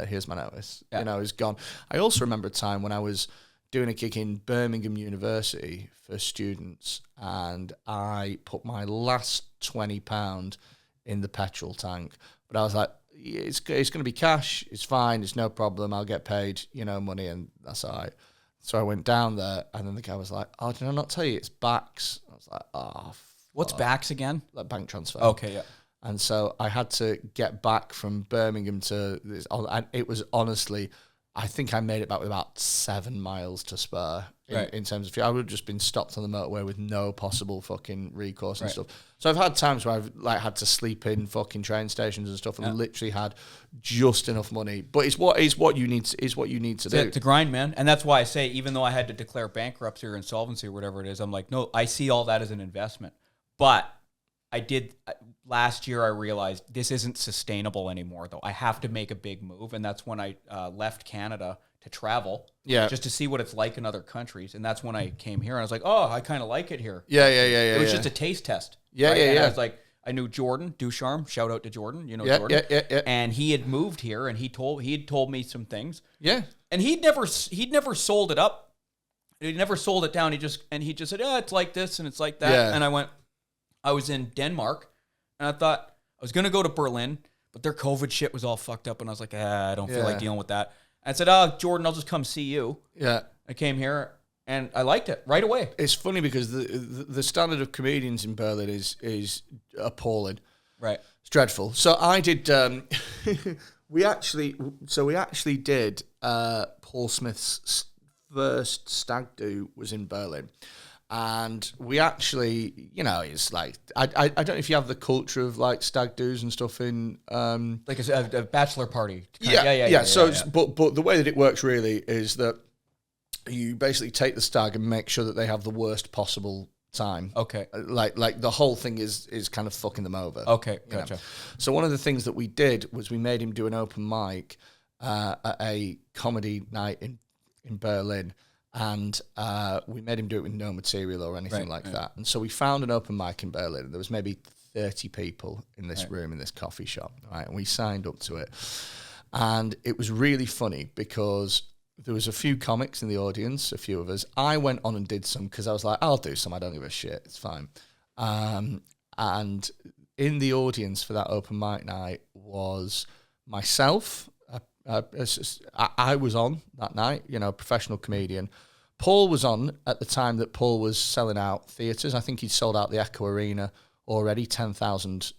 [SPEAKER 3] here's my notice. It's gone. I also remember a time when I was doing a gig in Birmingham University for students, and I put my last £20 in the petrol tank. But I was like, it's going to be cash. It's fine. It's no problem. I'll get paid, money, and that's all right. So I went down there, and then the guy was like, "Oh, did I not tell you it's backs?" I was like, "Oh,
[SPEAKER 2] What's backs again?
[SPEAKER 3] like bank transfer."
[SPEAKER 2] Okay, yeah.
[SPEAKER 3] And so I had to get back from Birmingham to this, and it was honestly, I think I made it back with about 7 miles to spare in terms of, I would have just been stopped on the motorway with no possible fucking recourse and stuff. So I've had times where I've like had to sleep in fucking train stations and stuff, and literally had just enough money. But it's what you need to do.
[SPEAKER 2] To grind, man. And that's why I say, even though I had to declare bankruptcy or insolvency or whatever it is, I'm like, no, I see all that as an investment. But I did last year. I realized this isn't sustainable anymore, though. I have to make a big move, and that's when I left Canada to travel, just to see what it's like in other countries. And that's when I came here, and I was like, oh, I kind of like it here. It was just a taste test. And I was like, I knew Jordan Ducharme. Shout out to Jordan. You know Jordan.
[SPEAKER 3] Yeah.
[SPEAKER 2] And he had moved here, and he had told me some things.
[SPEAKER 3] Yeah.
[SPEAKER 2] And he'd never sold it up. He never sold it down. He just said, yeah, it's like this and it's like that.
[SPEAKER 3] Yeah.
[SPEAKER 2] And I was in Denmark, and I thought I was going to go to Berlin, but their COVID shit was all fucked up, and I was like, I don't feel like dealing with that. I said, Jordan, I'll just come see you.
[SPEAKER 3] Yeah.
[SPEAKER 2] I came here, and I liked it right away.
[SPEAKER 3] It's funny because the standard of comedians in Berlin is appalling.
[SPEAKER 2] Right.
[SPEAKER 3] It's dreadful. So I did. We actually did. Paul Smith's first stag do was in Berlin. And we actually, it's like, I don't know if you have the culture of like stag do's and stuff in
[SPEAKER 2] like a bachelor party.
[SPEAKER 3] Yeah. But the way that it works really is that you basically take the stag and make sure that they have the worst possible time.
[SPEAKER 2] Okay.
[SPEAKER 3] Like the whole thing is kind of fucking them over.
[SPEAKER 2] Okay, gotcha.
[SPEAKER 3] So one of the things that we did was we made him do an open mic at a comedy night in Berlin. And we made him do it with no material or anything like that. And so we found an open mic in Berlin. There was maybe 30 people in this room, in this coffee shop, right? And we signed up to it. And it was really funny because there was a few comics in the audience, a few of us. I went on and did some because I was like, I'll do some. I don't give a shit. It's fine. And in the audience for that open mic night was myself. I was on that night, professional comedian. Paul was on at the time that Paul was selling out theatres. I think he'd sold out the Echo Arena already, 10,000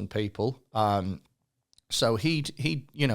[SPEAKER 3] people. So he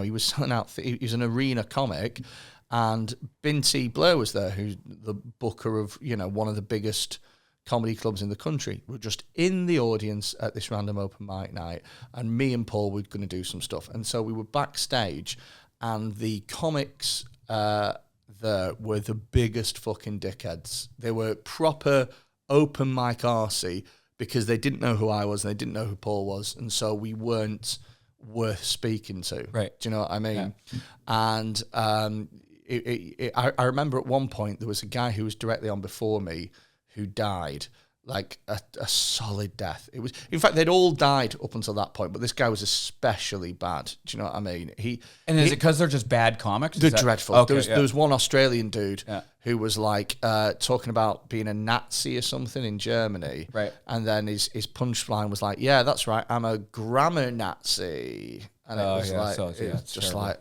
[SPEAKER 3] was selling out. He was an arena comic, and Binti Blair was there, who's the booker of one of the biggest comedy clubs in the country. We're just in the audience at this random open mic night, and me and Paul were going to do some stuff, and so we were backstage. And the comics there were the biggest fucking dickheads. They were proper open mic arsey because they didn't know who I was and they didn't know who Paul was. And so we weren't worth speaking to.
[SPEAKER 2] Right.
[SPEAKER 3] Do you know what I mean? Yeah. And I remember at one point there was a guy who was directly on before me who died. Like a solid death. It was, in fact, they'd all died up until that point, but this guy was especially bad. Do you know what I mean?
[SPEAKER 2] Is it because they're just bad comics?
[SPEAKER 3] They're dreadful. Okay, there was one Australian dude who was like talking about being a Nazi or something in Germany,
[SPEAKER 2] right?
[SPEAKER 3] And then his punchline was like, "Yeah, that's right, I'm a grammar Nazi." And it was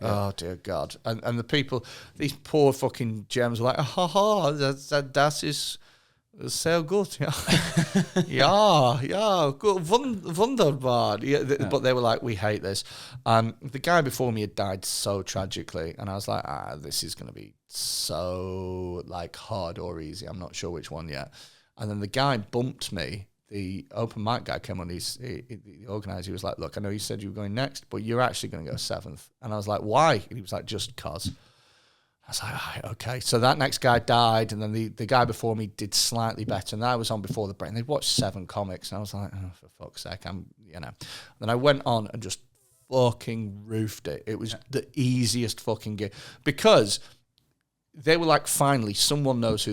[SPEAKER 3] oh dear God. And the people, these poor fucking Germans were like, "Ha, that is so good, yeah, good, wunderbar." But they were like, "We hate this." The guy before me had died so tragically, and I was like, this is going to be so like hard or easy. I'm not sure which one yet. And then the guy bumped me. The open mic guy came on. The organizer. He was like, "Look, I know you said you were going next, but you're actually going to go 7th." And I was like, "Why?" And he was like, "Just cause." I was like, right, okay. So that next guy died, and then the guy before me did slightly better, and I was on before the break. And they'd watched 7 comics, and I was like, oh, for fuck's sake, Then I went on and just fucking roofed it. It was the easiest fucking gig because they were like, finally, someone knows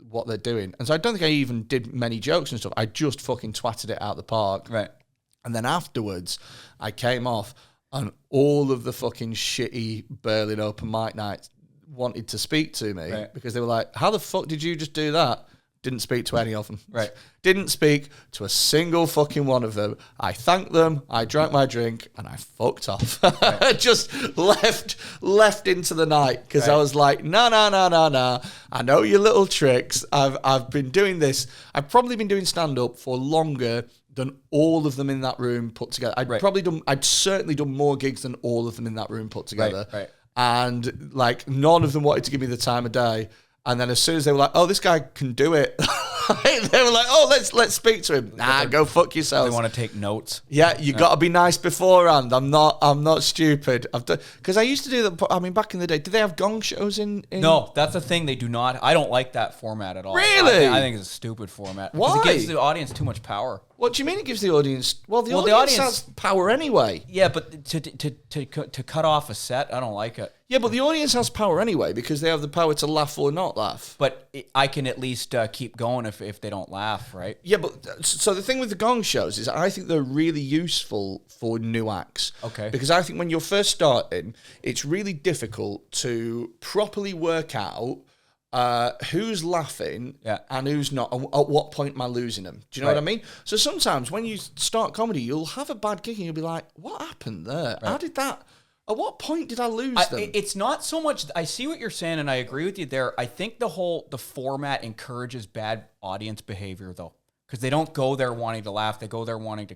[SPEAKER 3] what they're doing. And so I don't think I even did many jokes and stuff. I just fucking twatted it out the park.
[SPEAKER 2] Right.
[SPEAKER 3] And then afterwards, I came off, and all of the fucking shitty Berlin open mic nights wanted to speak to me because they were like, "How the fuck did you just do that?" Didn't speak to any of them.
[SPEAKER 2] Right.
[SPEAKER 3] Didn't speak to a single fucking one of them. I thanked them, I drank my drink, and I fucked off.
[SPEAKER 2] Right.
[SPEAKER 3] Just left into the night because I
[SPEAKER 2] Right.
[SPEAKER 3] was like, no. I know your little tricks. I've been doing this. I've probably been doing stand-up for longer than all of them in that room put together. I'd certainly done more gigs than all of them in that room put together.
[SPEAKER 2] Right.
[SPEAKER 3] And like none of them wanted to give me the time of day. And then as soon as they were like, "Oh, this guy can do it," they were like, "Oh, let's speak to him." Nah, go fuck yourself.
[SPEAKER 2] They want to take notes.
[SPEAKER 3] Yeah, you got to be nice beforehand. I'm not stupid. I've done because I used to do that. I mean, back in the day, did they have gong shows in?
[SPEAKER 2] No, that's the thing. They do not. I don't like that format at all.
[SPEAKER 3] Really?
[SPEAKER 2] I think it's a stupid format.
[SPEAKER 3] Why?
[SPEAKER 2] Because it gives the audience too much power.
[SPEAKER 3] What do you mean it gives the audience? Well, the
[SPEAKER 2] the
[SPEAKER 3] audience
[SPEAKER 2] audience-
[SPEAKER 3] has power anyway.
[SPEAKER 2] Yeah, but to cut off a set, I don't like it.
[SPEAKER 3] Yeah, but the audience has power anyway because they have the power to laugh or not laugh.
[SPEAKER 2] But I can at least keep going if they don't laugh, right?
[SPEAKER 3] Yeah, but so the thing with the gong shows is I think they're really useful for new acts.
[SPEAKER 2] Okay.
[SPEAKER 3] Because I think when you're first starting, it's really difficult to properly work out who's laughing and who's not, and at what point am I losing them? Do you know what I mean? So sometimes when you start comedy, you'll have a bad gig and you'll be like, what happened there? How did that... At what point did I lose them?
[SPEAKER 2] It's not so much. I see what you're saying, and I agree with you there. I think the format encourages bad audience behavior, though, because they don't go there wanting to laugh. They go there wanting to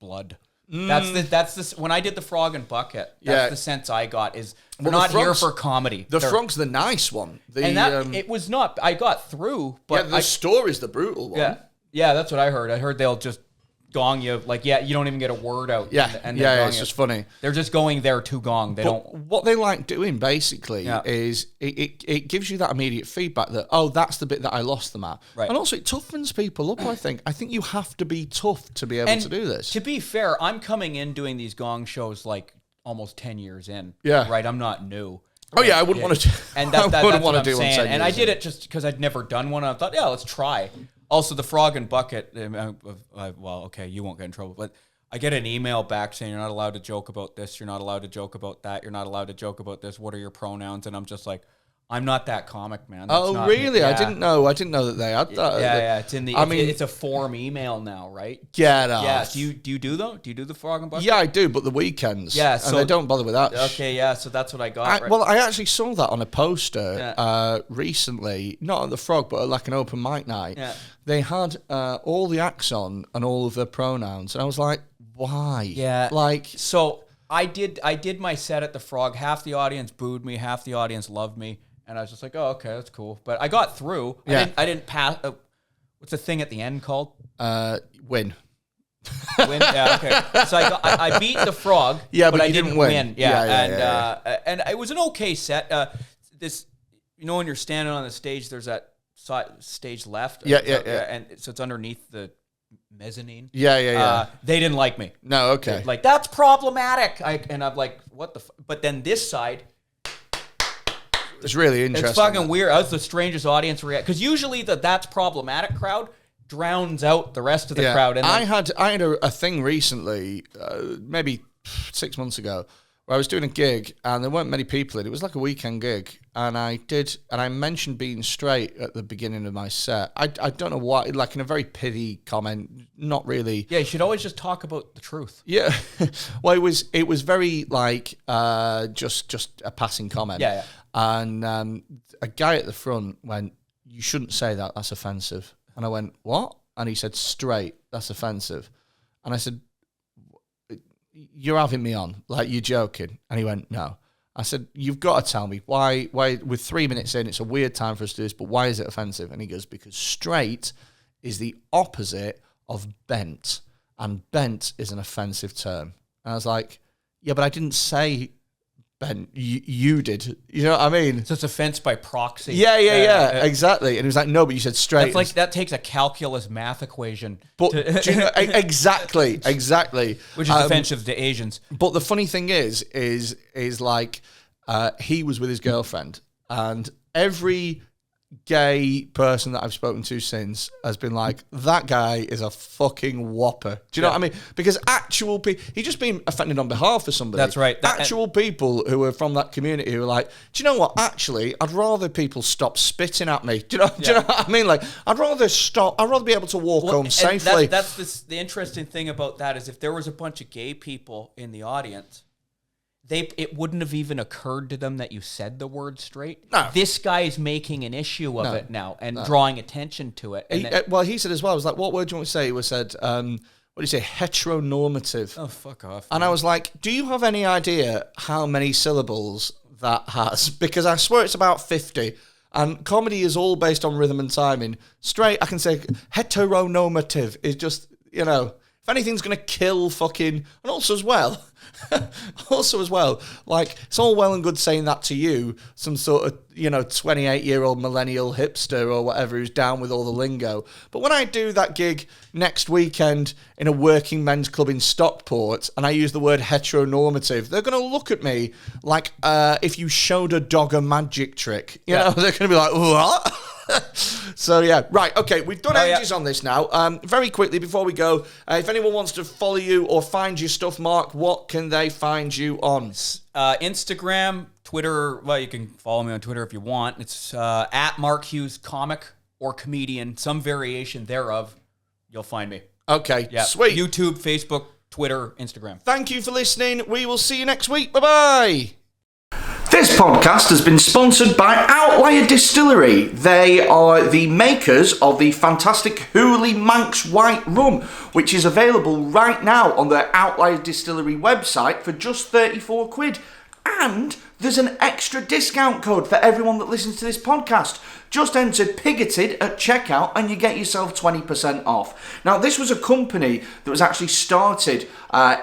[SPEAKER 2] blood. That's the when I did the Frog and Bucket. That's the sense I got is we're not here for comedy.
[SPEAKER 3] The Frog's the nice one.
[SPEAKER 2] It was not. I got through, but
[SPEAKER 3] the story's the brutal one.
[SPEAKER 2] Yeah, that's what I heard. I heard they'll just gong you you don't even get a word out. And
[SPEAKER 3] it's just funny.
[SPEAKER 2] They're just going there to gong.
[SPEAKER 3] What they like doing basically is it gives you that immediate feedback that that's the bit that I lost them at,
[SPEAKER 2] right.
[SPEAKER 3] And also it toughens people up. I think you have to be tough to be able to do this.
[SPEAKER 2] To be fair, I'm coming in doing these gong shows like almost 10 years in.
[SPEAKER 3] Yeah,
[SPEAKER 2] right. I'm not new.
[SPEAKER 3] Oh yeah, I wouldn't want to.
[SPEAKER 2] And that's what I'm saying. And I did it just because I'd never done one. And I thought, let's try. Also, the Frog and Bucket, well, okay, you won't get in trouble, but I get an email back saying you're not allowed to joke about this, you're not allowed to joke about that, you're not allowed to joke about this, what are your pronouns? And I'm just like, I'm not that comic, man.
[SPEAKER 3] That's really? Yeah. I didn't know that they had that.
[SPEAKER 2] Yeah. It's in the. It's a form email now, right?
[SPEAKER 3] Get off.
[SPEAKER 2] Yeah. Do you do though? Do you do the Frog and Bucket?
[SPEAKER 3] Yeah, I do, but the weekends.
[SPEAKER 2] Yeah.
[SPEAKER 3] So and they don't bother with that.
[SPEAKER 2] Okay. Yeah. So that's what I got.
[SPEAKER 3] Right? Well, I actually saw that on a poster recently, not at the Frog, but at like an open mic night.
[SPEAKER 2] Yeah.
[SPEAKER 3] They had all the acts on and all of their pronouns, and I was like, why?
[SPEAKER 2] Yeah.
[SPEAKER 3] Like
[SPEAKER 2] so. I did my set at the Frog. Half the audience booed me. Half the audience loved me. And I was just like, oh, okay, that's cool. But I got through.
[SPEAKER 3] Yeah.
[SPEAKER 2] I didn't pass. What's the thing at the end called?
[SPEAKER 3] Win.
[SPEAKER 2] Win. Yeah, okay. So I beat the Frog.
[SPEAKER 3] Yeah, but
[SPEAKER 2] I
[SPEAKER 3] you
[SPEAKER 2] didn't
[SPEAKER 3] win.
[SPEAKER 2] Yeah. And it was an okay set. This, when you're standing on the stage, there's that stage left.
[SPEAKER 3] Yeah.
[SPEAKER 2] And so it's underneath the mezzanine.
[SPEAKER 3] Yeah.
[SPEAKER 2] They didn't like me.
[SPEAKER 3] No, okay.
[SPEAKER 2] They're like, that's problematic. And I'm like, what the? But then this side.
[SPEAKER 3] It's really interesting.
[SPEAKER 2] It's fucking weird. I was the strangest audience react because usually that's problematic crowd drowns out the rest of the crowd. And
[SPEAKER 3] I had a thing recently, maybe 6 months ago, where I was doing a gig and there weren't many people in. It was like a weekend gig, and I mentioned being straight at the beginning of my set. I don't know why, like in a very pithy comment, not really.
[SPEAKER 2] Yeah, you should always just talk about the truth.
[SPEAKER 3] Yeah, well, it was very like just a passing comment.
[SPEAKER 2] Yeah.
[SPEAKER 3] And a guy at the front went, "You shouldn't say that. That's offensive." And I went, "What?" And he said, "Straight. That's offensive." And I said, "You're having me on, like you're joking." And he went, "No." I said, "You've got to tell me why with 3 minutes in, it's a weird time for us to do this, but why is it offensive?" And he goes, "Because straight is the opposite of bent, and bent is an offensive term." And I was like, "Yeah, but I didn't say bent. You did. You know what I mean?"
[SPEAKER 2] So it's offense by proxy.
[SPEAKER 3] Yeah, exactly. And he was like, "No, but you said straight."
[SPEAKER 2] That's like that takes a calculus math equation.
[SPEAKER 3] But do you know, exactly.
[SPEAKER 2] Which is offensive to Asians.
[SPEAKER 3] But the funny thing is like he was with his girlfriend, and every gay person that I've spoken to since has been like, that guy is a fucking whopper. Do you know what I mean? Because actual people, he's just been offended on behalf of somebody.
[SPEAKER 2] That's right.
[SPEAKER 3] Actual people who are from that community who are like, do you know what? Actually, I'd rather people stop spitting at me. Do you know what I mean? Like, I'd rather be able to walk home safely.
[SPEAKER 2] That's the interesting thing about that is if there was a bunch of gay people in the audience, it wouldn't have even occurred to them that you said the word straight.
[SPEAKER 3] No.
[SPEAKER 2] This guy is making an issue of it now and drawing attention to it. And
[SPEAKER 3] well, he said as well, I was like, what word do you want to say? He was said, what do you say? Heteronormative.
[SPEAKER 2] oh, fuck off.
[SPEAKER 3] And I was like, do you have any idea how many syllables that has? Because I swear it's about 50. And comedy is all based on rhythm and timing. Straight, I can say heteronormative is just, if anything's going to kill fucking... And also as well, like, it's all well and good saying that to you, some sort of, 28-year-old millennial hipster or whatever who's down with all the lingo. But when I do that gig next weekend in a working men's club in Stockport and I use the word heteronormative, they're going to look at me like if you showed a dog a magic trick. You know, they're going to be like, what? So yeah, right, okay, we've done ages on this now. Very quickly before we go, if anyone wants to follow you or find your stuff, Mark, what can they find you on?
[SPEAKER 2] Instagram, Twitter. Well, you can follow me on Twitter if you want. It's at Mark Hughes comic or comedian, some variation thereof. You'll find me.
[SPEAKER 3] Okay,
[SPEAKER 2] yeah,
[SPEAKER 3] sweet.
[SPEAKER 2] YouTube, Facebook, Twitter, Instagram.
[SPEAKER 3] Thank you for listening. We will see you next week. Bye-bye.
[SPEAKER 1] This podcast has been sponsored by Outlier Distillery. They are the makers of the fantastic Holy Manx White Rum, which is available right now on the Outlier Distillery website for just 34 quid. And there's an extra discount code for everyone that listens to this podcast. Just enter Pigoted at checkout and you get yourself 20% off. Now, this was a company that was actually started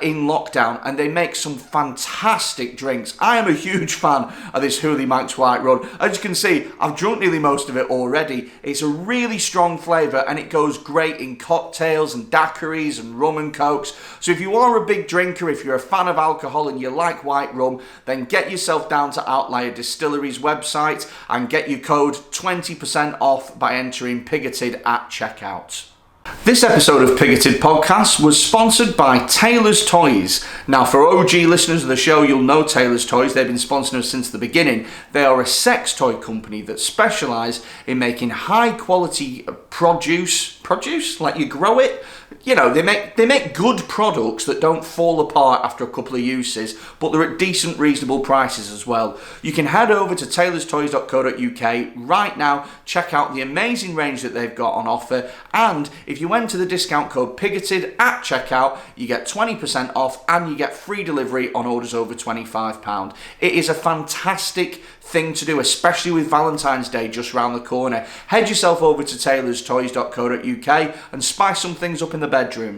[SPEAKER 1] in lockdown and they make some fantastic drinks. I am a huge fan of this Holy Manx White Rum. As you can see, I've drunk nearly most of it already. It's a really strong flavour and it goes great in cocktails and daiquiris and rum and cokes. So if you are a big drinker, if you're a fan of alcohol and you like white rum, then get yourself down to Outlier Distillery's website and get your code 20% off by entering Pigoted at checkout. This episode of Pigoted Podcast was sponsored by Taylor's Toys. Now, for OG listeners of the show, you'll know Taylor's Toys. They've been sponsoring us since the beginning. They are a sex toy company that specialise in making high quality produce, like you grow it. You know, they make good products that don't fall apart after a couple of uses, but they're at decent, reasonable prices as well. You can head over to taylorstoys.co.uk right now, check out the amazing range that they've got on offer, and if you enter the discount code PIGOTED at checkout, you get 20% off and you get free delivery on orders over £25. It is a fantastic thing to do, especially with Valentine's Day just round the corner. Head yourself over to taylorstoys.co.uk and spice some things up in the bedroom.